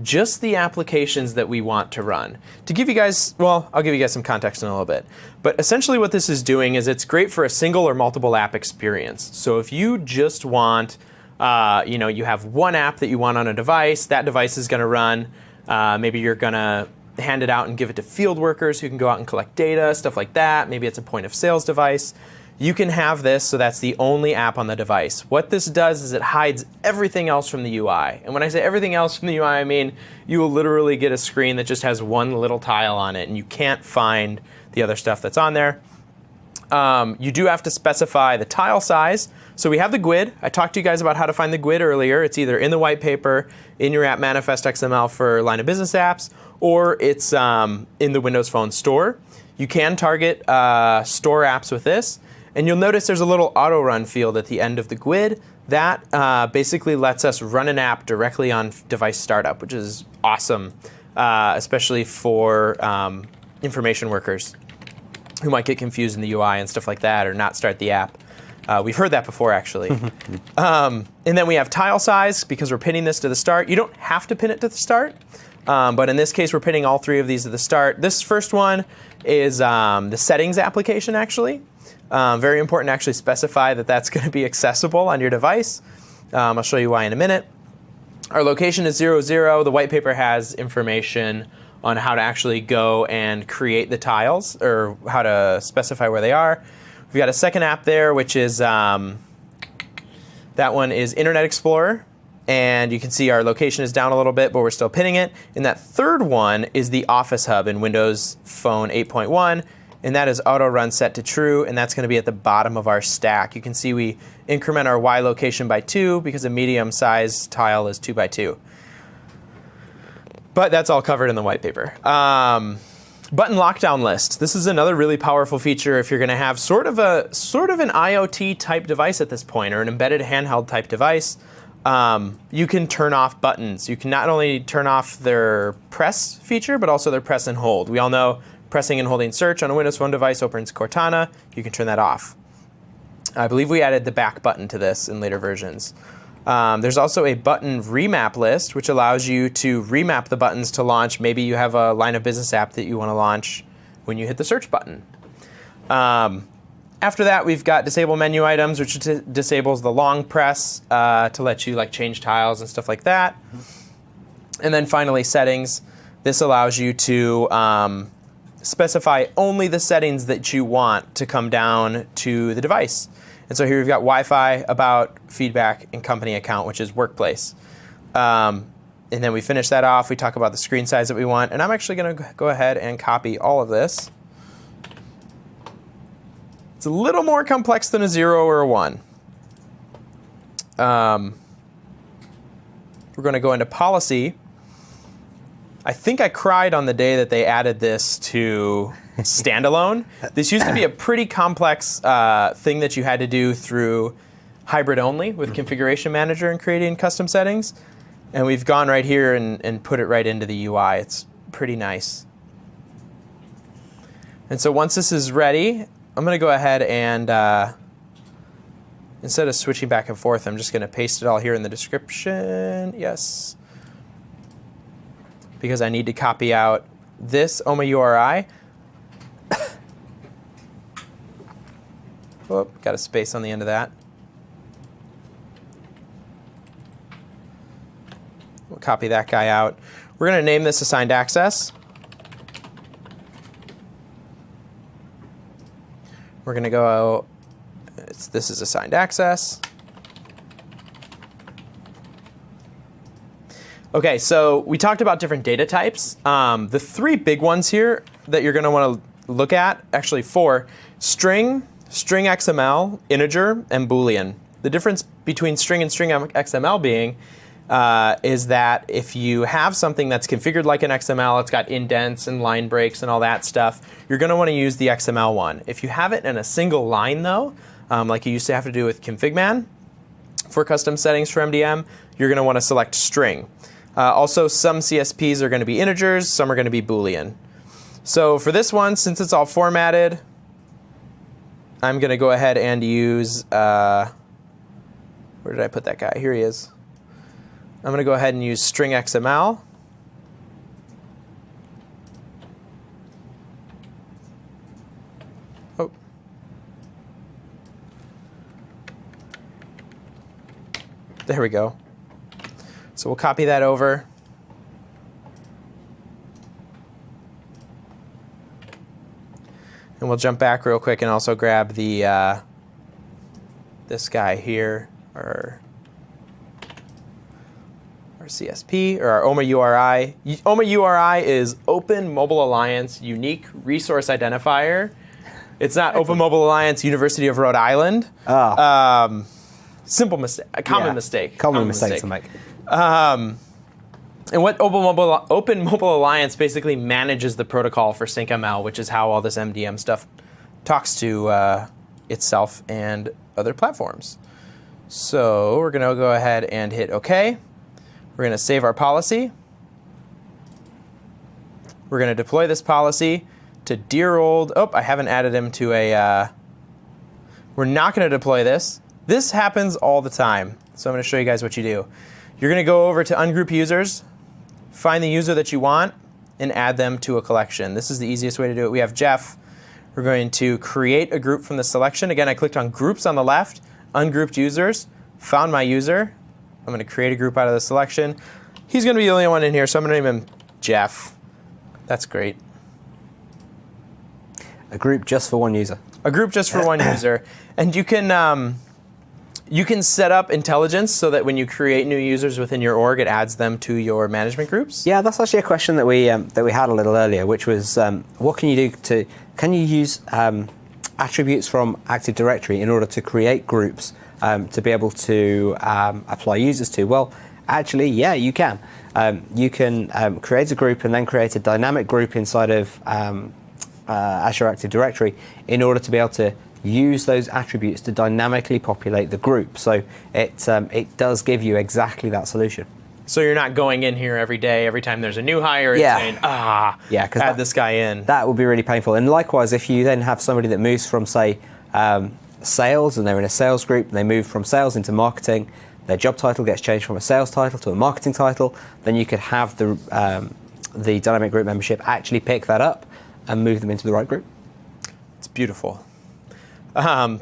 S3: just the applications that we want to run. To give you guys, well, I'll give you guys some context in a little bit. But essentially what this is doing is it's great for a single or multiple app experience. So if you just want, you have one app that you want on a device, that device is going to run. Maybe you're going to hand it out and give it to field workers who can go out and collect data, stuff like that. Maybe it's a point of sales device. You can have this, so that's the only app on the device. What this does is it hides everything else from the UI. And when I say everything else from the UI, I mean you will literally get a screen that just has one little tile on it, and you can't find the other stuff that's on there. You do have to specify the tile size. So we have the GUID. I talked to you guys about how to find the GUID earlier. It's either in the white paper, in your app manifest XML for line of business apps, or it's in the Windows Phone store. You can target store apps with this. And you'll notice there's a little auto run field at the end of the GUID. That basically lets us run an app directly on device startup, which is awesome, especially for information workers who might get confused in the UI and stuff like that, or not start the app. We've heard that before, actually. And then we have tile size, because we're pinning this to the start. You don't have to pin it to the start, but in this case, we're pinning all three of these to the start. This first one is the settings application, actually. Very important to actually specify that that's going to be accessible on your device. I'll show you why in a minute. Our location is 00. The white paper has information on how to actually go and create the tiles, or how to specify where they are. We've got a second app there, which is, that one is Internet Explorer. And you can see our location is down a little bit, but we're still pinning it. And that third one is the Office Hub in Windows Phone 8.1. And that is auto run set to true, and that's going to be at the bottom of our stack. You can see we increment our Y location by 2 because a medium size tile is 2 by 2. But that's all covered in the white paper. Button lockdown list. This is another really powerful feature if you're going to have sort of an IoT type device at this point, or an embedded handheld type device. You can turn off buttons. You can not only turn off their press feature, but also their press and hold. We all know pressing and holding search on a Windows Phone device opens Cortana. You can turn that off. I believe we added the back button to this in later versions. There's also a button remap list, which allows you to remap the buttons to launch. Maybe you have a line of business app that you want to launch when you hit the search button. After that, we've got disable menu items, which disables the long press to let you change tiles and stuff like that. And then finally, settings. This allows you to specify only the settings that you want to come down to the device. And so here we've got Wi-Fi, about, feedback, and company account, which is workplace. And then we finish that off. We talk about the screen size that we want. And I'm actually going to go ahead and copy all of this. a little more complex than a 0 or a 1. We're going to go into policy. I think I cried on the day that they added this to standalone. This used to be a pretty complex thing that you had to do through hybrid only with Configuration Manager and creating custom settings. And we've gone right here and put it right into the UI. It's pretty nice. And so once this is ready, I'm going to go ahead and instead of switching back and forth, I'm just going to paste it all here in the description. Yes. Because I need to copy out this OMA URI. Oh, got a space on the end of that. We'll copy that guy out. We're going to name this assigned access. We're going to go, this is assigned access. Okay, so we talked about different data types. The 3 big ones here that you're going to want to look at, actually 4, string, string XML, integer, and Boolean. The difference between string and string XML being is that if you have something that's configured like an XML, it's got indents and line breaks and all that stuff, you're going to want to use the XML one. If you have it in a single line though, like you used to have to do with ConfigMan for custom settings for MDM, you're going to want to select string. Also, some CSPs are going to be integers, some are going to be Boolean. So for this one, since it's all formatted, I'm going to go ahead and use, where did I put that guy? Here he is. I'm going to go ahead and use string XML. Oh. There we go. So we'll copy that over. And we'll jump back real quick and also grab the this guy here, or our CSP, or our OMA URI. OMA URI is Open Mobile Alliance Unique Resource Identifier. It's not Open Mobile Alliance University of Rhode Island.
S1: Oh.
S3: Simple mistake, a common mistake.
S1: Common mistake to make.
S3: And what Open Mobile Alliance basically manages the protocol for SyncML, which is how all this MDM stuff talks to itself and other platforms. So we're going to go ahead and hit OK. We're going to save our policy. We're going to deploy this policy to dear old, oh, I haven't added him to a, we're not going to deploy this. This happens all the time. So I'm going to show you guys what you do. You're going to go over to ungroup users, find the user that you want, and add them to a collection. This is the easiest way to do it. We have Jeff. We're going to create a group from the selection. Again, I clicked on groups on the left, ungrouped users, found my user. I'm going to create a group out of the selection. He's going to be the only one in here, so I'm going to name him Jeff. That's great.
S1: A group just for one user.
S3: A group just for one user. And you can set up intelligence so that when you create new users within your org, it adds them to your management groups.
S1: Yeah, that's actually a question that we had a little earlier, which was what can you do can you use attributes from Active Directory in order to create groups to be able to apply users to? Well, actually, yeah, you can. You can create a group and then create a dynamic group inside of Azure Active Directory in order to be able to use those attributes to dynamically populate the group. So it does give you exactly that solution.
S3: So you're not going in here every day, every time there's a new hire, and saying, add this guy in.
S1: That would be really painful. And likewise, if you then have somebody that moves from, say, sales, and they're in a sales group, and they move from sales into marketing, their job title gets changed from a sales title to a marketing title, then you could have the dynamic group membership actually pick that up and move them into the right group.
S3: It's beautiful.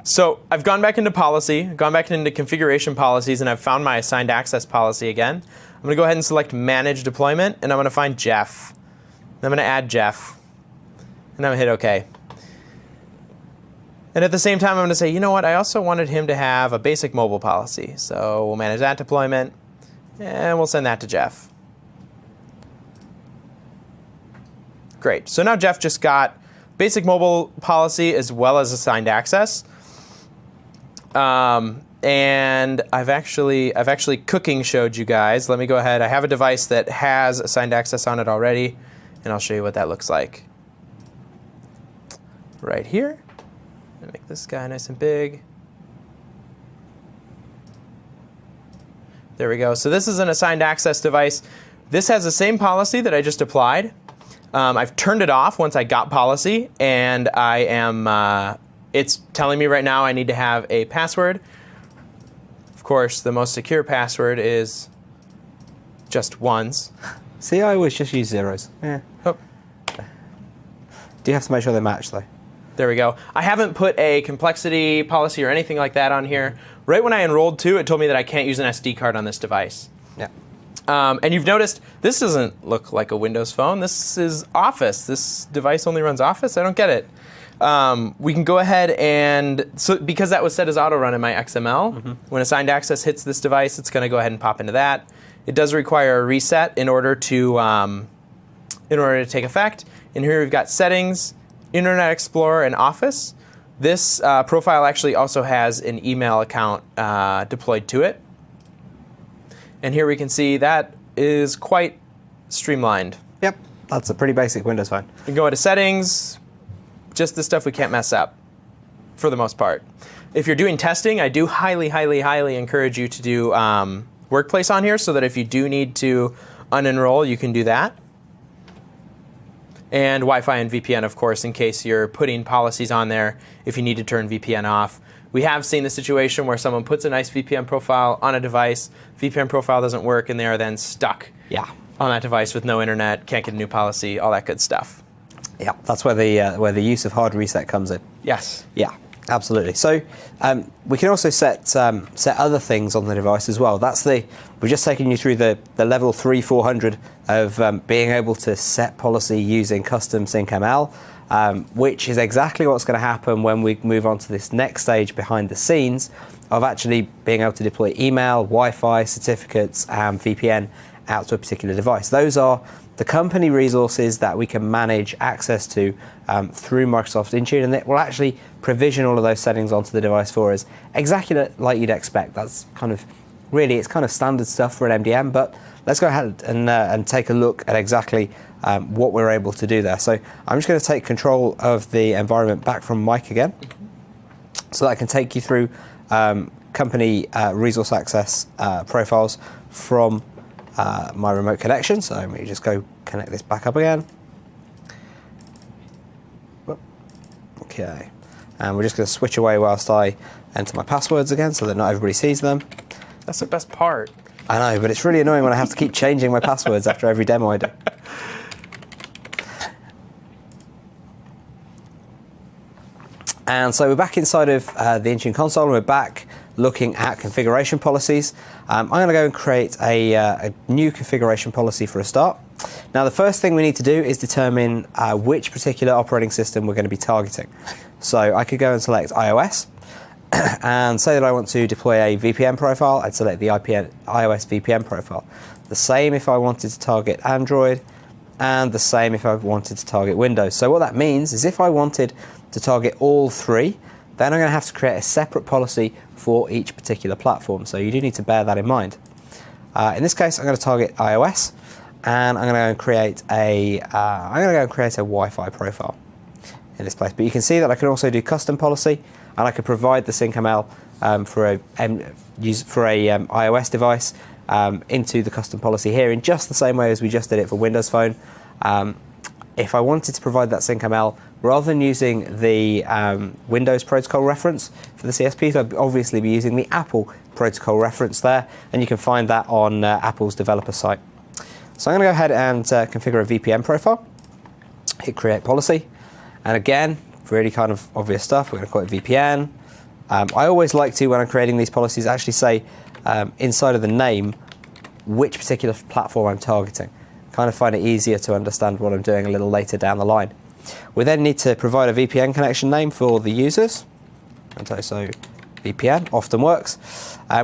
S3: So I've gone back into policy, gone back into configuration policies, and I've found my assigned access policy again. I'm going to go ahead and select Manage Deployment, and I'm going to find Jeff. I'm going to add Jeff, and I'm going to hit OK. And at the same time, I'm going to say, you know what, I also wanted him to have a basic mobile policy. So we'll manage that deployment, and we'll send that to Jeff. Great. So now Jeff just got basic mobile policy as well as assigned access. And I've actually cooking showed you guys. Let me go ahead. I have a device that has assigned access on it already, and I'll show you what that looks like. Right here. I'll make this guy nice and big. There we go. So this is an assigned access device. This has the same policy that I just applied. I've turned it off once I got policy, and I am. It's telling me right now I need to have a password. Of course, the most secure password is just ones.
S1: See, I always just use zeros. Yeah.
S3: Oh.
S1: Do you have to make sure they match, though?
S3: There we go. I haven't put a complexity policy or anything like that on here. Right when I enrolled too, it told me that I can't use an SD card on this device.
S1: Yeah.
S3: And you've noticed this doesn't look like a Windows phone. This is Office. This device only runs Office? I don't get it. We can go ahead and, so because that was set as auto run in my XML, when assigned access hits this device, it's going to go ahead and pop into that. It does require a reset in order to take effect. And here we've got settings, Internet Explorer, and Office. This profile actually also has an email account deployed to it. And here we can see that is quite streamlined.
S1: Yep, that's a pretty basic Windows phone.
S3: We can go into settings, just the stuff we can't mess up for the most part. If you're doing testing, I do highly, highly, highly encourage you to do Workplace on here so that if you do need to unenroll, you can do that. And Wi-Fi and VPN, of course, in case you're putting policies on there if you need to turn VPN off. We have seen the situation where someone puts a nice VPN profile on a device, VPN profile doesn't work, and they are then stuck on that device with no internet, can't get a new policy, all that good stuff.
S1: Yeah, that's where the use of hard reset comes in.
S3: Yes.
S1: Yeah, absolutely. So we can also set other things on the device as well. We've just taken you through the level 3-400 of being able to set policy using custom SyncML, which is exactly what's going to happen when we move on to this next stage behind the scenes of actually being able to deploy email, Wi-Fi, certificates, and VPN out to a particular device. Those are the company resources that we can manage access to through Microsoft Intune, and it will actually provision all of those settings onto the device for us, exactly like you'd expect. That's it's kind of standard stuff for an MDM, but let's go ahead and take a look at exactly what we're able to do there. So I'm just going to take control of the environment back from Mike again, so that I can take you through company resource access profiles from my remote connection. So let me just go connect this back up again. Okay, and we're just going to switch away whilst I enter my passwords again so that not everybody sees them.
S3: That's the best part.
S1: I know, but it's really annoying when I have to keep changing my passwords after every demo I do. And so we're back inside of the Intune console, and we're back looking at configuration policies. I'm going to go and create a new configuration policy for a start. Now, the first thing we need to do is determine which particular operating system we're going to be targeting. So I could go and select iOS, and say that I want to deploy a VPN profile. I'd select the iOS VPN profile. The same if I wanted to target Android, and the same if I wanted to target Windows. So what that means is if I wanted to target all three, then I'm going to have to create a separate policy for each particular platform. So you do need to bear that in mind. In this case, I'm going to target iOS, and I'm going to go and create a Wi-Fi profile in this place. But you can see that I can also do custom policy, and I can provide the SyncML for a iOS device into the custom policy here in just the same way as we just did it for Windows Phone. If I wanted to provide that SyncML, rather than using the Windows protocol reference for the CSPs, I'd obviously be using the Apple protocol reference there, and you can find that on Apple's developer site. So I'm going to go ahead and configure a VPN profile, hit create policy, and again, really kind of obvious stuff, we're going to call it VPN. I always like to, when I'm creating these policies, actually say inside of the name which particular platform I'm targeting. Kind of find it easier to understand what I'm doing a little later down the line. We then need to provide a VPN connection name for the users. And so VPN often works.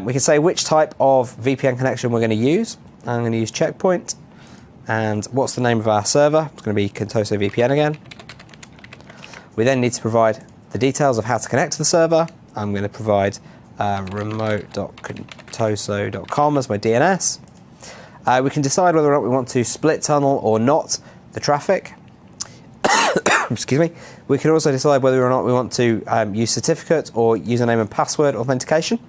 S1: We can say which type of VPN connection we're going to use. I'm going to use Checkpoint. And what's the name of our server? It's going to be Contoso VPN again. We then need to provide the details of how to connect to the server. I'm going to provide remote.contoso.com as my DNS. We can decide whether or not we want to split tunnel or not the traffic. Excuse me. We can also decide whether or not we want to use certificate or username and password authentication.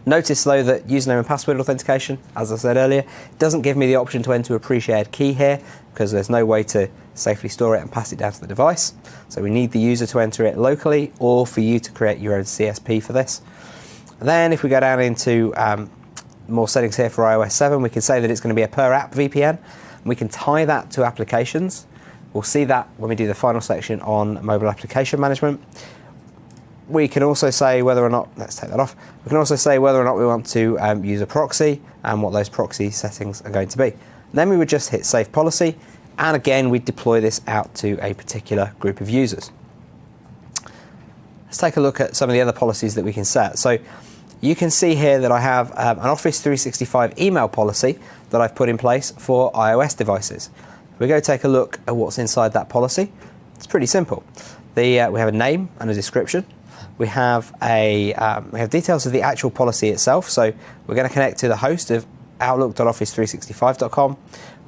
S1: Notice though that username and password authentication, as I said earlier, doesn't give me the option to enter a pre-shared key here because there's no way to safely store it and pass it down to the device. So we need the user to enter it locally or for you to create your own CSP for this. And then if we go down into more settings here for iOS 7, we can say that it's going to be a per app VPN. And we can tie that to applications. We'll see that when we do the final section on mobile application management. We can also say whether or not, let's take that off, we can also say whether or not we want to use a proxy and what those proxy settings are going to be. And then we would just hit Save Policy, and again we deploy this out to a particular group of users. Let's take a look at some of the other policies that we can set. So you can see here that I have an Office 365 email policy that I've put in place for iOS devices. We go take a look at what's inside that policy. It's pretty simple. We have a name and a description. We have details of the actual policy itself. So we're going to connect to the host of outlook.office365.com.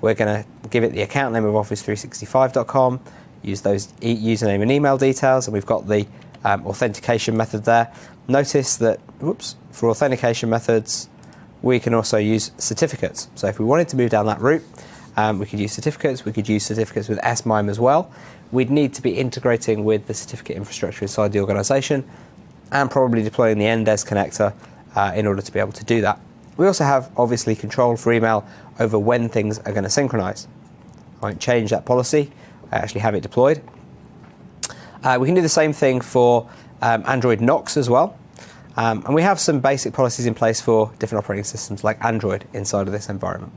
S1: We're going to give it the account name of office365.com, use those username and email details, and we've got the authentication method there. Notice that, for authentication methods, we can also use certificates. So if we wanted to move down that route, we could use certificates. We could use certificates with SMIME as well. We'd need to be integrating with the certificate infrastructure inside the organization and probably deploying the NDES connector in order to be able to do that. We also have, obviously, control for email over when things are going to synchronize. I won't change that policy. I actually have it deployed. We can do the same thing for Android Knox as well. And we have some basic policies in place for different operating systems like Android inside of this environment.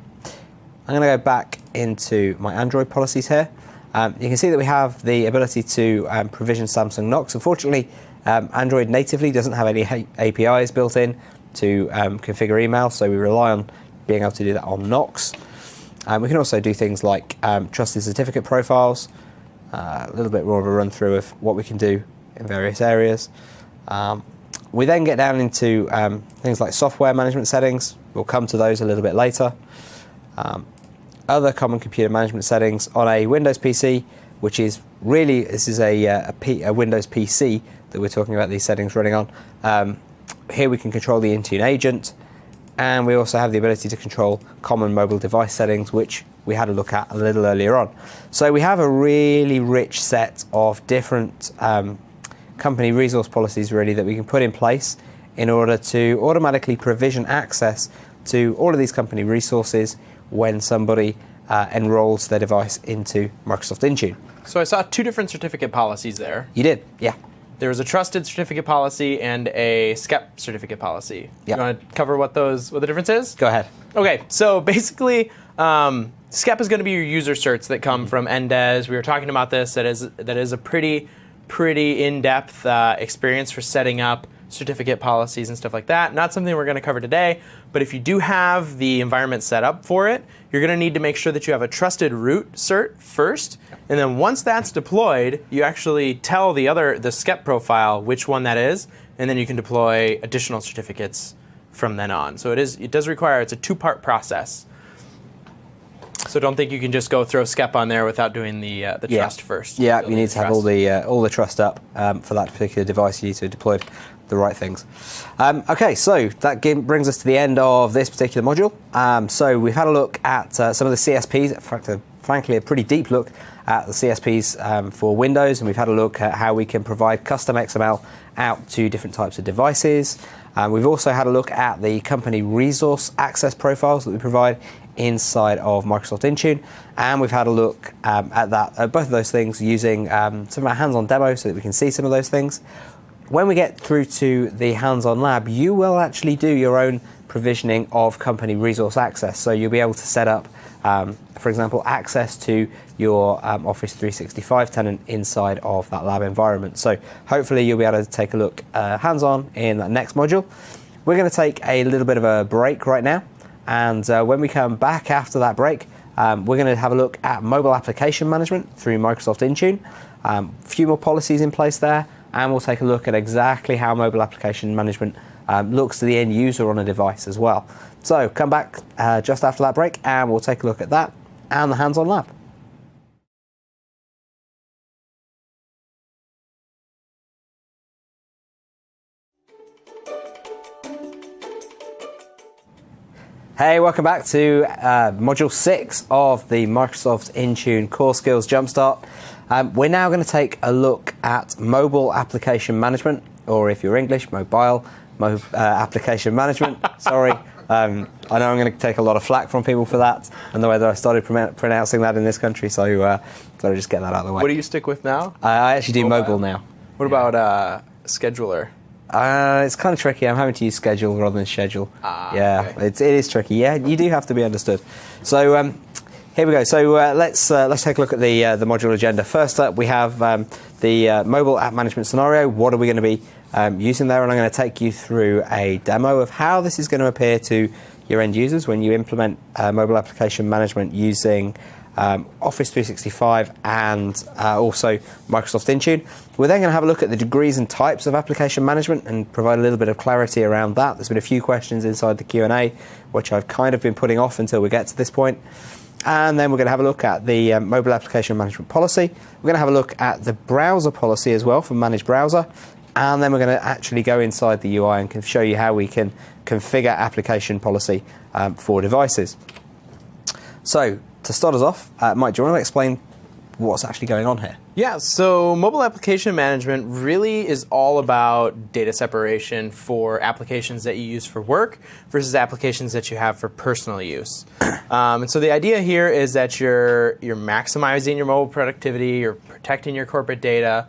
S1: I'm going to go back into my Android policies here. You can see that we have the ability to provision Samsung Knox. Unfortunately, Android natively doesn't have any APIs built in to configure email, so we rely on being able to do that on Knox. We can also do things like trusted certificate profiles, a little bit more of a run through of what we can do in various areas. We then get down into things like software management settings. We'll come to those a little bit later. Other common computer management settings on a Windows PC, which is really, this is a Windows PC that we're talking about these settings running on. Here we can control the Intune agent, and we also have the ability to control common mobile device settings, which we had a look at a little earlier on. So we have a really rich set of different company resource policies really that we can put in place in order to automatically provision access to all of these company resources when somebody enrolls their device into Microsoft Intune.
S3: So I saw two different certificate policies there.
S1: You did, yeah.
S3: There was a trusted certificate policy and a SCEP certificate policy.
S1: Yep.
S3: You want to cover what the difference is?
S1: Go ahead.
S3: Okay, so basically, SCEP is going to be your user certs that come from NDES. We were talking about this. That is a pretty in-depth experience for setting up certificate policies and stuff like that. Not something we're going to cover today, but if you do have the environment set up for it, you're going to need to make sure that you have a trusted root cert first, and then once that's deployed, you actually tell the SCEP profile which one that is, and then you can deploy additional certificates from then on. So it does require, it's a two-part process. So don't think you can just go throw SCEP on there without doing the trust first.
S1: Yeah, you need to have all the trust up for that particular device. You need to deploy the right things. Okay, so that brings us to the end of this particular module. So we've had a look at some of the CSPs. In fact, frankly, a pretty deep look at the CSPs for Windows, and we've had a look at how we can provide custom XML out to different types of devices. We've also had a look at the company resource access profiles that we provide inside of Microsoft Intune, and we've had a look at both of those things using some of our hands-on demos so that we can see some of those things. When we get through to the hands-on lab, you will actually do your own provisioning of company resource access. So you'll be able to set up, for example, access to your Office 365 tenant inside of that lab environment. So hopefully you'll be able to take a look hands-on in that next module. We're going to take a little bit of a break right now. And when we come back after that break, we're going to have a look at mobile application management through Microsoft Intune. few more policies in place there, and we'll take a look at exactly how mobile application management looks to the end user on a device as well. So come back just after that break and we'll take a look at that and the hands-on lab. Hey, welcome back to Module 6 of the Microsoft Intune Core Skills Jumpstart. We're now going to take a look at mobile application management, or if you're English, mobile application management. Sorry, I know I'm going to take a lot of flack from people for that and the way that I started pronouncing that in this country, so just get that out of the way.
S3: What do you stick with now?
S1: I actually do mobile now.
S3: What about scheduler?
S1: It's kind of tricky. I'm having to use schedule rather than schedule. Yeah, okay. It is tricky. Yeah, you do have to be understood. So here we go. So let's take a look at the module agenda. First up, we have the mobile app management scenario. What are we going to be using there? And I'm going to take you through a demo of how this is going to appear to your end users when you implement mobile application management using Office 365 and also Microsoft Intune. We're then going to have a look at the degrees and types of application management and provide a little bit of clarity around that. There's been a few questions inside the Q&A, which I've kind of been putting off until we get to this point. And then we're going to have a look at the mobile application management policy. We're going to have a look at the browser policy as well for Managed Browser. And then we're going to actually go inside the UI and show you how we can configure application policy for devices. So, to start us off, Mike, do you want to explain what's actually going on here?
S3: Yeah, so mobile application management really is all about data separation for applications that you use for work versus applications that you have for personal use. And so the idea here is that you're maximizing your mobile productivity, you're protecting your corporate data.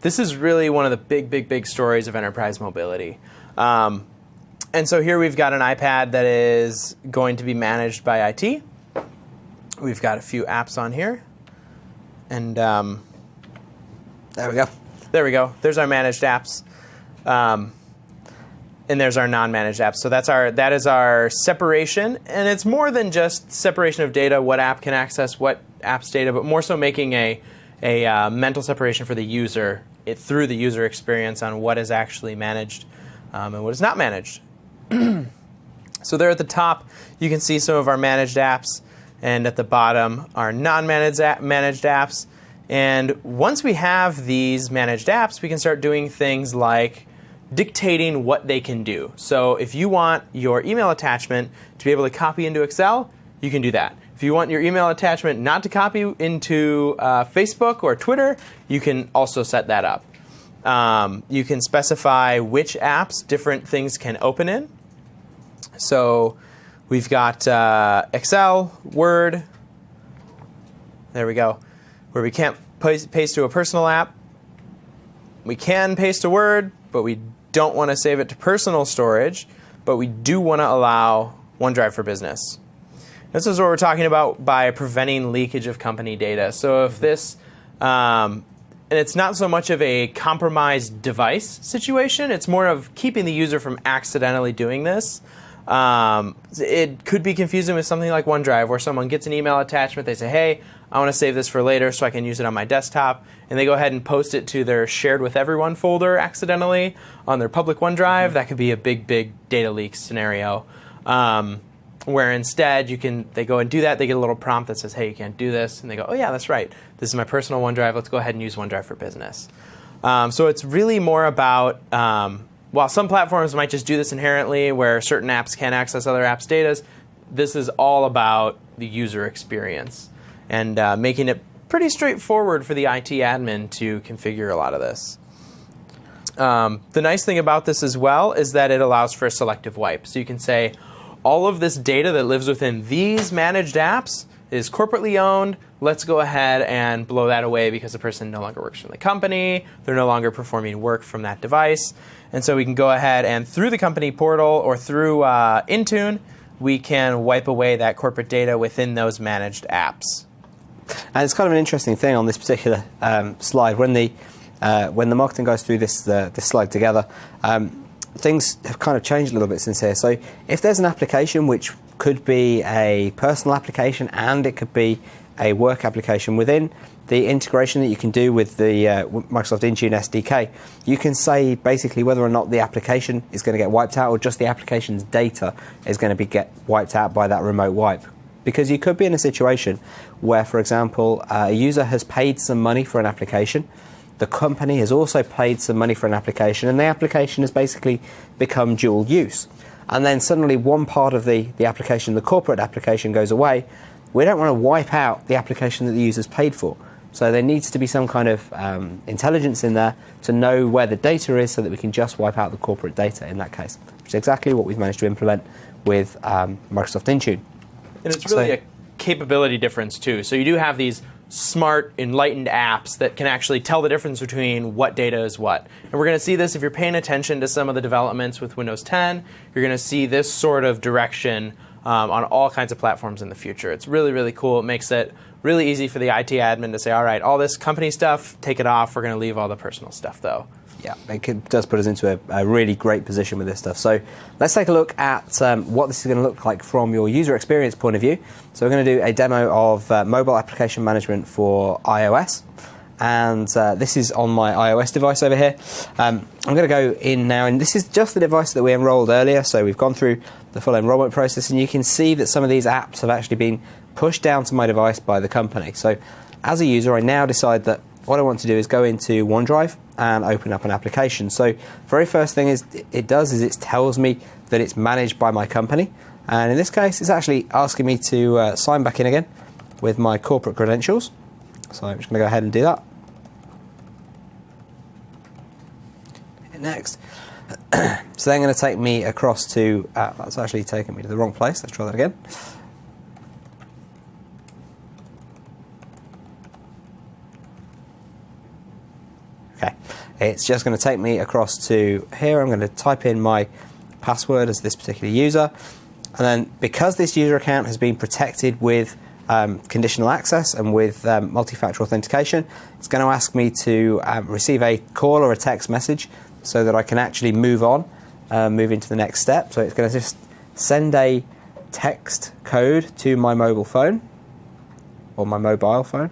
S3: This is really one of the big stories of enterprise mobility. And so here we've got an iPad that is going to be managed by IT. We've got a few apps on here, and
S1: there we go.
S3: There we go. There's our managed apps, and there's our non-managed apps. So that is our separation, and it's more than just separation of data. What app can access what app's data, but more so making a mental separation for the user through the user experience on what is actually managed and what is not managed. So there at the top, you can see some of our managed apps. And at the bottom are non-managed apps. And once we have these managed apps, we can start doing things like dictating what they can do. So if you want your email attachment to be able to copy into Excel, you can do that. If you want your email attachment not to copy into Facebook or Twitter, you can also set that up. You can specify which apps different things can open in. So we've got Excel, Word, there we go, where we can't paste to a personal app. We can paste to Word, but we don't want to save it to personal storage, but we do want to allow OneDrive for Business. This is what we're talking about by preventing leakage of company data. So if this, and it's not so much of a compromised device situation, it's more of keeping the user from accidentally doing this. It could be confusing with something like OneDrive, where someone gets an email attachment, they say, hey, I want to save this for later so I can use it on my desktop, and they go ahead and post it to their shared with everyone folder accidentally on their public OneDrive. Mm-hmm. That could be a big data leak scenario. Where instead they go and do that, they get a little prompt that says, hey, you can't do this, and they go, oh yeah, that's right, this is my personal OneDrive, let's go ahead and use OneDrive for Business. So it's really more about while some platforms might just do this inherently, where certain apps can access other apps' data, this is all about the user experience and making it pretty straightforward for the IT admin to configure a lot of this. The nice thing about this as well is that it allows for a selective wipe. So you can say, all of this data that lives within these managed apps is corporately owned. Let's go ahead and blow that away because the person no longer works for the company. They're no longer performing work from that device. And so we can go ahead and through the company portal or through Intune, we can wipe away that corporate data within those managed apps.
S1: And it's kind of an interesting thing on this particular slide. When the marketing goes through this slide together, things have kind of changed a little bit since here. So if there's an application which could be a personal application and it could be a work application within the integration that you can do with the Microsoft Intune SDK. You can say basically whether or not the application is going to get wiped out or just the application's data is going to get wiped out by that remote wipe. Because you could be in a situation where, for example, a user has paid some money for an application, the company has also paid some money for an application, and the application has basically become dual use. And then suddenly one part of the application, the corporate application, goes away. We don't want to wipe out the application that the user's paid for. So there needs to be some kind of intelligence in there to know where the data is so that we can just wipe out the corporate data in that case, which is exactly what we've managed to implement with Microsoft Intune.
S3: And it's really a capability difference, too. So you do have these smart, enlightened apps that can actually tell the difference between what data is what. And we're going to see this if you're paying attention to some of the developments with Windows 10. You're going to see this sort of direction on all kinds of platforms in the future. It's really, really cool. It makes it really easy for the IT admin to say, all right, all this company stuff, take it off. We're going to leave all the personal stuff, though.
S1: Yeah, it does put us into a really great position with this stuff. So let's take a look at what this is going to look like from your user experience point of view. So we're going to do a demo of mobile application management for iOS. And this is on my iOS device over here. I'm going to go in now, and this is just the device that we enrolled earlier. So we've gone through the full enrollment process, and you can see that some of these apps have actually been pushed down to my device by the company. So as a user, I now decide that what I want to do is go into OneDrive and open up an application. So very first thing it tells me that it's managed by my company. And in this case, it's actually asking me to sign back in again with my corporate credentials. So I'm just going to go ahead and do that. Hit next. So then going to take me across to, that's actually taken me to the wrong place. Let's try that again. Okay, it's just going to take me across to here. I'm going to type in my password as this particular user. And then because this user account has been protected with conditional access and with multi-factor authentication, it's going to ask me to receive a call or a text message so that I can actually move on, move into the next step. So it's going to just send a text code to my mobile phone, or my mobile phone,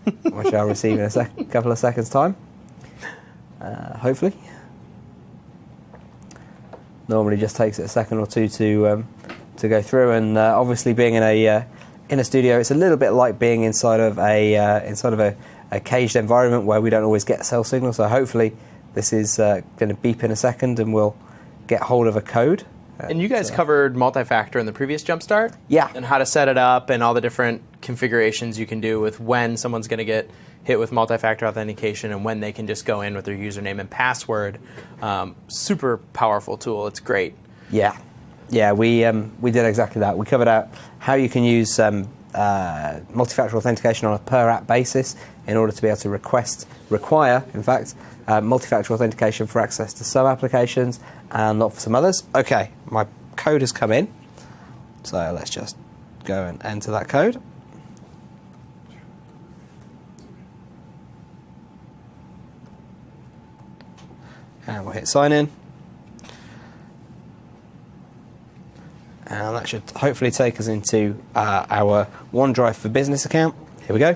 S1: which I'll receive in a couple of seconds' time, hopefully. Normally just takes it a second or two to go through, and obviously being in a studio, it's a little bit like being inside of a caged environment where we don't always get cell signal. So hopefully this is going to beep in a second, and we'll get hold of a code.
S3: And you guys covered multi-factor in the previous Jumpstart?
S1: Yeah.
S3: And how to set it up and all the different configurations you can do with when someone's going to get hit with multi-factor authentication and when they can just go in with their username and password. Super powerful tool. It's great.
S1: Yeah. Yeah, we did exactly that. We covered out how you can use multi-factor authentication on a per-app basis in order to be able to require, in fact, multi-factor authentication for access to some applications and not for some others. Okay, my code has come in, so let's just go and enter that code. And we'll hit sign in. And that should hopefully take us into our OneDrive for Business account. Here we go.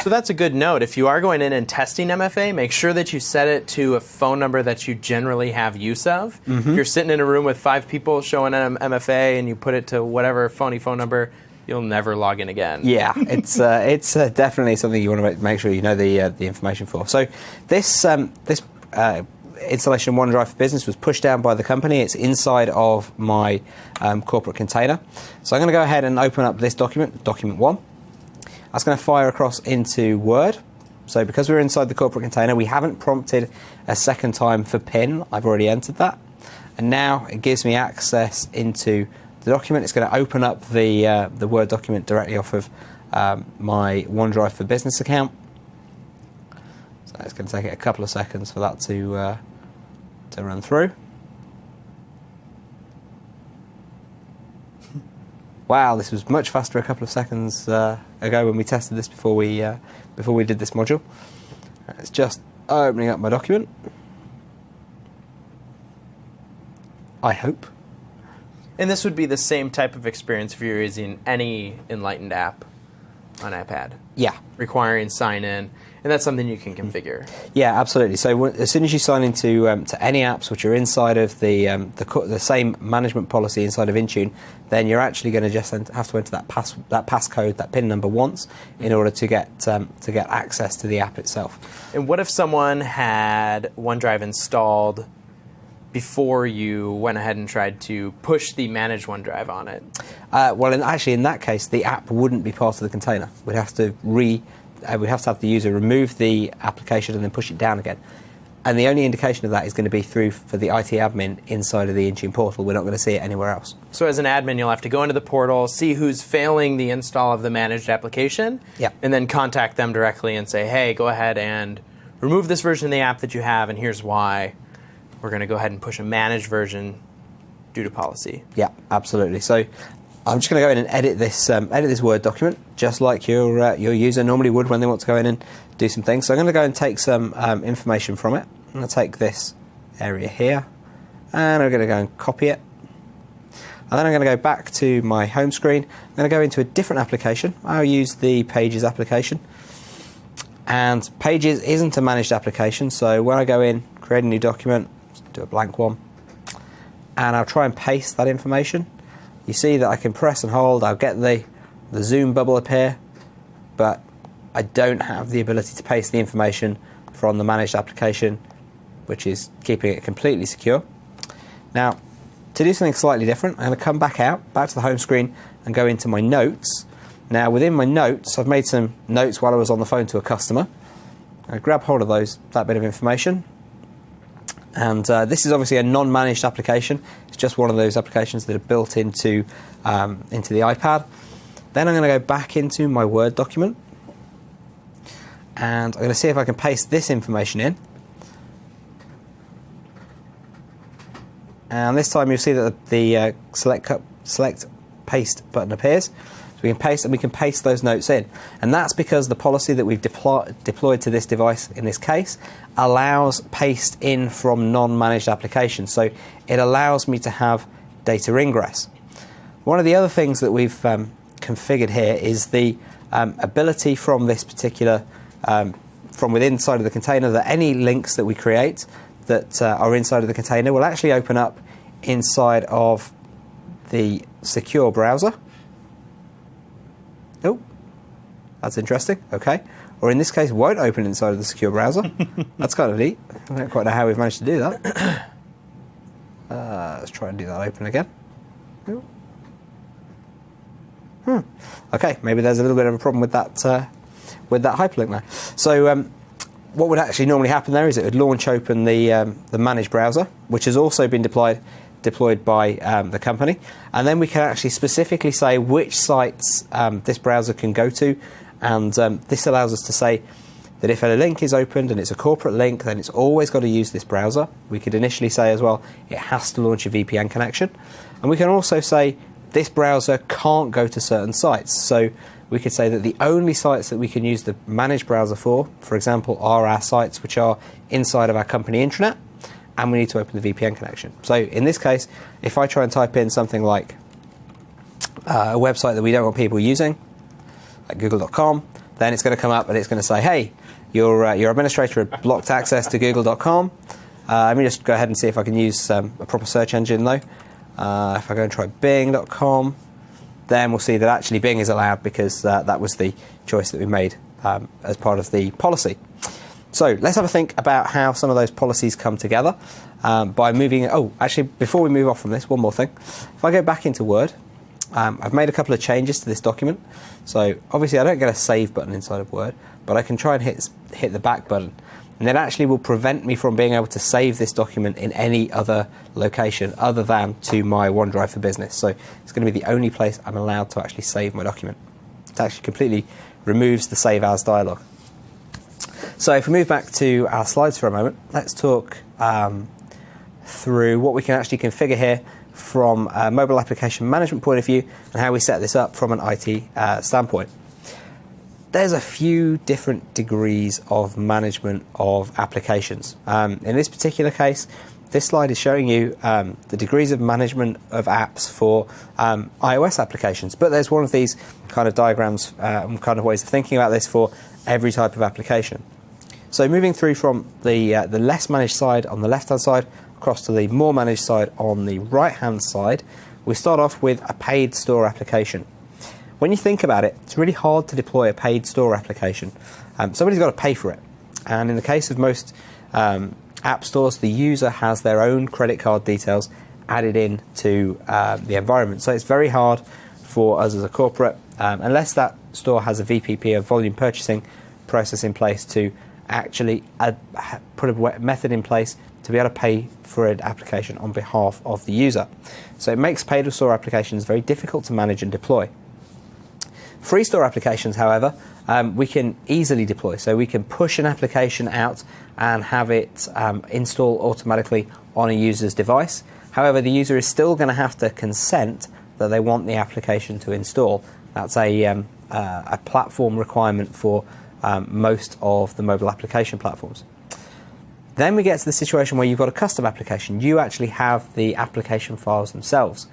S3: So that's a good note. If you are going in and testing MFA, make sure that you set it to a phone number that you generally have use of. If you're sitting in a room with 5 people showing an MFA and you put it to whatever phony phone number, you'll never log in again.
S1: Yeah, it's definitely something you want to make sure you know the information for. So this installation of OneDrive for Business was pushed down by the company. It's inside of my corporate container. So I'm going to go ahead and open up this document, document 1. That's going to fire across into Word. So because we're inside the corporate container, we haven't prompted a second time for PIN. I've already entered that. And now it gives me access into the document. It's going to open up the Word document directly off of my OneDrive for Business account. So it's going to take it a couple of seconds for that to run through. Wow, this was much faster a couple of seconds ago when we tested this before we did this module. It's just opening up my document. I hope.
S3: And this would be the same type of experience if you're using any Enlightened app. on iPad,
S1: Yeah.
S3: requiring sign-in, and that's something you can configure.
S1: Yeah, absolutely. So as soon as you sign into to any apps which are inside of the same management policy inside of Intune, then you're actually going to just have to enter that passcode, that PIN number once, in order to get access to the app itself.
S3: And what if someone had OneDrive installed before you went ahead and tried to push the Manage OneDrive on it?
S1: Well, in that case, the app wouldn't be part of the container. We'd have to have the user remove the application and then push it down again. And the only indication of that is going to be for the IT admin inside of the Intune portal. We're not going to see it anywhere else.
S3: So as an admin, you'll have to go into the portal, see who's failing the install of the managed application,
S1: Yep.
S3: and then contact them directly and say, hey, go ahead and remove this version of the app that you have, and here's why. We're going to go ahead and push a managed version due to policy.
S1: Yeah, absolutely. So I'm just going to go in and edit this Word document, just like your user normally would when they want to go in and do some things. So I'm going to go and take some information from it. I'm going to take this area here, and I'm going to go and copy it. And then I'm going to go back to my home screen. I'm going to go into a different application. I'll use the Pages application. And Pages isn't a managed application, so when I go in, create a new document, do a blank one, and I'll try and paste that information. You see that I can press and hold, I'll get the zoom bubble appear, but I don't have the ability to paste the information from the managed application, which is keeping it completely secure. Now, to do something slightly different, I'm going to come back to the home screen, and go into my notes. Now, within my notes, I've made some notes while I was on the phone to a customer. I grab hold of that bit of information. And this is obviously a non-managed application. It's just one of those applications that are built into the iPad. Then I'm going to go back into my Word document, and I'm going to see if I can paste this information in. And this time you'll see that the select paste button appears. So we can paste those notes in. And that's because the policy that we've deployed to this device in this case allows paste in from non-managed applications. So it allows me to have data ingress. One of the other things that we've configured here is the ability from this particular, from within inside of the container, that any links that we create that are inside of the container will actually open up inside of the secure browser. Oh, that's interesting. Okay. Or in this case, won't open inside of the secure browser. That's kind of neat. I don't quite know how we've managed to do that. Let's try and do that open again. Okay, maybe there's a little bit of a problem with that hyperlink there. So what would actually normally happen there is it would launch open the managed browser, which has also been deployed by the company, and then we can actually specifically say which sites this browser can go to, and this allows us to say that if a link is opened and it's a corporate link, then it's always got to use this browser. We could initially say as well it has to launch a VPN connection, and we can also say this browser can't go to certain sites. So we could say that the only sites that we can use the managed browser for example, are our sites which are inside of our company intranet, and we need to open the VPN connection. So in this case, if I try and type in something like a website that we don't want people using, like google.com, then it's going to come up and it's going to say, hey, your administrator had blocked access to google.com. Let me just go ahead and see if I can use a proper search engine though. If I go and try bing.com, then we'll see that actually Bing is allowed because that was the choice that we made as part of the policy. So let's have a think about how some of those policies come together by moving. Oh, actually, before we move off from this, one more thing. If I go back into Word, I've made a couple of changes to this document. So obviously, I don't get a save button inside of Word, but I can try and hit the back button, and that actually will prevent me from being able to save this document in any other location other than to my OneDrive for Business. So it's going to be the only place I'm allowed to actually save my document. It actually completely removes the Save As dialog. So if we move back to our slides for a moment, let's talk through what we can actually configure here from a mobile application management point of view and how we set this up from an IT standpoint. There's a few different degrees of management of applications. In this particular case, this slide is showing you the degrees of management of apps for iOS applications. But there's one of these kind of diagrams and kind of ways of thinking about this for every type of application. So moving through from the less managed side on the left-hand side across to the more managed side on the right-hand side, we start off with a paid store application. When you think about it, it's really hard to deploy a paid store application. Somebody's got to pay for it. And in the case of most app stores, the user has their own credit card details added in to the environment. So it's very hard for us as a corporate, unless that store has a VPP, a volume purchasing process in place, to actually put a method in place to be able to pay for an application on behalf of the user. So it makes paid store applications very difficult to manage and deploy. Free store applications, however, we can easily deploy. So we can push an application out and have it install automatically on a user's device. However, the user is still going to have to consent that they want the application to install. That's a platform requirement for most of the mobile application platforms. Then we get to the situation where you've got a custom application. You actually have the application files themselves.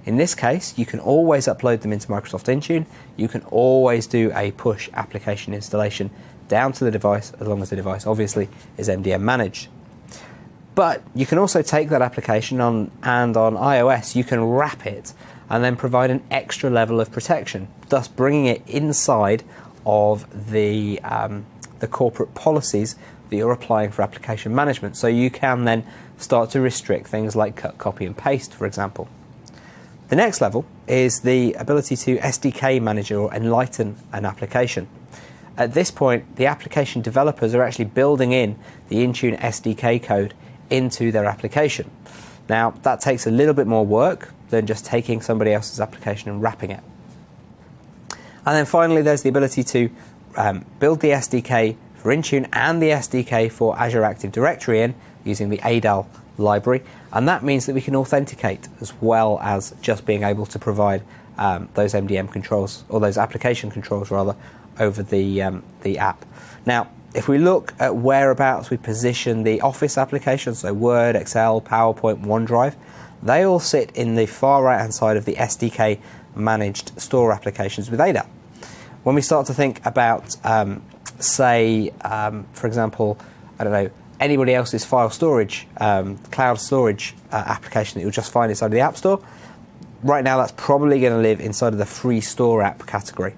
S1: In this case, you can always upload them into Microsoft Intune. You can always do a push application installation down to the device, as long as the device obviously is MDM managed. But you can also take that application and on iOS you can wrap it and then provide an extra level of protection, thus bringing it inside of the corporate policies that you're applying for application management. So you can then start to restrict things like cut, copy and paste, for example. The next level is the ability to SDK manage or enlighten an application. At this point, the application developers are actually building in the Intune SDK code into their application. Now, that takes a little bit more work than just taking somebody else's application and wrapping it. And then finally, there's the ability to build the SDK for Intune and the SDK for Azure Active Directory in using the ADAL library, and that means that we can authenticate as well as just being able to provide those MDM controls, or those application controls rather, over the app. Now, if we look at whereabouts we position the Office applications, so Word, Excel, PowerPoint, OneDrive, they all sit in the far right hand side of the SDK managed store applications with ADAL. When we start to think about say, for example, I don't know, anybody else's file storage, cloud storage application that you'll just find inside of the App Store, right now that's probably going to live inside of the free store app category.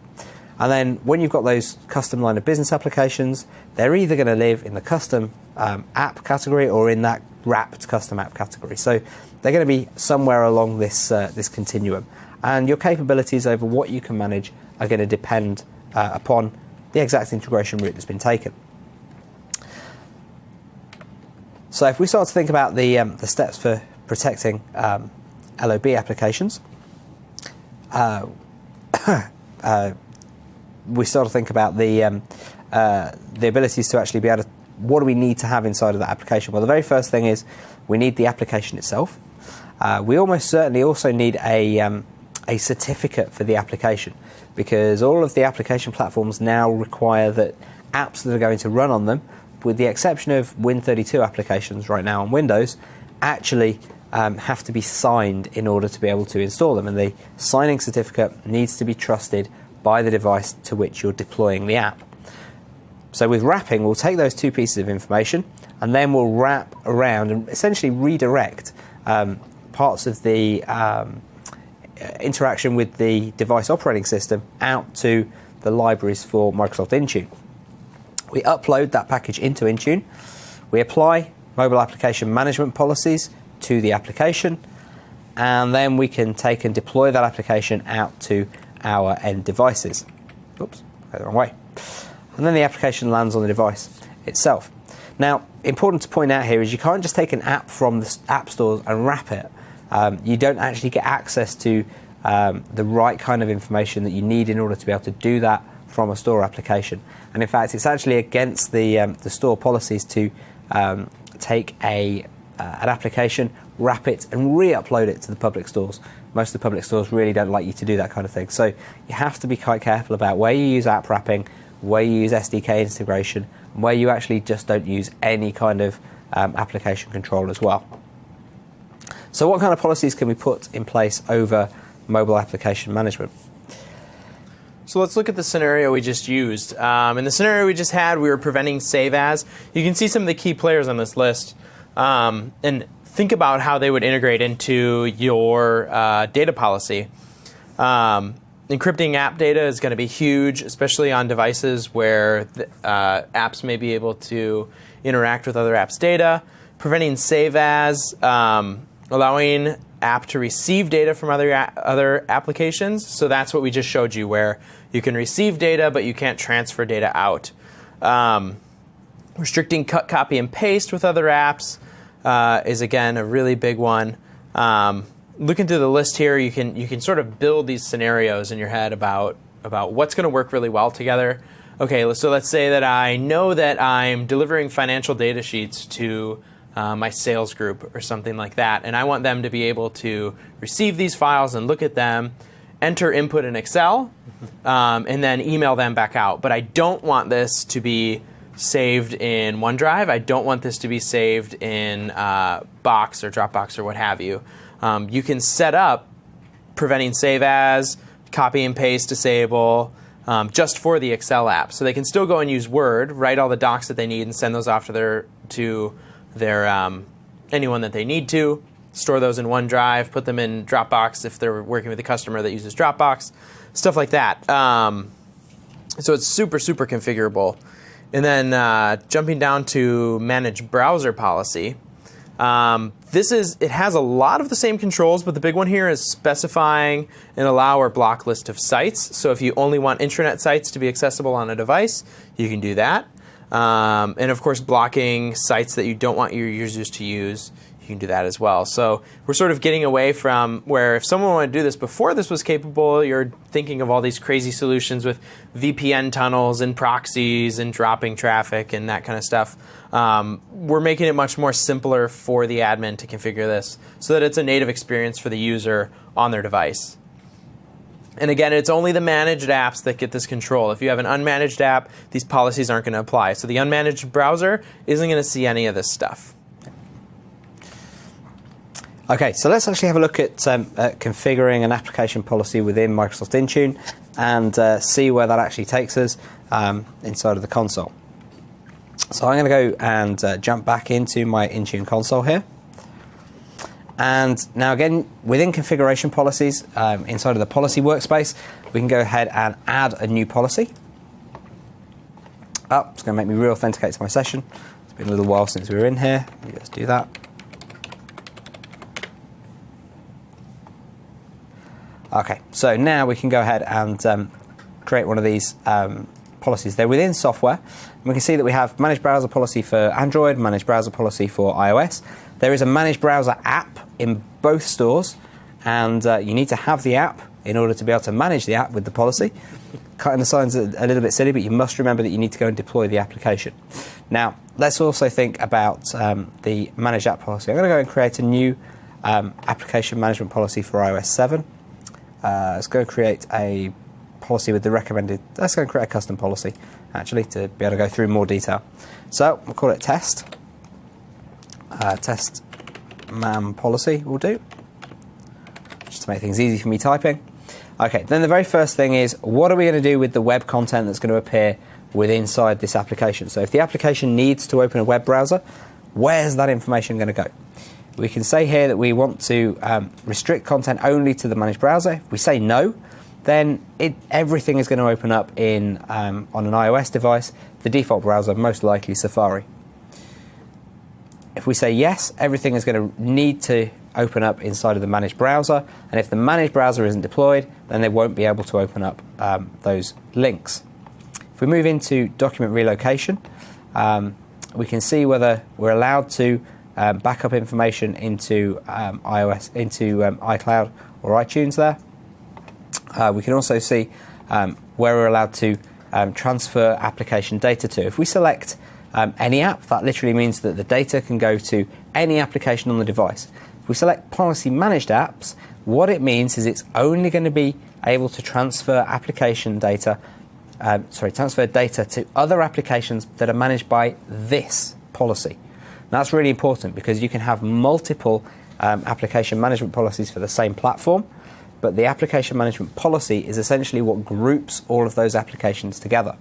S1: And then when you've got those custom line of business applications, they're either going to live in the custom app category or in that wrapped custom app category. So they're going to be somewhere along this continuum. And your capabilities over what you can manage are going to depend upon the exact integration route that's been taken. So if we start to think about the steps for protecting LOB applications, we start to think about the abilities to actually be able to, what do we need to have inside of that application? Well, the very first thing is we need the application itself. We almost certainly also need a certificate for the application, because all of the application platforms now require that apps that are going to run on them, with the exception of Win32 applications right now on Windows, actually have to be signed in order to be able to install them, and the signing certificate needs to be trusted by the device to which you're deploying the app. So with wrapping, we'll take those two pieces of information and then we'll wrap around and essentially redirect parts of the interaction with the device operating system out to the libraries for Microsoft Intune. We upload that package into Intune, we apply mobile application management policies to the application, and then we can take and deploy that application out to our end devices. Oops, go the wrong way. And then the application lands on the device itself. Now, important to point out here is you can't just take an app from the app stores and wrap it. You don't actually get access to the right kind of information that you need in order to be able to do that from a store application. And in fact, it's actually against the store policies to take an application, wrap it, and re-upload it to the public stores. Most of the public stores really don't like you to do that kind of thing. So you have to be quite careful about where you use app wrapping, where you use SDK integration, and where you actually just don't use any kind of application control as well. So what kind of policies can we put in place over mobile application management?
S3: So let's look at the scenario we just used. In the scenario we just had, we were preventing save as. You can see some of the key players on this list, and think about how they would integrate into your data policy. Encrypting app data is going to be huge, especially on devices where apps may be able to interact with other apps' data. Preventing save as, allowing app to receive data from other applications. So that's what we just showed you, where you can receive data, but you can't transfer data out. Restricting cut, copy, and paste with other apps is, again, a really big one. Looking through the list here, you can sort of build these scenarios in your head about what's going to work really well together. Okay, so let's say that I know that I'm delivering financial data sheets to my sales group or something like that, and I want them to be able to receive these files and look at them, enter input in Excel, and then email them back out. But I don't want this to be saved in OneDrive. I don't want this to be saved in Box or Dropbox or what have you. You can set up preventing save as, copy and paste disable, just for the Excel app. So they can still go and use Word, write all the docs that they need, and send those off to their anyone that they need to, store those in OneDrive, put them in Dropbox if they're working with a customer that uses Dropbox, stuff like that. So it's super, super configurable. And then jumping down to manage browser policy. It has a lot of the same controls, but the big one here is specifying an allow or block list of sites. So if you only want intranet sites to be accessible on a device, you can do that. And of course, blocking sites that you don't want your users to use, you can do that as well. So we're sort of getting away from where if someone wanted to do this before this was capable, you're thinking of all these crazy solutions with VPN tunnels and proxies and dropping traffic and that kind of stuff. We're making it much more simpler for the admin to configure this so that it's a native experience for the user on their device. And again, it's only the managed apps that get this control. If you have an unmanaged app, these policies aren't going to apply. So the unmanaged browser isn't going to see any of this stuff.
S1: Okay, so let's actually have a look at configuring an application policy within Microsoft Intune and see where that actually takes us inside of the console. So I'm going to go and jump back into my Intune console here. And now again, within configuration policies, inside of the policy workspace, we can go ahead and add a new policy. It's going to make me re-authenticate to my session. It's been a little while since we were in here. Let's do that. Okay, so now we can go ahead and create one of these policies. They're within software. We can see that we have managed browser policy for Android, managed browser policy for iOS. There is a managed browser app in both stores, and you need to have the app in order to be able to manage the app with the policy. Cutting the signs a little bit silly, but you must remember that you need to go and deploy the application. Now, let's also think about the managed app policy. I'm going to go and create a new application management policy for iOS 7. Let's go create a policy with the recommended. Let's go and create a custom policy, actually, to be able to go through more detail. So we'll call it test. Test man policy will do, just to make things easy for me typing. Okay, then the very first thing is, what are we going to do with the web content that's going to appear inside this application? So if the application needs to open a web browser, where's that information going to go? We can say here that we want to restrict content only to the managed browser. If we say no, then everything is going to open up on an iOS device, the default browser, most likely Safari. If we say yes, everything is going to need to open up inside of the managed browser, and if the managed browser isn't deployed, then they won't be able to open up those links. If we move into document relocation, we can see whether we're allowed to back up information into iOS, into iCloud or iTunes there. We can also see where we're allowed to transfer application data to. If we select any app, that literally means that the data can go to any application on the device. If we select policy managed apps, what it means is it's only going to be able to transfer application data, transfer data to other applications that are managed by this policy. Now, that's really important because you can have multiple application management policies for the same platform, but the application management policy is essentially what groups all of those applications together.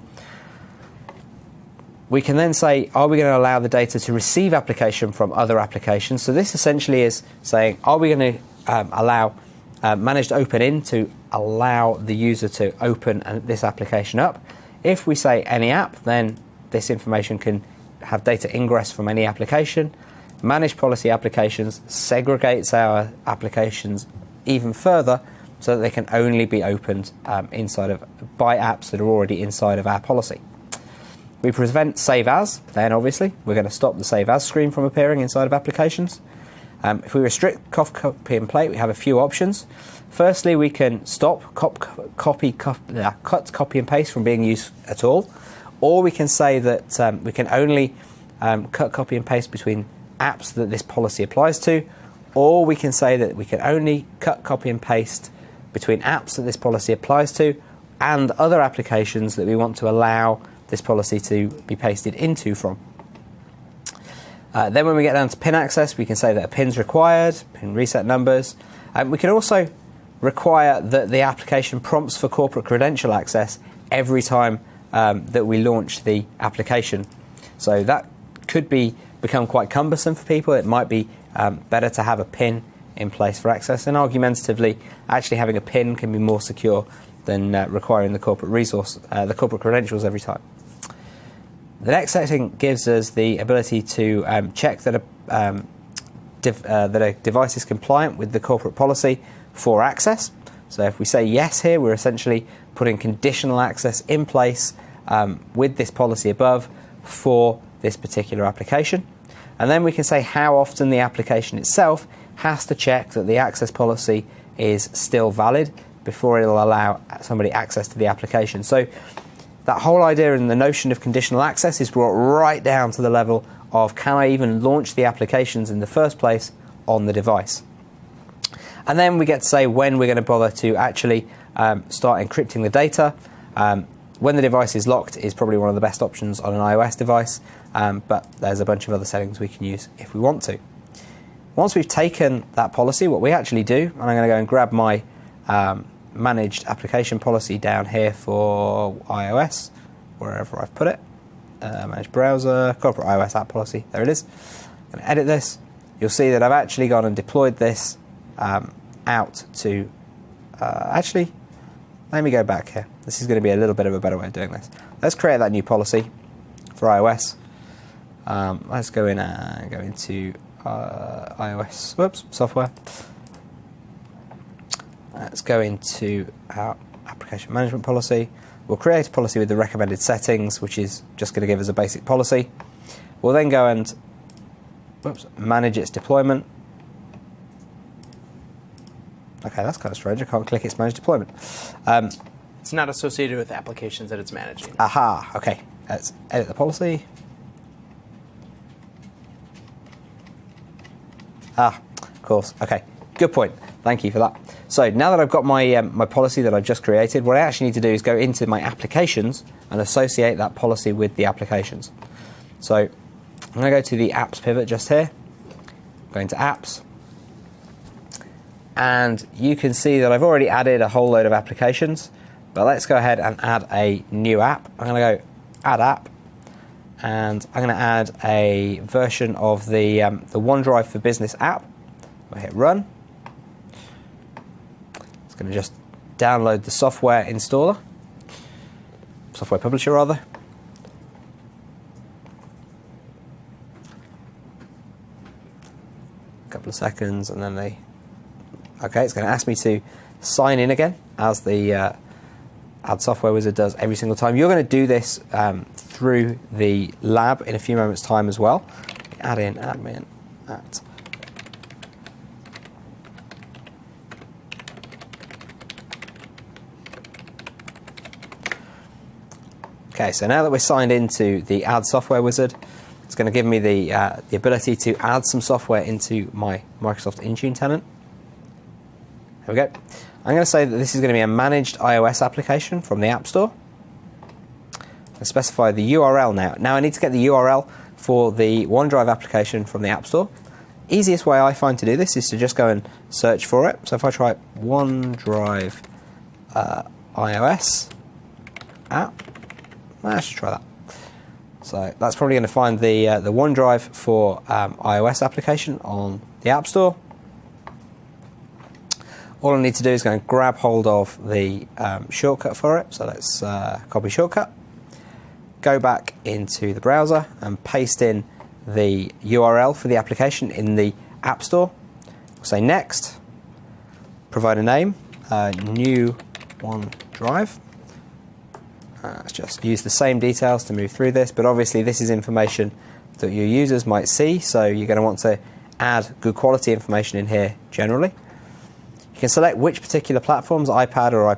S1: We can then say, are we going to allow the data to receive application from other applications? So this essentially is saying, are we going to allow managed open-in to allow the user to open this application up? If we say any app, then this information can have data ingress from any application. Managed policy applications segregates our applications even further so that they can only be opened by apps that are already inside of our policy. We prevent save as, then obviously we're going to stop the save as screen from appearing inside of applications. If we restrict copy and paste, we have a few options. Firstly, we can stop cut, copy and paste from being used at all, or we can say that we can only cut, copy and paste between apps that this policy applies to, or we can say that we can only cut, copy and paste between apps that this policy applies to and other applications that we want to allow this policy to be pasted into from. Then when we get down to pin access, we can say that a pin's required, pin reset numbers. We can also require that the application prompts for corporate credential access every time that we launch the application. So that could become quite cumbersome for people. It might be better to have a pin in place for access, and argumentatively, actually having a pin can be more secure than requiring the corporate corporate credentials every time. The next setting gives us the ability to check that a device is compliant with the corporate policy for access. So if we say yes here, we're essentially putting conditional access in place with this policy above for this particular application. And then we can say how often the application itself has to check that the access policy is still valid before it'll allow somebody access to the application. So that whole idea and the notion of conditional access is brought right down to the level of, can I even launch the applications in the first place on the device? And then we get to say when we're going to bother to actually start encrypting the data. When the device is locked is probably one of the best options on an iOS device, but there's a bunch of other settings we can use if we want to. Once we've taken that policy, what we actually do, and I'm going to go and grab my managed application policy down here for iOS, wherever I've put it. Managed browser, corporate iOS app policy, there it is. I'm going to edit this. You'll see that I've actually gone and deployed this out to, actually, let me go back here. This is going to be a little bit of a better way of doing this. Let's create that new policy for iOS. Let's go in and go into iOS, software. Let's go into our application management policy. We'll create a policy with the recommended settings, which is just going to give us a basic policy. We'll then go and manage its deployment. Okay, that's kind of strange. I can't click its managed deployment.
S3: It's not associated with applications that it's managing.
S1: Aha, okay. Let's edit the policy. Of course. Okay, good point. Thank you for that. So now that I've got my my policy that I've just created, what I actually need to do is go into my applications and associate that policy with the applications. So I'm going to go to the apps pivot just here. Go into apps. And you can see that I've already added a whole load of applications. But let's go ahead and add a new app. I'm going to go add app. And I'm going to add a version of the OneDrive for Business app. I'll hit run. It's going to just download the software installer, software publisher rather. A couple of seconds, and then okay, it's going to ask me to sign in again, as the Add Software Wizard does every single time. You're going to do this through the lab in a few moments' time as well. Add in admin at. Okay, so now that we're signed into the Add Software Wizard, it's going to give me the ability to add some software into my Microsoft Intune tenant. There we go. I'm going to say that this is going to be a managed iOS application from the App Store. I specify the URL now. Now I need to get the URL for the OneDrive application from the App Store. easiest way I find to do this is to just go and search for it. So if I try OneDrive iOS app, I should try that. So that's probably going to find the OneDrive for iOS application on the App Store. All I need to do is go and grab hold of the shortcut for it. So let's copy shortcut, go back into the browser and paste in the URL for the application in the App Store. We'll say next, provide a name, new OneDrive. Let's just use the same details to move through this, but obviously this is information that your users might see, so you're going to want to add good quality information in here generally. You can select which particular platforms, iPad or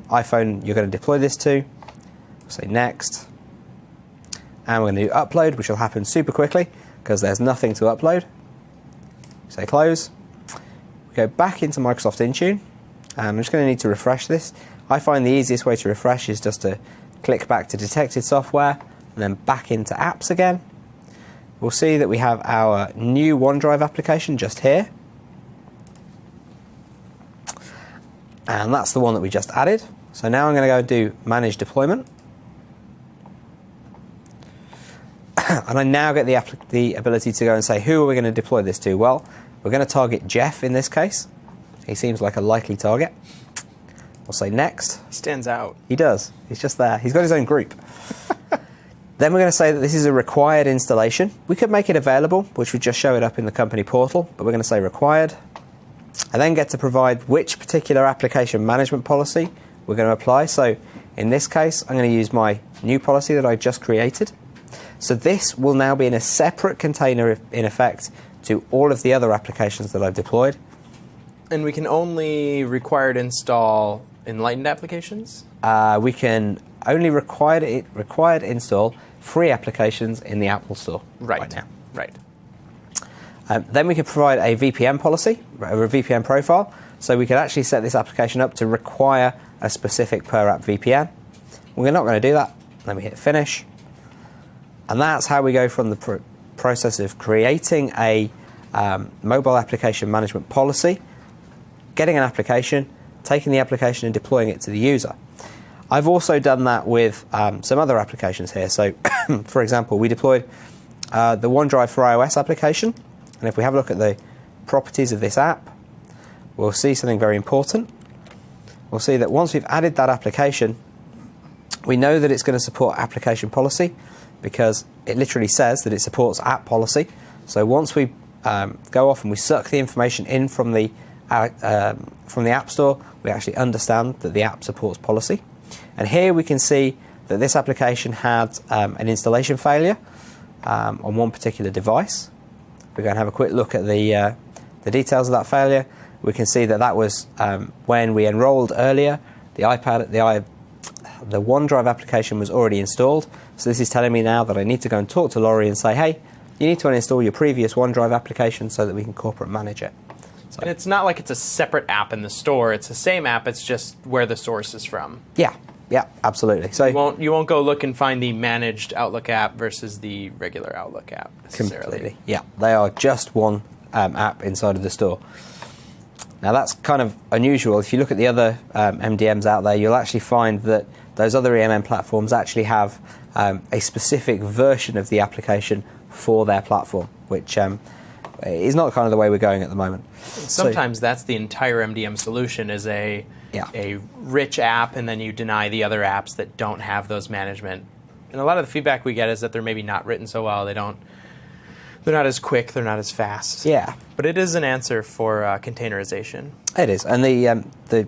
S1: iPhone, you're going to deploy this to. We'll say next, and we're going to do upload, which will happen super quickly because there's nothing to upload. Say close. We go back into Microsoft Intune, and I'm just going to need to refresh this. I find the easiest way to refresh is just to click back to detected software and then back into apps again. We'll see that we have our new OneDrive application just here. And that's the one that we just added. So now I'm going to go and do manage deployment. And I now get the ability to go and say, who are we going to deploy this to? Well, we're going to target Jeff in this case. He seems like a likely target. We'll say next.
S3: Stands out.
S1: He does. He's just there. He's got his own group. Then we're going to say that this is a required installation. We could make it available, which would just show it up in the company portal, but we're going to say required. I then get to provide which particular application management policy we're going to apply. So in this case, I'm going to use my new policy that I just created. So this will now be in a separate container in effect to all of the other applications that I've deployed.
S3: And we can only required install Enlightened applications?
S1: We can only required install free applications in the Apple Store right now.
S3: Right.
S1: Then we could provide a VPN policy, or a VPN profile, so we could actually set this application up to require a specific per app VPN. We're not going to do that. Then we hit finish. And that's how we go from the process of creating a mobile application management policy, getting an application, taking the application and deploying it to the user. I've also done that with some other applications here. So, for example, we deployed the OneDrive for iOS application. And if we have a look at the properties of this app, we'll see something very important. We'll see that once we've added that application, we know that it's going to support application policy because it literally says that it supports app policy. So once we go off and we suck the information in from the App Store, we actually understand that the app supports policy. And here we can see that this application had an installation failure on one particular device. We're going to have a quick look at the details of that failure. We can see that that was when we enrolled earlier. The OneDrive application was already installed. So this is telling me now that I need to go and talk to Laurie and say, hey, you need to uninstall your previous OneDrive application so that we can corporate manage it. So,
S3: and it's not like it's a separate app in the store. It's the same app. It's just where the source is from.
S1: Yeah, absolutely. So
S3: you won't go look and find the managed Outlook app versus the regular Outlook app necessarily.
S1: Completely. Yeah, they are just one app inside of the store. Now that's kind of unusual. If you look at the other MDMs out there, you'll actually find that those other EMM platforms actually have a specific version of the application for their platform, which is not kind of the way we're going at the moment.
S3: Sometimes that's the entire MDM solution is a rich app, and then you deny the other apps that don't have those management. And a lot of the feedback we get is that they're maybe not written so well. They're not as quick. They're not as fast.
S1: Yeah.
S3: But it is an answer for containerization.
S1: It is. And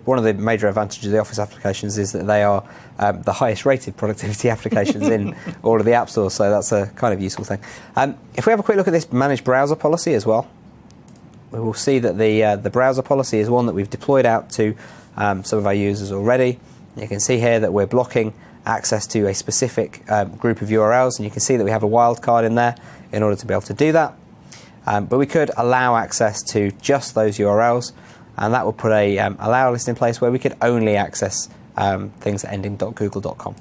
S1: one of the major advantages of the Office applications is that they are the highest rated productivity applications in all of the app stores. So that's a kind of useful thing. If we have a quick look at this managed browser policy as well, we will see that the browser policy is one that we've deployed out to some of our users already. You can see here that we're blocking access to a specific group of URLs, and you can see that we have a wildcard in there in order to be able to do that. But we could allow access to just those URLs, and that will put a allow list in place where we could only access things that end in .google.com.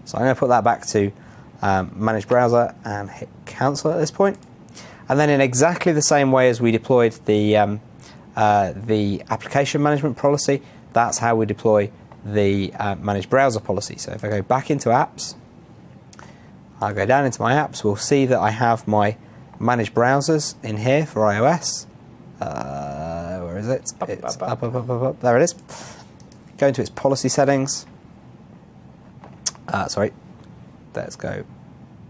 S1: So I'm going to put that back to manage browser and hit cancel at this point. And then in exactly the same way as we deployed the application management policy, that's how we deploy the managed browser policy. So if I go back into apps, I'll go down into my apps, we'll see that I have my managed browsers in here for iOS. Where is it? It's up. There it is. Go into its policy settings. Sorry, let's go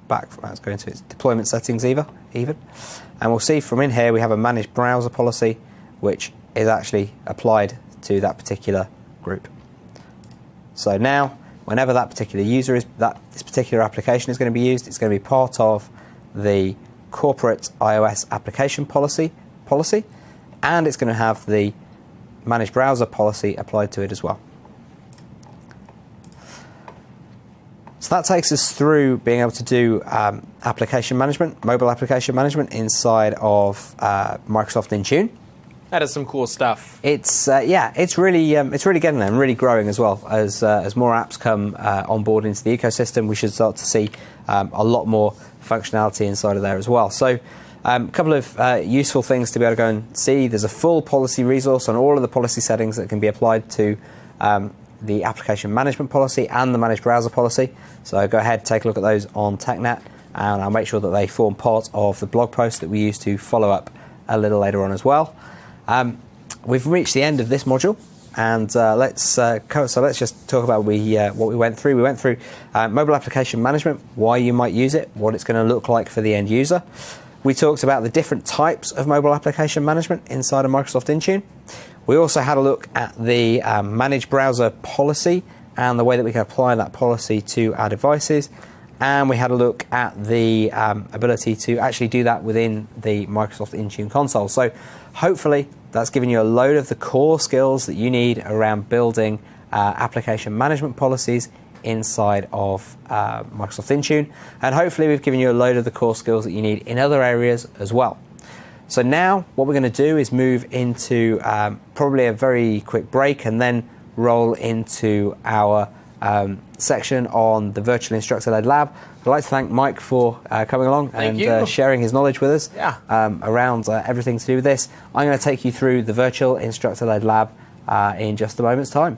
S1: back. Let's go into its deployment settings even. And we'll see from in here we have a managed browser policy which is actually applied to that particular group. So now, whenever that particular user is, this particular application is going to be used, it's going to be part of the corporate iOS application policy, and it's going to have the managed browser policy applied to it as well. So that takes us through being able to do application management, mobile application management inside of Microsoft Intune.
S3: That is some cool stuff.
S1: It's it's really getting there and really growing as well. As more apps come on board into the ecosystem, we should start to see a lot more functionality inside of there as well. So a couple of useful things to be able to go and see. There's a full policy resource on all of the policy settings that can be applied to the application management policy and the managed browser policy. So go ahead, take a look at those on TechNet, and I'll make sure that they form part of the blog post that we use to follow up a little later on as well. We've reached the end of this module, and let's just talk about what we went through. We went through mobile application management, why you might use it, what it's going to look like for the end user. We talked about the different types of mobile application management inside of Microsoft Intune. We also had a look at the managed browser policy and the way that we can apply that policy to our devices. And we had a look at the ability to actually do that within the Microsoft Intune console. So hopefully that's given you a load of the core skills that you need around building application management policies inside of Microsoft Intune. And hopefully we've given you a load of the core skills that you need in other areas as well. So now what we're going to do is move into probably a very quick break and then roll into our section on the Virtual Instructor-Led Lab. I'd like to thank Mike for coming along and sharing his knowledge with us around everything to do with this. I'm going to take you through the Virtual Instructor-Led Lab in just a moment's time.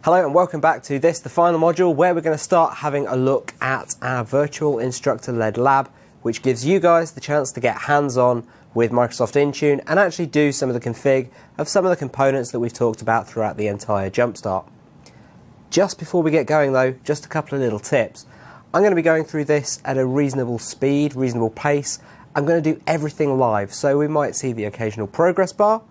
S1: Hello and welcome back to this, the final module, where we're going to start having a look at our Virtual Instructor-Led Lab, which gives you guys the chance to get hands-on with Microsoft Intune and actually do some of the config of some of the components that we've talked about throughout the entire Jumpstart. Just before we get going though, just a couple of little tips. I'm going to be going through this at a reasonable speed, reasonable pace. I'm going to do everything live, so we might see the occasional progress bar,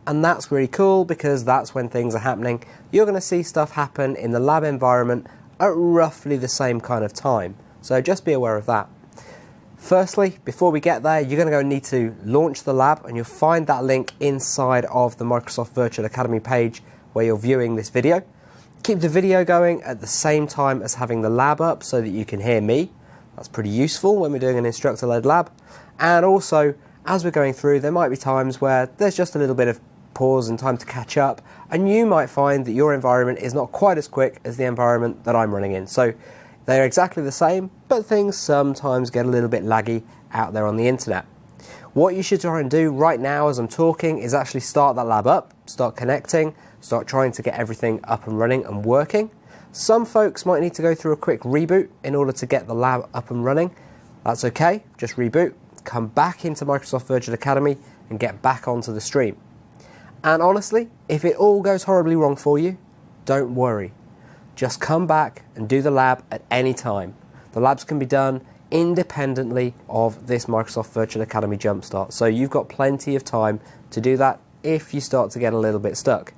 S1: and that's really cool because that's when things are happening. You're going to see stuff happen in the lab environment at roughly the same kind of time. So just be aware of that. Firstly, before we get there, you're going to go need to launch the lab, and you'll find that link inside of the Microsoft Virtual Academy page where you're viewing this video. Keep the video going at the same time as having the lab up so that you can hear me. That's pretty useful when we're doing an instructor-led lab. And also, as we're going through, there might be times where there's just a little bit of pause and time to catch up, and you might find that your environment is not quite as quick as the environment that I'm running in. So they're exactly the same, but things sometimes get a little bit laggy out there on the internet. What you should try and do right now as I'm talking is actually start that lab up, start connecting, start trying to get everything up and running and working. Some folks might need to go through a quick reboot in order to get the lab up and running. That's okay, just reboot, come back into Microsoft Virtual Academy and get back onto the stream. And honestly, if it all goes horribly wrong for you, don't worry. Just come back and do the lab at any time. The labs can be done independently of this Microsoft Virtual Academy Jumpstart. So you've got plenty of time to do that if you start to get a little bit stuck.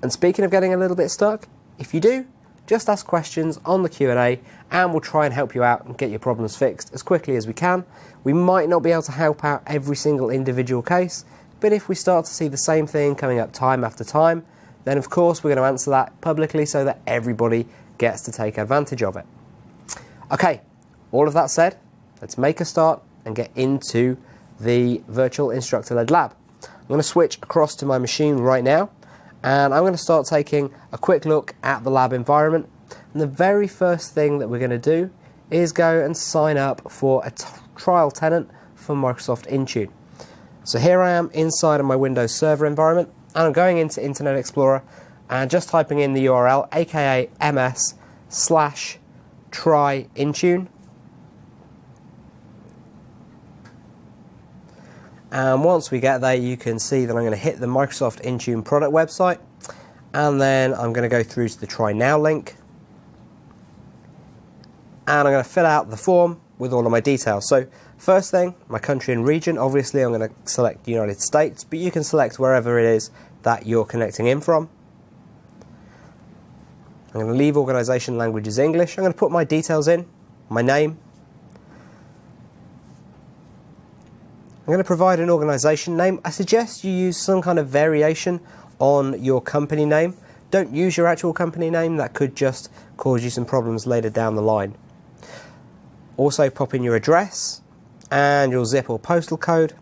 S1: And speaking of getting a little bit stuck, if you do, just ask questions on the Q&A and we'll try and help you out and get your problems fixed as quickly as we can. We might not be able to help out every single individual case, but if we start to see the same thing coming up time after time, then of course we're going to answer that publicly so that everybody gets to take advantage of it. Okay, all of that said, let's make a start and get into the Virtual Instructor-Led Lab. going to switch across to my machine right now, and I'm going to start taking a quick look at the lab environment. And the very first thing that we're going to do is go and sign up for a trial tenant for Microsoft Intune. So here I am inside of my Windows Server environment, and I'm going into Internet Explorer and just typing in the URL aka ms/try Intune. And once we get there, you can see that I'm going to hit the Microsoft Intune product website, and then I'm going to go through to the Try Now link, and I'm going to fill out the form with all of my details. So first thing, my country and region. Obviously I'm going to select the United States, but you can select wherever it is that you're connecting in from. I'm going to leave organization language as English. I'm going to put my details in, my name. I'm going to provide an organization name. I suggest you use some kind of variation on your company name. Don't use your actual company name. That could just cause you some problems later down the line. Also pop in your address and your zip or postal code.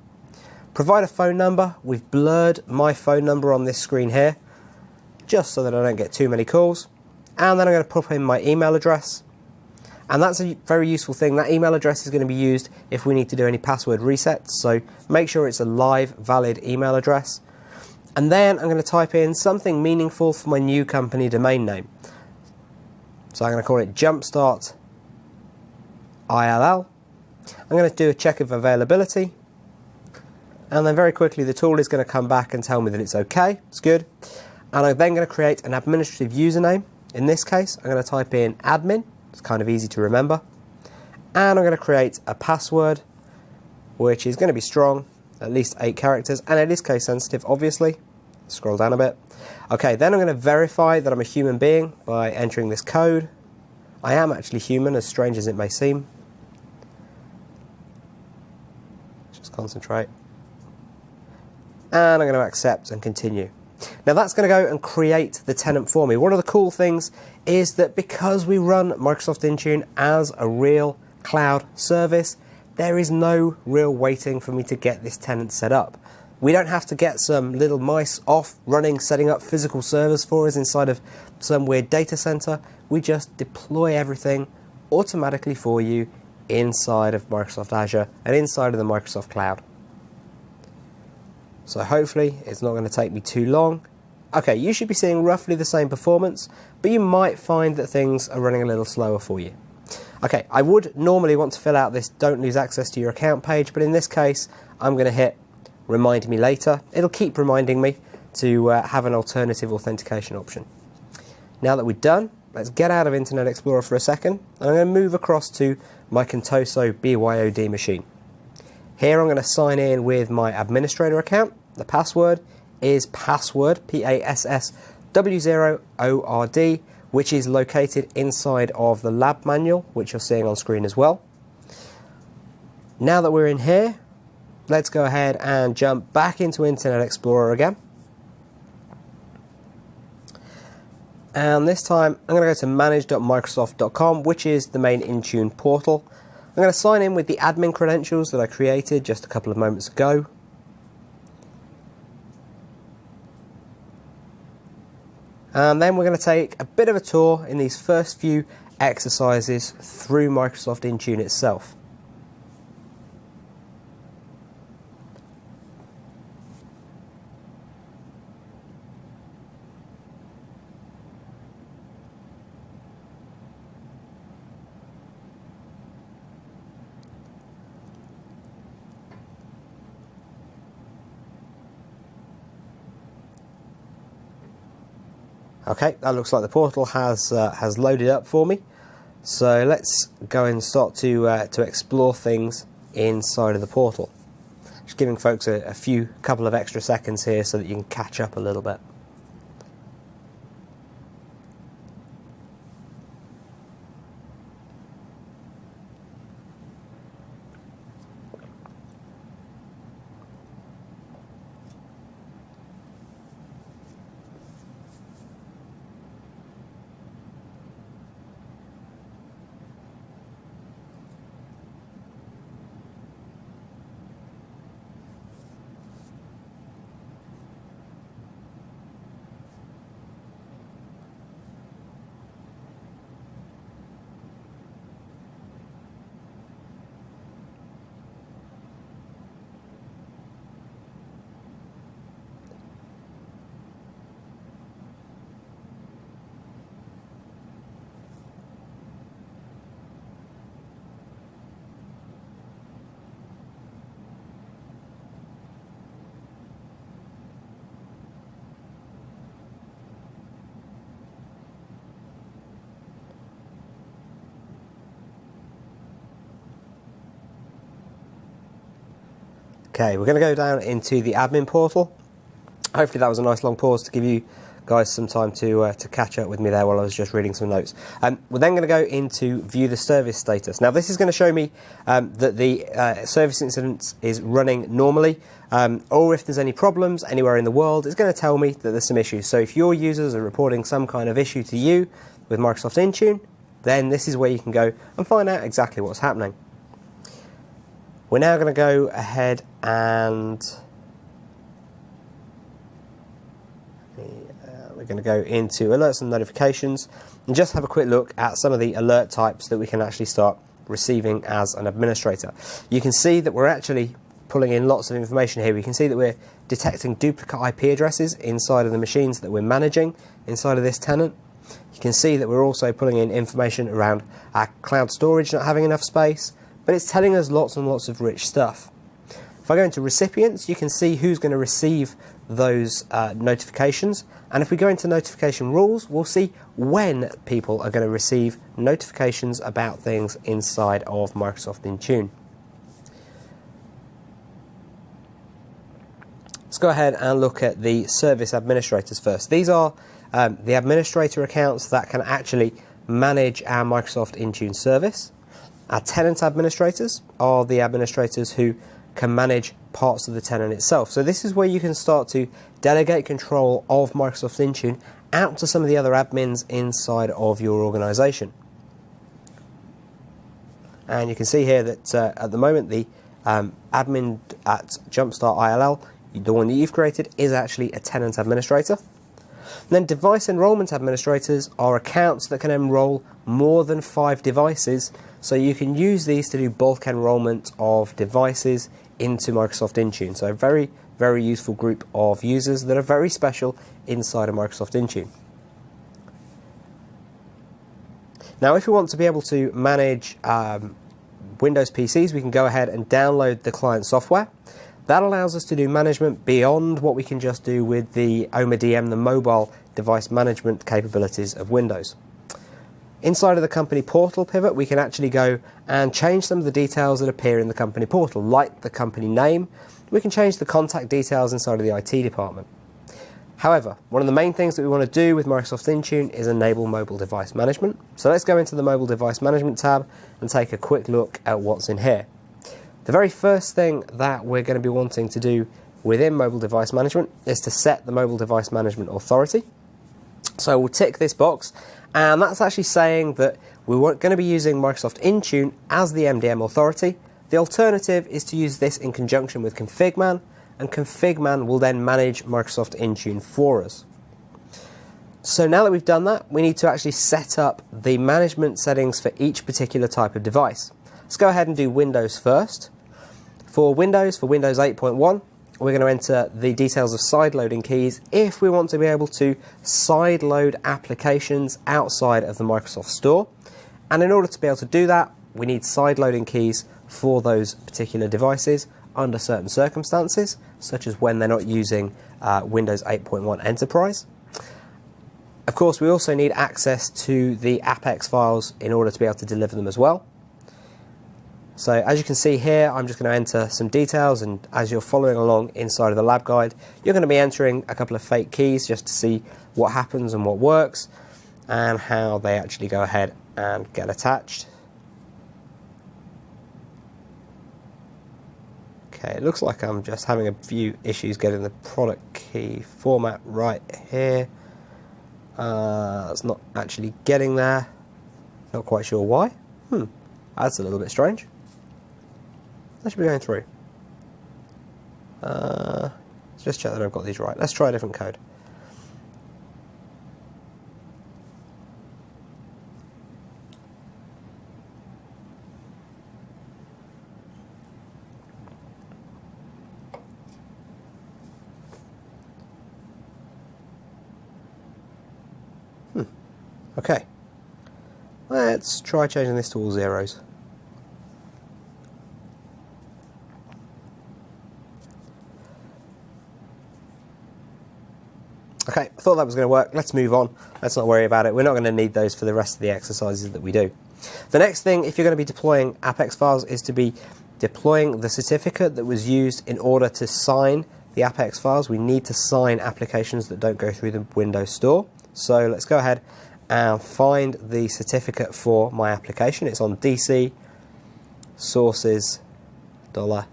S1: Provide a phone number. We've blurred my phone number on this screen here, just so that I don't get too many calls. And then I'm going to pop in my email address. And that's a very useful thing. That email address is going to be used if we need to do any password resets. So make sure it's a live, valid email address. And then I'm going to type in something meaningful for my new company domain name. So I'm going to call it Jumpstart ILL. I'm going to do a check of availability. And then very quickly the tool is going to come back and tell me that it's okay. It's good. And I'm then going to create an administrative username. In this case, I'm going to type in admin. It's kind of easy to remember. And I'm going to create a password, which is going to be strong, at least 8 characters, and it is case sensitive, obviously. Scroll down a bit. Okay, then I'm going to verify that I'm a human being by entering this code. I am actually human, as strange as it may seem. Just concentrate. And I'm going to accept and continue. Now that's going to go and create the tenant for me. One of the cool things is that because we run Microsoft Intune as a real cloud service, there is no real waiting for me to get this tenant set up. We don't have to get some little mice off running, setting up physical servers for us inside of some weird data center. We just deploy everything automatically for you inside of Microsoft Azure and inside of the Microsoft Cloud. So hopefully it's not going to take me too long. Okay, you should be seeing roughly the same performance, but you might find that things are running a little slower for you. Okay, I would normally want to fill out this don't lose access to your account page, but in this case, I'm going to hit remind me later. It'll keep reminding me to have an alternative authentication option. Now that we're done, let's get out of Internet Explorer for a second, and I'm going to move across to my Contoso BYOD machine. Here I'm going to sign in with my administrator account. The password is password, PASSW0ORD, which is located inside of the lab manual, which you're seeing on screen as well. Now that we're in here, let's go ahead and jump back into Internet Explorer again. And this time I'm going to go to manage.microsoft.com, which is the main Intune portal. I'm going to sign in with the admin credentials that I created just a couple of moments ago. And then we're going to take a bit of a tour in these first few exercises through Microsoft Intune itself. Okay, that looks like the portal has loaded up for me. So let's go and start to explore things inside of the portal. Just giving folks a couple of extra seconds here so that you can catch up a little bit. Okay, we're going to go down into the admin portal. Hopefully that was a nice long pause to give you guys some time to catch up with me there while I was just reading some notes. We're then going to go into view the service status. Now this is going to show me that the service incident is running normally, or if there's any problems anywhere in the world, it's going to tell me that there's some issues. So if your users are reporting some kind of issue to you with Microsoft Intune, then this is where you can go and find out exactly what's happening. We're now going to go ahead and we're going to go into alerts and notifications and just have a quick look at some of the alert types that we can actually start receiving as an administrator. You can see that we're actually pulling in lots of information here. We can see that we're detecting duplicate IP addresses inside of the machines that we're managing inside of this tenant. You can see that we're also pulling in information around our cloud storage not having enough space, but it's telling us lots and lots of rich stuff. If I go into recipients, you can see who's going to receive those notifications, and if we go into notification rules, we'll see when people are going to receive notifications about things inside of Microsoft Intune. Let's go ahead and look at the service administrators first. These are the administrator accounts that can actually manage our Microsoft Intune service. Our tenant administrators are the administrators who can manage parts of the tenant itself. So this is where you can start to delegate control of Microsoft Intune out to some of the other admins inside of your organization. And you can see here that at the moment the admin at Jumpstart ILL, the one that you've created, is actually a tenant administrator. And then device enrollment administrators are accounts that can enroll more than 5 devices, so you can use these to do bulk enrollment of devices into Microsoft Intune. So a very, very useful group of users that are very special inside of Microsoft Intune. Now if we want to be able to manage Windows PCs, we can go ahead and download the client software. That allows us to do management beyond what we can just do with the OMA-DM, the mobile device management capabilities of Windows. Inside of the company portal pivot, we can actually go and change some of the details that appear in the company portal, like the company name. We can change the contact details inside of the IT department. However, one of the main things that we want to do with Microsoft Intune is enable mobile device management. So let's go into the mobile device management tab and take a quick look at what's in here. The very first thing that we're going to be wanting to do within mobile device management is to set the mobile device management authority. So we'll tick this box, and that's actually saying that we're going to be using Microsoft Intune as the MDM authority. The alternative is to use this in conjunction with Configman, and Configman will then manage Microsoft Intune for us. So now that we've done that, we need to actually set up the management settings for each particular type of device. Let's go ahead and do Windows first. For Windows 8.1, we're going to enter the details of sideloading keys if we want to be able to sideload applications outside of the Microsoft Store. And in order to be able to do that, we need sideloading keys for those particular devices under certain circumstances, such as when they're not using Windows 8.1 Enterprise. Of course, we also need access to the Apex files in order to be able to deliver them as well. So as you can see here, I'm just going to enter some details, and as you're following along inside of the lab guide, you're going to be entering a couple of fake keys just to see what happens and what works and how they actually go ahead and get attached. Okay, it looks like I'm just having a few issues getting the product key format right here. It's not actually getting there. Not quite sure why. That's a little bit strange. That should be going through. Let's just check that I've got these right. Let's try a different code. Okay. Let's try changing this to all zeros. Okay, I thought that was going to work. Let's move on. Let's not worry about it. We're not going to need those for the rest of the exercises that we do. The next thing, if you're going to be deploying Apex files, is to be deploying the certificate that was used in order to sign the AppX files. We need to sign applications that don't go through the Windows Store. So let's go ahead and find the certificate for my application. It's on DC, sources, $,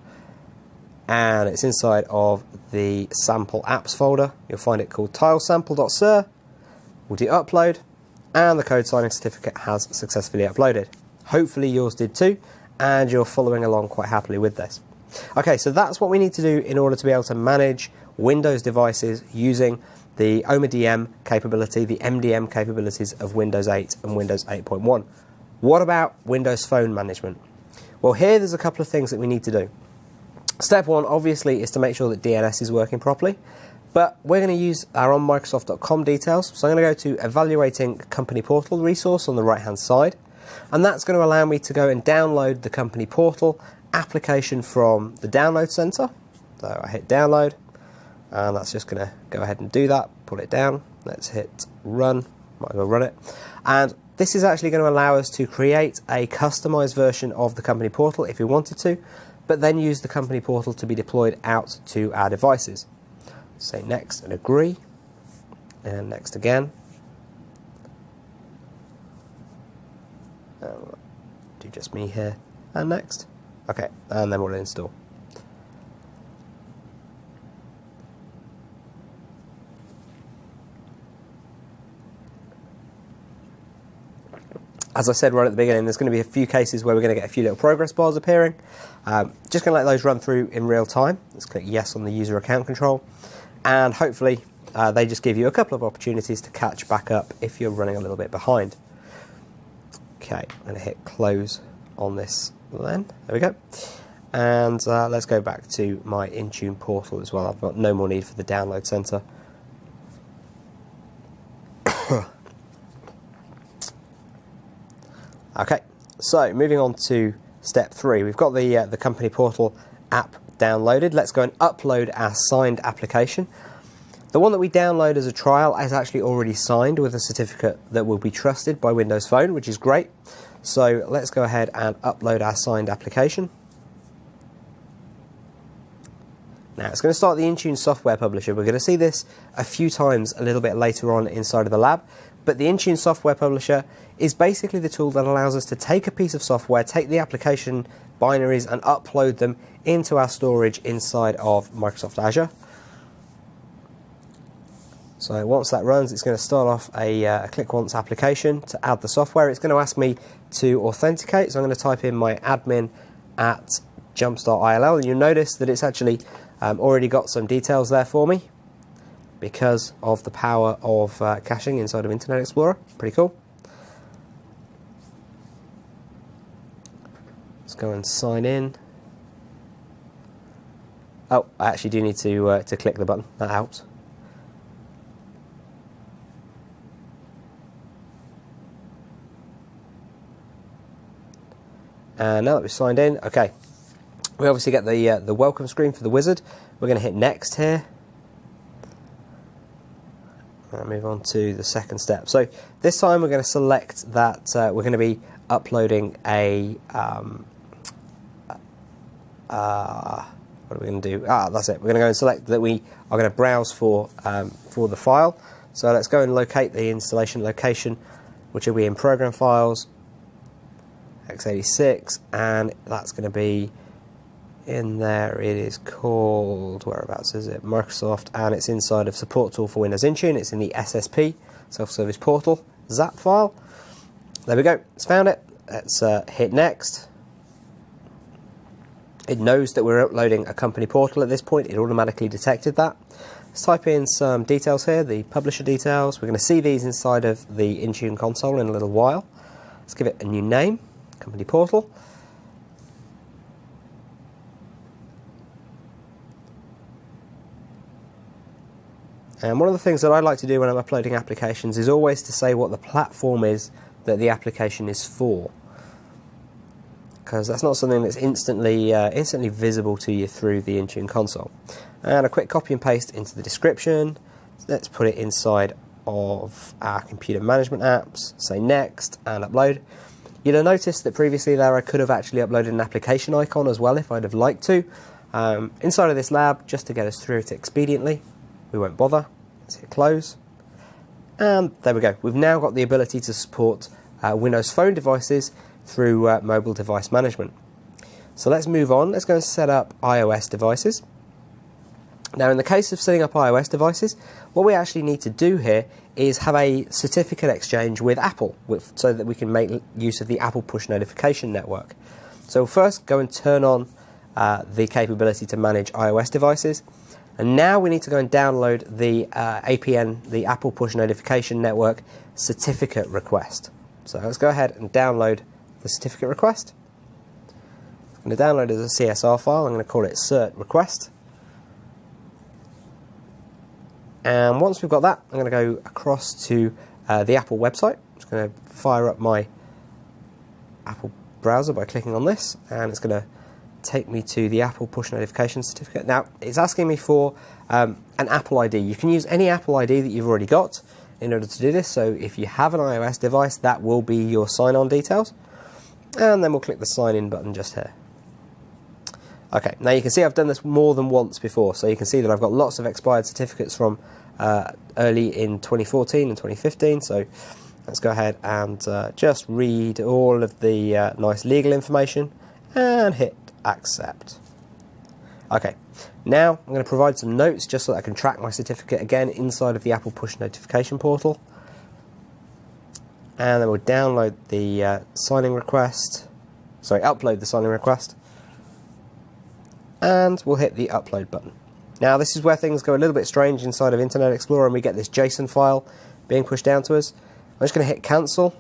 S1: and it's inside of the sample apps folder. You'll find it called tilesample.sir. We'll do upload, and the code signing certificate has successfully uploaded. Hopefully yours did too, and you're following along quite happily with this. Okay, so that's what we need to do in order to be able to manage Windows devices using the OMADM capability, the MDM capabilities of Windows 8 and Windows 8.1. What about Windows Phone management? Well, here there's a couple of things that we need to do. Step one, obviously, is to make sure that DNS is working properly, but we're going to use our onmicrosoft.com details. So I'm going to go to Evaluating Company Portal resource on the right-hand side, and that's going to allow me to go and download the Company Portal application from the Download Center. So I hit download, and that's just going to go ahead and do that. Pull it down. Let's hit run. Might as well run it. And this is actually going to allow us to create a customized version of the Company Portal if we wanted to, but then use the Company Portal to be deployed out to our devices. Say next and agree, and next again. Do just me here, and next. Okay, and then we'll install. As I said right at the beginning, there's going to be a few cases where we're going to get a few little progress bars appearing. Just going to let those run through in real time. Let's click yes on the user account control, and hopefully they just give you a couple of opportunities to catch back up if you're running a little bit behind. Okay, I'm going to hit close on this then. There we go. And let's go back to my Intune portal as well. I've got no more need for the Download Center. Okay, so moving on to step 3. We've got the Company Portal app downloaded. Let's go and upload our signed application. The one that we download as a trial is actually already signed with a certificate that will be trusted by Windows Phone, which is great. So let's go ahead and upload our signed application. Now it's going to start the Intune software publisher. We're going to see this a few times a little bit later on inside of the lab. But the Intune software publisher is basically the tool that allows us to take a piece of software, take the application binaries and upload them into our storage inside of Microsoft Azure. So once that runs, it's going to start off a click once application to add the software. It's going to ask me to authenticate, so I'm going to type in my admin at Jumpstart ILL, and you'll notice that it's actually already got some details there for me because of the power of caching inside of Internet Explorer. Pretty cool. Let's go and sign in. Oh, I actually do need to click the button. That helps. And now that we've signed in, okay, we obviously get the welcome screen for the wizard. We're going to hit next here. And move on to the second step. So this time we're going to select that we're going to be uploading a what are we going to do? That's it. We're going to go and select that we are going to browse for the file. So let's go and locate the installation location, which will be in Program Files, x86, and that's going to be in there. It is called, whereabouts is it? Microsoft, and it's inside of Support Tool for Windows Intune. It's in the SSP, Self-Service Portal, ZAP file. There we go. It's found it. Let's hit next. It knows that we're uploading a company portal at this point. It automatically detected that. Let's type in some details here, the publisher details. We're going to see these inside of the Intune console in a little while. Let's give it a new name, company portal. And one of the things that I like to do when I'm uploading applications is always to say what the platform is that the application is for, because that's not something that's instantly visible to you through the Intune console. And a quick copy and paste into the description. Let's put it inside of our computer management apps, say next, and upload. You'll have noticed that previously there I could have actually uploaded an application icon as well if I'd have liked to. Inside of this lab, just to get us through it expediently, we won't bother. Let's hit close. And there we go. We've now got the ability to support Windows Phone devices through mobile device management. So let's move on. Let's go and set up iOS devices. Now, in the case of setting up iOS devices, what we actually need to do here is have a certificate exchange with Apple so that we can make use of the Apple Push Notification Network. So we'll first go and turn on the capability to manage iOS devices. And now we need to go and download the APN, the Apple Push Notification Network certificate request. So let's go ahead and download the certificate request. I'm going to download it as a CSR file. I'm going to call it cert request. And once we've got that, I'm going to go across to the Apple website. I'm just going to fire up my Apple browser by clicking on this, and it's going to take me to the Apple Push Notification Certificate. Now, it's asking me for an Apple ID. You can use any Apple ID that you've already got in order to do this. So if you have an iOS device, that will be your sign-on details. And then we'll click the sign in button just here. Okay, now you can see I've done this more than once before, so you can see that I've got lots of expired certificates from early in 2014 and 2015, so let's go ahead and just read all of the nice legal information and hit accept. Okay, now I'm going to provide some notes just so that I can track my certificate again inside of the Apple Push Notification portal. And then we'll download the signing request, upload the signing request. And we'll hit the upload button. Now this is where things go a little bit strange inside of Internet Explorer and we get this JSON file being pushed down to us. I'm just going to hit cancel.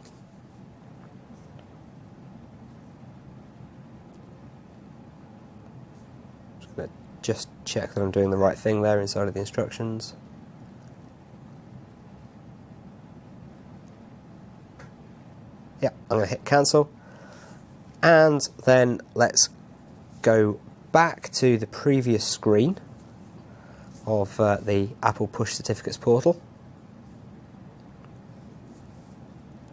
S1: Just going to check that I'm doing the right thing there inside of the instructions. Yeah, I'm going to hit cancel. And then let's go back to the previous screen of the Apple Push Certificates portal.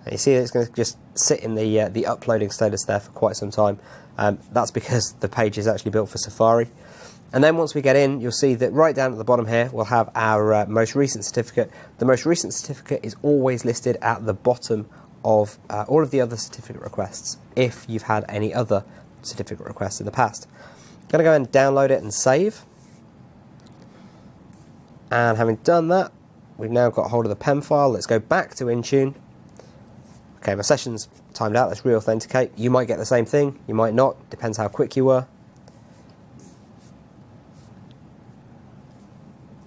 S1: And you see it's going to just sit in the uploading status there for quite some time. That's because the page is actually built for Safari. And then once we get in, you'll see that right down at the bottom here, we'll have our most recent certificate. The most recent certificate is always listed at the bottom of all of the other certificate requests, if you've had any other certificate requests in the past. I'm going to go and download it and save. And having done that, we've now got hold of the PEM file. Let's go back to Intune. Okay, my session's timed out. Let's re-authenticate. You might get the same thing. You might not. Depends how quick you were.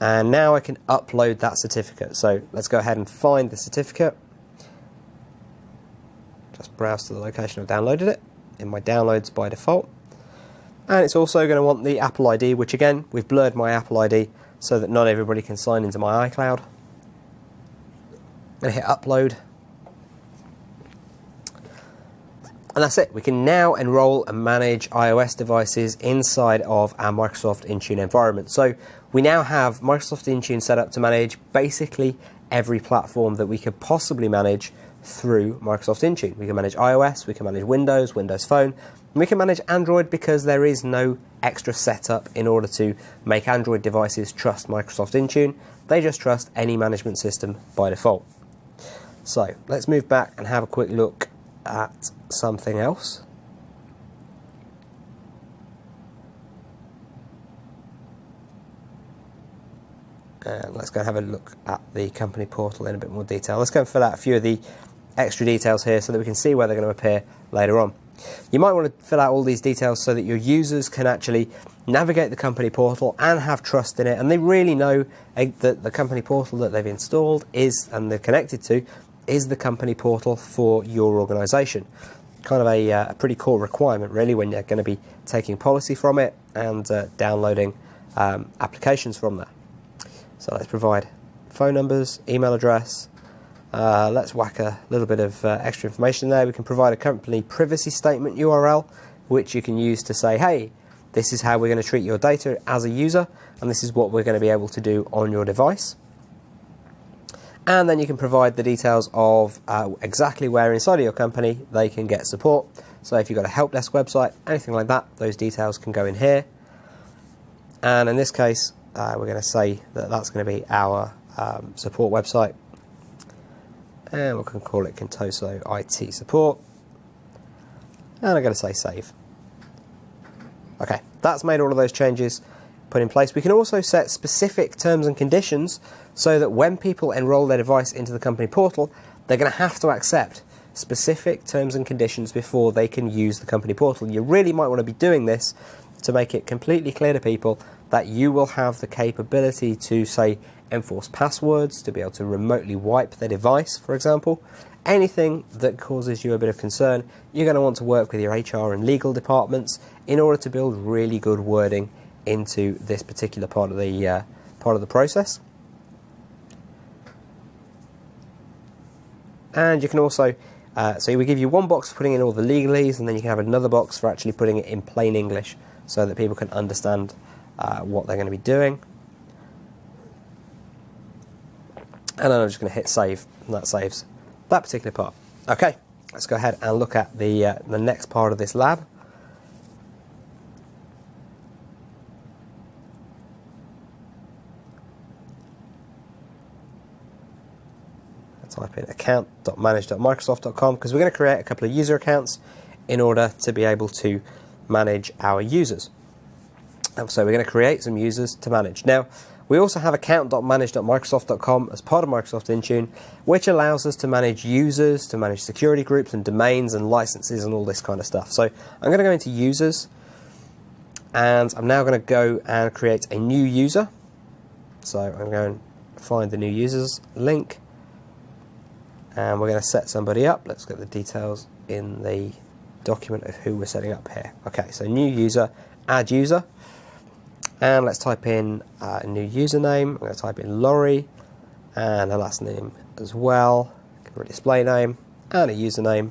S1: And now I can upload that certificate. So let's go ahead and find the certificate. Just browse to the location I've downloaded it in my downloads by default. And it's also going to want the Apple ID, which again, we've blurred my Apple ID so that not everybody can sign into my iCloud. I'm going to hit upload. And that's it. We can now enroll and manage iOS devices inside of our Microsoft Intune environment. So we now have Microsoft Intune set up to manage basically every platform that we could possibly manage through Microsoft Intune. We can manage iOS, we can manage Windows, Windows Phone, and we can manage Android because there is no extra setup in order to make Android devices trust Microsoft Intune. They just trust any management system by default. So let's move back and have a quick look at something else. And let's go and have a look at the company portal in a bit more detail. Let's go and fill out a few of the extra details here so that we can see where they're going to appear later on. You might want to fill out all these details so that your users can actually navigate the company portal and have trust in it, and they really know that the company portal that they've installed is, and they're connected to, is the company portal for your organisation. Kind of a pretty core requirement really when you're going to be taking policy from it and downloading applications from there. So let's provide phone numbers, email address. Let's whack a little bit of extra information there. We can provide a company privacy statement URL, which you can use to say, hey, this is how we're going to treat your data as a user, and this is what we're going to be able to do on your device. And then you can provide the details of exactly where inside of your company they can get support. So if you've got a help desk website, anything like that, those details can go in here. And in this case, we're going to say that that's going to be our support website. And we can call it Contoso IT Support. And I'm going to say save. Okay, that's made all of those changes put in place. We can also set specific terms and conditions so that when people enroll their device into the company portal, they're going to have to accept specific terms and conditions before they can use the company portal. You really might want to be doing this to make it completely clear to people that you will have the capability to, say, enforce passwords, to be able to remotely wipe their device, for example. Anything that causes you a bit of concern, you're going to want to work with your HR and legal departments in order to build really good wording into this particular part of the process. And you can also, so we give you one box for putting in all the legalese, and then you can have another box for actually putting it in plain English so that people can understand what they're going to be doing. And then I'm just going to hit save, and that saves that particular part. Okay, let's go ahead and look at the next part of this lab. Type in account.manage.microsoft.com because we're going to create a couple of user accounts in order to be able to manage our users. And so we're going to create some users to manage. Now, we also have account.manage.microsoft.com as part of Microsoft Intune, which allows us to manage users, to manage security groups and domains and licenses and all this kind of stuff. So I'm going to go into users, and I'm now going to go and create a new user. So I'm going to find the new users link. And we're going to set somebody up. Let's get the details in the document of who we're setting up here. Okay, so new user, add user. And let's type in a new username. I'm going to type in Laurie and her last name as well. Give her a display name and a username.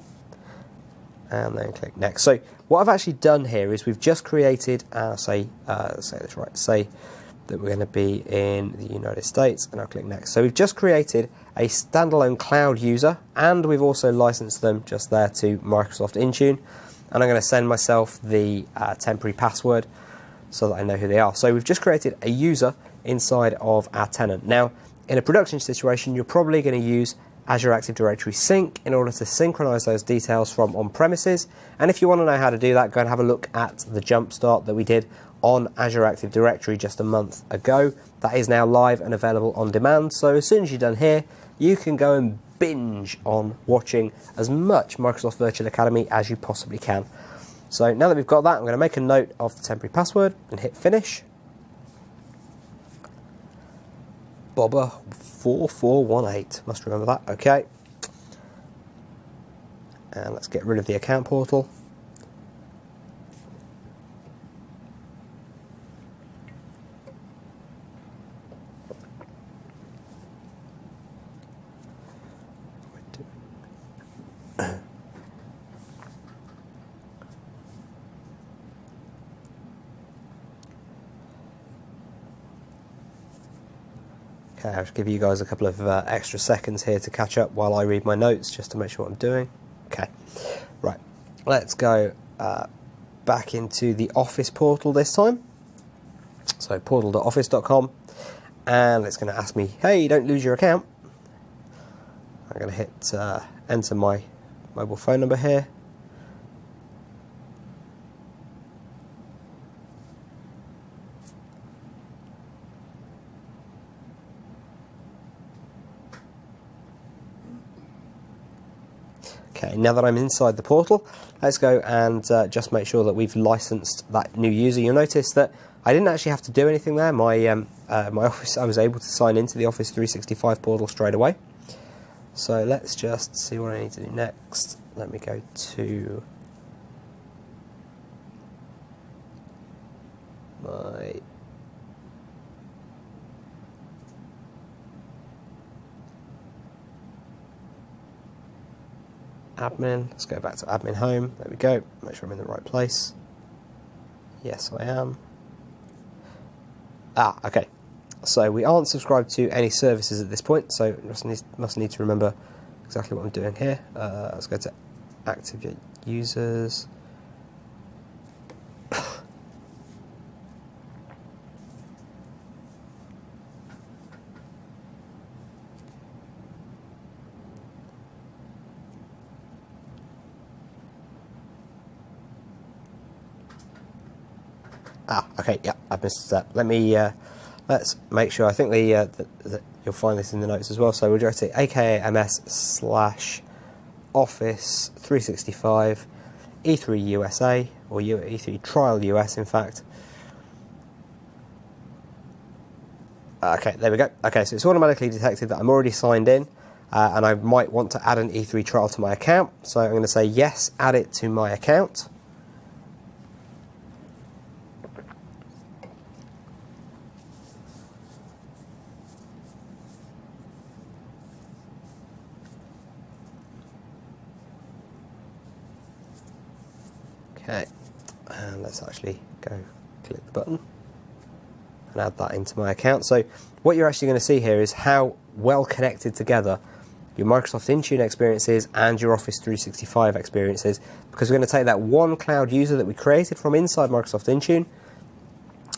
S1: And then click next. So what I've actually done here is we've just created, say this right, say that we're going to be in the United States, and I'll click next. So we've just created a standalone cloud user, and we've also licensed them just there to Microsoft Intune, and I'm going to send myself the temporary password so that I know who they are. So we've just created a user inside of our tenant. Now, in a production situation, you're probably going to use Azure Active Directory Sync in order to synchronize those details from on-premises, and if you want to know how to do that, go and have a look at the jumpstart that we did on Azure Active Directory just a month ago. That is now live and available on demand, so as soon as you're done here, you can go and binge on watching as much Microsoft Virtual Academy as you possibly can. So now that we've got that, I'm going to make a note of the temporary password and hit finish. Bobber4418, must remember that, okay. And let's get rid of the account portal. Okay, I'll just give you guys a couple of extra seconds here to catch up while I read my notes, just to make sure what I'm doing. Okay, right, let's go back into the Office portal this time. So portal.office.com, and it's going to ask me, hey, don't lose your account. I'm going to hit enter my mobile phone number here. Okay, now that I'm inside the portal, let's go and just make sure that we've licensed that new user. You'll notice that I didn't actually have to do anything there. My Office, I was able to sign into the Office 365 portal straight away. So let's just see what I need to do next. Let me go to my admin. Let's go back to admin home. There we go. Make sure I'm in the right place. Yes, I am. Okay. So we aren't subscribed to any services at this point, so must need to remember exactly what I'm doing here. Let's go to active users. Okay, yeah, I've missed a step. Let me, let's make sure. I think you'll find this in the notes as well. So we'll go to aka/Office 365 E3 USA, or E3 Trial US, in fact. Okay, there we go. Okay, so it's automatically detected that I'm already signed in, and I might want to add an E3 trial to my account. So I'm going to say yes, add it to my account. Okay, and let's actually go click the button and add that into my account. So what you're actually going to see here is how well connected together your Microsoft Intune experiences and your Office 365 experiences, because we're going to take that one cloud user that we created from inside Microsoft Intune.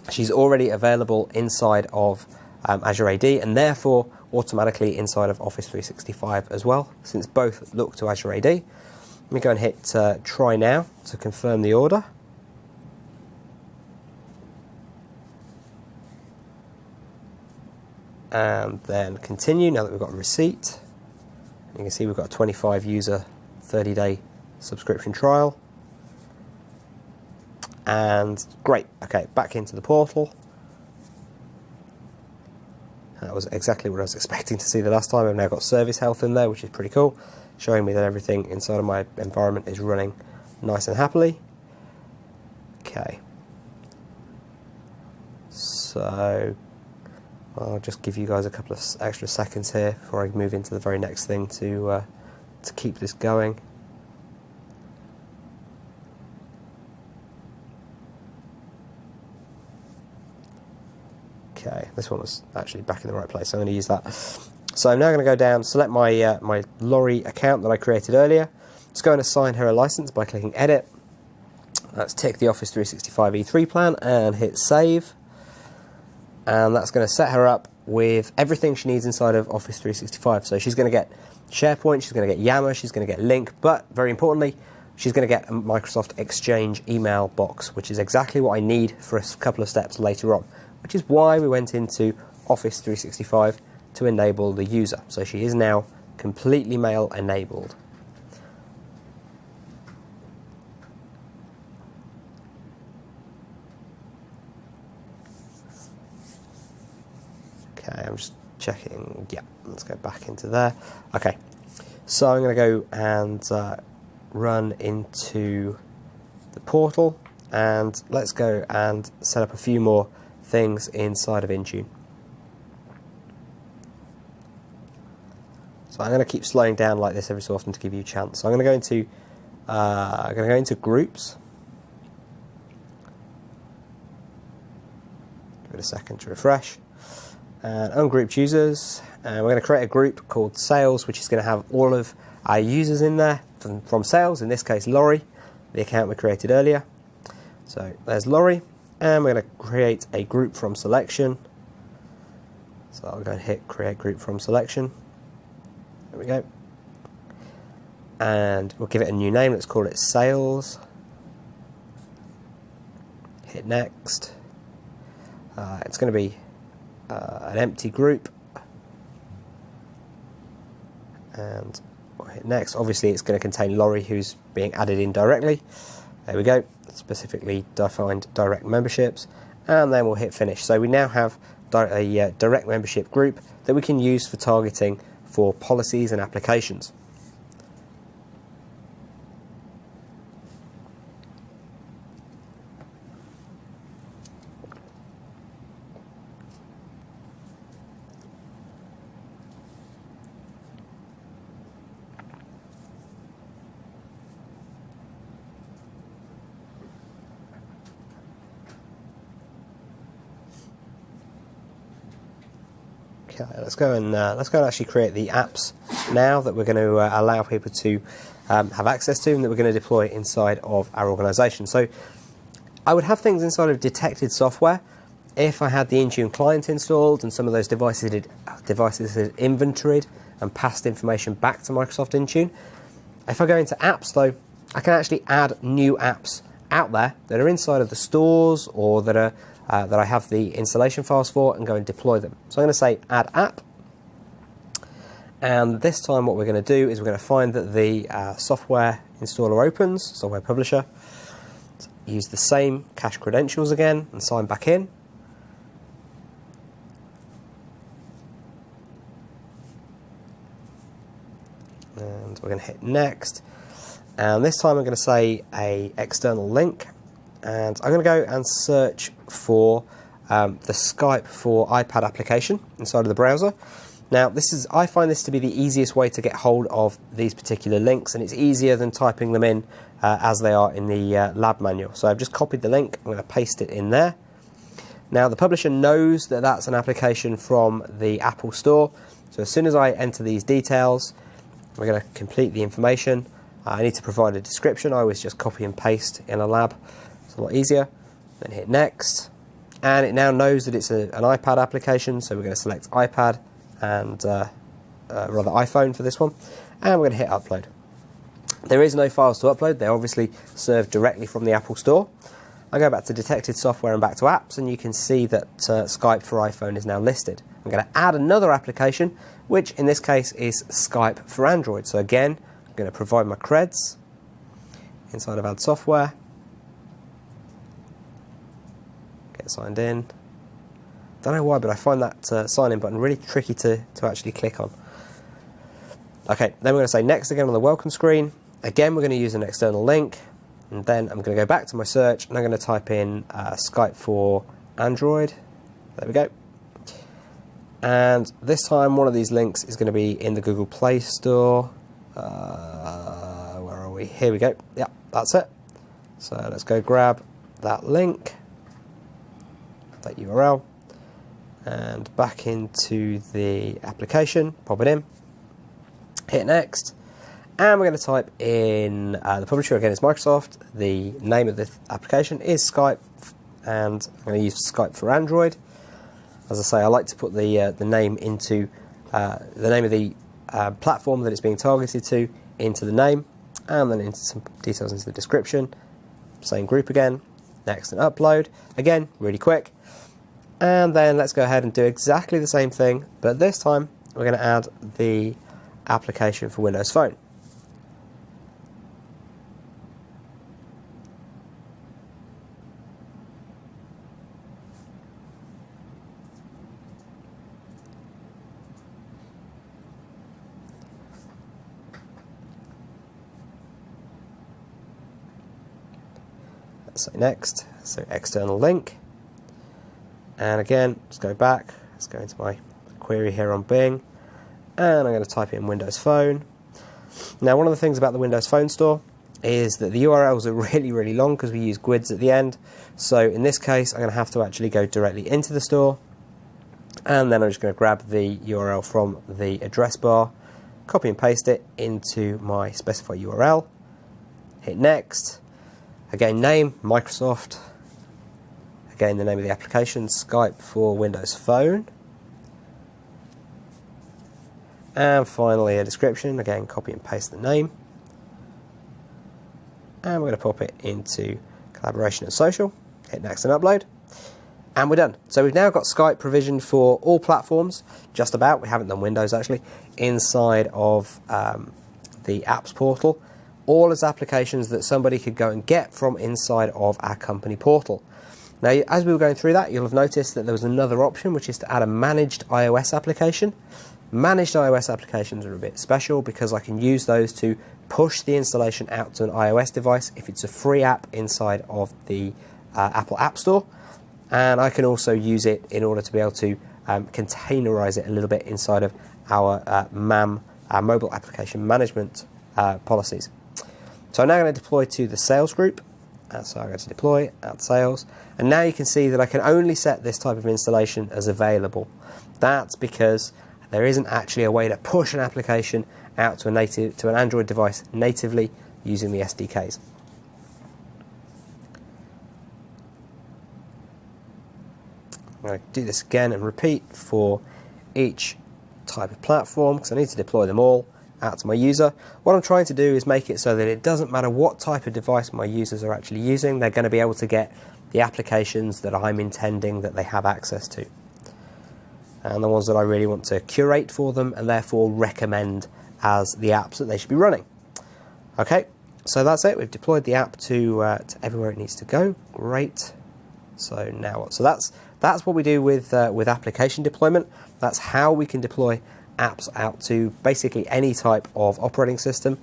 S1: She's already available inside of Azure AD, and therefore automatically inside of Office 365 as well, since both look to Azure AD. Let me go and hit try now to confirm the order. And then continue now that we've got a receipt. You can see we've got a 25 user 30-day subscription trial. And great, okay, back into the portal. That was exactly what I was expecting to see the last time. I've now got service health in there, which is pretty cool, showing me that everything inside of my environment is running nice and happily. Okay. So I'll just give you guys a couple of extra seconds here before I move into the very next thing to keep this going. Okay, this one was actually back in the right place, so I'm going to use that. So I'm now going to go down, select my my Laurie account that I created earlier. Just go and assign her a license by clicking Edit. Let's tick the Office 365 E3 plan and hit Save. And that's going to set her up with everything she needs inside of Office 365. So she's going to get SharePoint, she's going to get Yammer, she's going to get Lync, but very importantly, she's going to get a Microsoft Exchange email box, which is exactly what I need for a couple of steps later on, which is why we went into Office 365 to enable the user. So she is now completely mail enabled. Okay, I'm just checking. Yeah, let's go back into there. Okay, so I'm going to go and run into the portal, and let's go and set up a few more things inside of Intune. So I'm going to keep slowing down like this every so often to give you a chance. So I'm going to go into groups. Give it a second to refresh. And ungroup users, and we're going to create a group called sales, which is going to have all of our users in there from sales, in this case Laurie, the account we created earlier. So there's Laurie, and we're going to create a group from selection. So I'll go and hit create group from selection. There we go. And we'll give it a new name, let's call it sales. Hit next. It's going to be an empty group, and we'll hit next. Obviously it's going to contain Laurie, who's being added in directly. There we go, specifically defined direct memberships, and then we'll hit finish. So we now have a direct membership group that we can use for targeting for policies and applications. Okay, let's go and actually create the apps now that we're going to allow people to have access to and that we're going to deploy inside of our organisation. So I would have things inside of detected software if I had the Intune client installed and some of those devices had inventoried and passed information back to Microsoft Intune. If I go into apps though, I can actually add new apps out there that are inside of the stores or that are that I have the installation files for and go and deploy them. So I'm going to say add app, and this time what we're going to do is we're going to find that the software installer opens, software publisher, use the same cache credentials again and sign back in. And we're going to hit next, and this time I'm going to say a external link, and I'm going to go and search for the Skype for iPad application inside of the browser. Now I find this to be the easiest way to get hold of these particular links, and it's easier than typing them in as they are in the lab manual. So I've just copied the link, I'm going to paste it in there. Now the publisher knows that that's an application from the Apple Store, so as soon as I enter these details, we're going to complete the information. I need to provide a description. I always just copy and paste in a lab. It's a lot easier. Then hit next. And it now knows that it's an iPad application, so we're going to select iPad and rather iPhone for this one. And we're going to hit upload. There is no files to upload. They're obviously served directly from the Apple Store. I go back to detected software and back to apps, and you can see that Skype for iPhone is now listed. I'm going to add another application, which in this case is Skype for Android. So again, I'm going to provide my creds inside of add software, get signed in. Don't know why, but I find that sign in button really tricky to actually click on. Okay, then we're going to say next again on the welcome screen. Again, we're going to use an external link, and then I'm going to go back to my search and I'm going to type in Skype for Android. There we go. And this time one of these links is going to be in the Google Play Store. Where are we? Here we go. Yeah, that's it. So let's go grab that link, that URL, and back into the application, pop it in, hit next, and we're going to type in the publisher, again it's Microsoft, the name of the application is Skype, and I'm going to use Skype for Android. As I say, I like to put the name into the name of the platform that it's being targeted to into the name, and then into some details into the description. Same group again, next and upload. Again, really quick. And then let's go ahead and do exactly the same thing, but this time we're going to add the application for Windows Phone. Say next, so external link, and again let's go back, let's go into my query here on Bing, and I'm going to type in Windows Phone. Now one of the things about the Windows Phone store is that the URLs are really long because we use GUIDs at the end, so in this case I'm going to have to actually go directly into the store, and then I'm just going to grab the URL from the address bar, copy and paste it into my specified URL, hit next. Again, name, Microsoft. Again, the name of the application, Skype for Windows Phone. And finally, a description. Again, copy and paste the name. And we're going to pop it into collaboration and social. Hit next and upload. And we're done. So we've now got Skype provisioned for all platforms, just about. We haven't done Windows, actually, inside of the apps portal. All as applications that somebody could go and get from inside of our company portal. Now, as we were going through that, you'll have noticed that there was another option, which is to add a managed iOS application. Managed iOS applications are a bit special because I can use those to push the installation out to an iOS device if it's a free app inside of the Apple App Store. And I can also use it in order to be able to containerize it a little bit inside of our MAM, our mobile application management policies. So I'm now going to deploy to the sales group, So I go to deploy, add sales, and now you can see that I can only set this type of installation as available. That's because there isn't actually a way to push an application out to an Android device natively using the SDKs. I'm going to do this again and repeat for each type of platform because I need to deploy them all out to my user. What I'm trying to do is make it so that it doesn't matter what type of device my users are actually using, they're going to be able to get the applications that I'm intending that they have access to, and the ones that I really want to curate for them and therefore recommend as the apps that they should be running. Okay, so that's it. We've deployed the app to everywhere it needs to go. Great. So now what? So that's what we do with application deployment. That's how we can deploy apps out to basically any type of operating system.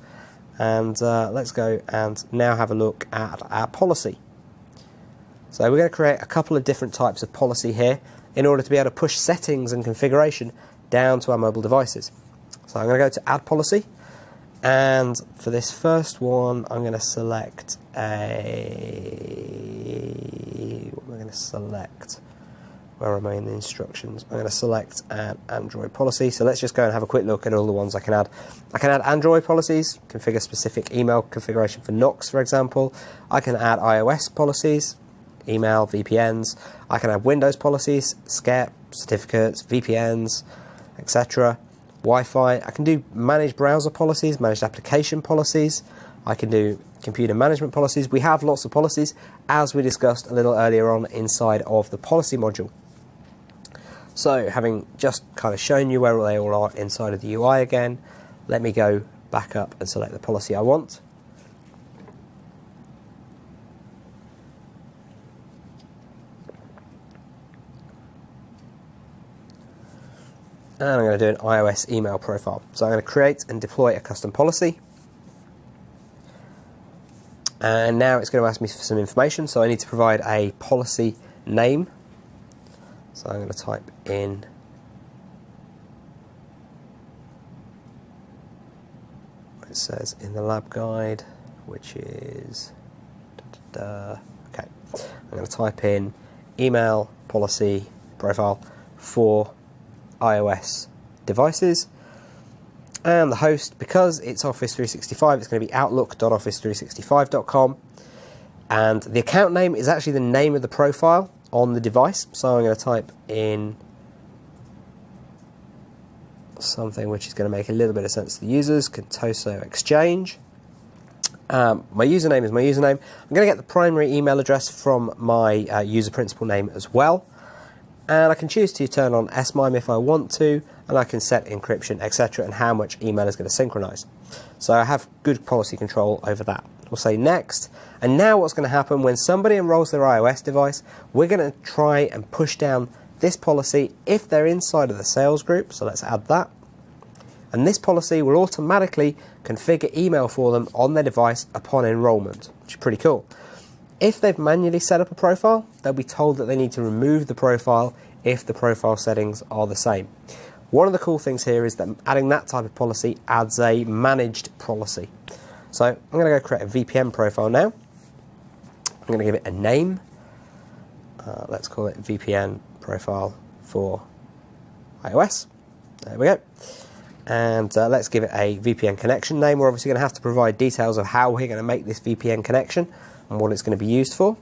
S1: And let's go and now have a look at our policy. So we're going to create a couple of different types of policy here in order to be able to push settings and configuration down to our mobile devices. So I'm going to go to add policy, and for this first one I'm going to select what am I going to select? Where am I in the instructions? I'm going to select an Android policy. So let's just go and have a quick look at all the ones I can add. I can add Android policies, configure specific email configuration for Knox, for example. I can add iOS policies, email, VPNs. I can add Windows policies, SCEP, certificates, VPNs, etc. Wi-Fi. I can do managed browser policies, managed application policies. I can do computer management policies. We have lots of policies, as we discussed a little earlier on inside of the policy module. So having just kind of shown you where they all are inside of the UI again, let me go back up and select the policy I want. And I'm going to do an iOS email profile. So I'm going to create and deploy a custom policy. And now it's going to ask me for some information, so I need to provide a policy name. So I'm going to type in what it says in the lab guide, which is okay. I'm going to type in email policy profile for iOS devices, and the host, because it's Office 365, it's going to be outlook.office365.com, and the account name is actually the name of the profile on the device. So I'm going to type in something which is going to make a little bit of sense to the users. Contoso Exchange. My username is my username. I'm going to get the primary email address from my user principal name as well. And I can choose to turn on SMIME if I want to, and I can set encryption, etc., and how much email is going to synchronize. So I have good policy control over that. We'll say next, and now what's going to happen when somebody enrolls their iOS device, we're going to try and push down this policy if they're inside of the sales group. So let's add that. And this policy will automatically configure email for them on their device upon enrollment, which is pretty cool. If they've manually set up a profile, they'll be told that they need to remove the profile if the profile settings are the same. One of the cool things here is that adding that type of policy adds a managed policy. So I'm going to go create a VPN profile now. I'm going to give it a name. Let's call it VPN profile for iOS. There we go. And let's give it a VPN connection name. We're obviously going to have to provide details of how we're going to make this VPN connection and what it's going to be used for.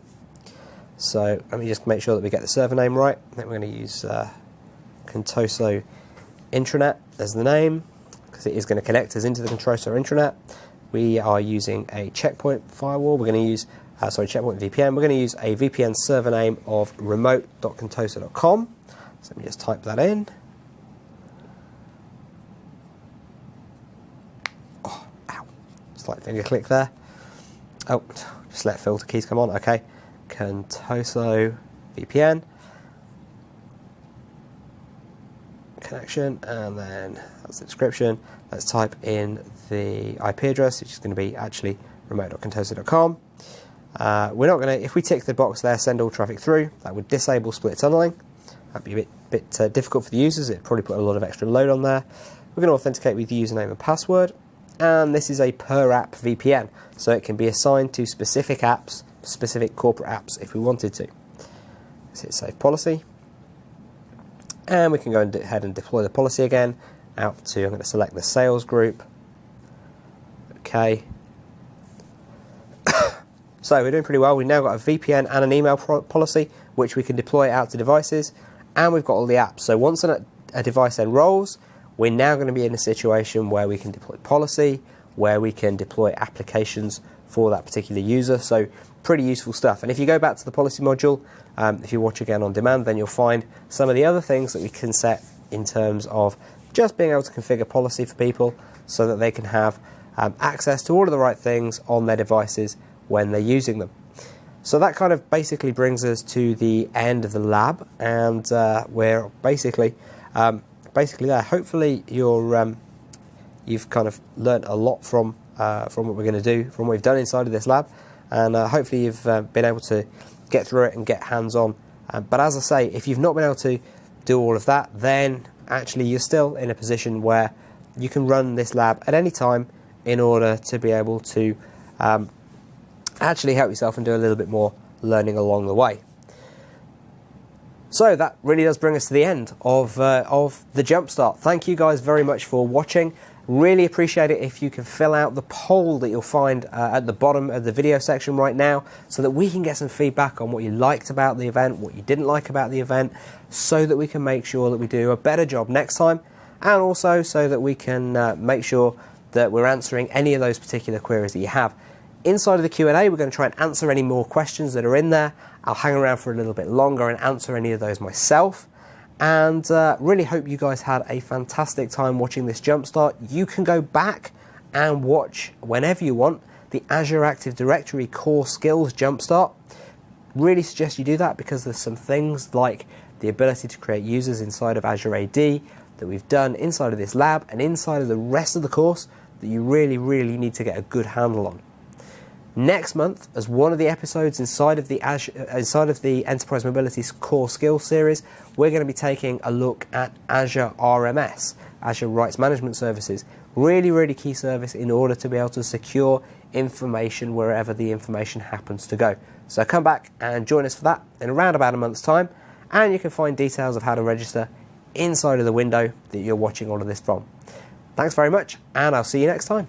S1: So let me just make sure that we get the server name right. I think we're going to use Contoso Intranet as the name, because it is going to connect us into the Contoso Intranet. We are using a Checkpoint firewall. We're going to use, Checkpoint VPN. We're going to use a VPN server name of remote.contoso.com. So let me just type that in. Oh, ow. Slight finger click there. Oh, just let filter keys come on. Okay. Contoso VPN. Connection, and then that's the description. Let's type in the IP address, which is going to be actually remote.contoso.com. We're not going to, if we tick the box there, send all traffic through, that would disable split tunneling. That'd be a bit difficult for the users. It'd probably put a lot of extra load on there. We're going to authenticate with the username and password, and this is a per app VPN, so it can be assigned to specific apps specific corporate apps if we wanted to. Let's hit Save Policy. And we can go ahead and deploy the policy again out to, I'm going to select the sales group. Okay. So we're doing pretty well. We've now got a VPN and an email policy, which we can deploy out to devices. And we've got all the apps. So once a device enrolls, we're now going to be in a situation where we can deploy policy, where we can deploy applications for that particular user. So pretty useful stuff. And if you go back to the policy module, if you watch again on demand, then you'll find some of the other things that we can set in terms of just being able to configure policy for people so that they can have access to all of the right things on their devices when they're using them. So that kind of basically brings us to the end of the lab, and we're basically there. Hopefully you've kind of learnt a lot from what we're going to do, from what we've done inside of this lab, and hopefully you've been able to get through it and get hands-on. But as I say, if you've not been able to do all of that, then actually you're still in a position where you can run this lab at any time in order to be able to actually help yourself and do a little bit more learning along the way. So that really does bring us to the end of the Jumpstart. Thank you guys very much for watching. Really appreciate it if you can fill out the poll that you'll find at the bottom of the video section right now, so that we can get some feedback on what you liked about the event, what you didn't like about the event, so that we can make sure that we do a better job next time, and also so that we can make sure that we're answering any of those particular queries that you have. Inside of the Q&A, we're going to try and answer any more questions that are in there. I'll hang around for a little bit longer and answer any of those myself. And really hope you guys had a fantastic time watching this Jumpstart. You can go back and watch, whenever you want, the Azure Active Directory Core Skills Jumpstart. Really suggest you do that, because there's some things like the ability to create users inside of Azure AD that we've done inside of this lab and inside of the rest of the course that you really, really need to get a good handle on. Next month, as one of the episodes inside of the Enterprise Mobility Core Skills series, we're going to be taking a look at Azure RMS, Azure Rights Management Services. Really, really key service in order to be able to secure information wherever the information happens to go. So come back and join us for that in around about a month's time, and you can find details of how to register inside of the window that you're watching all of this from. Thanks very much, and I'll see you next time.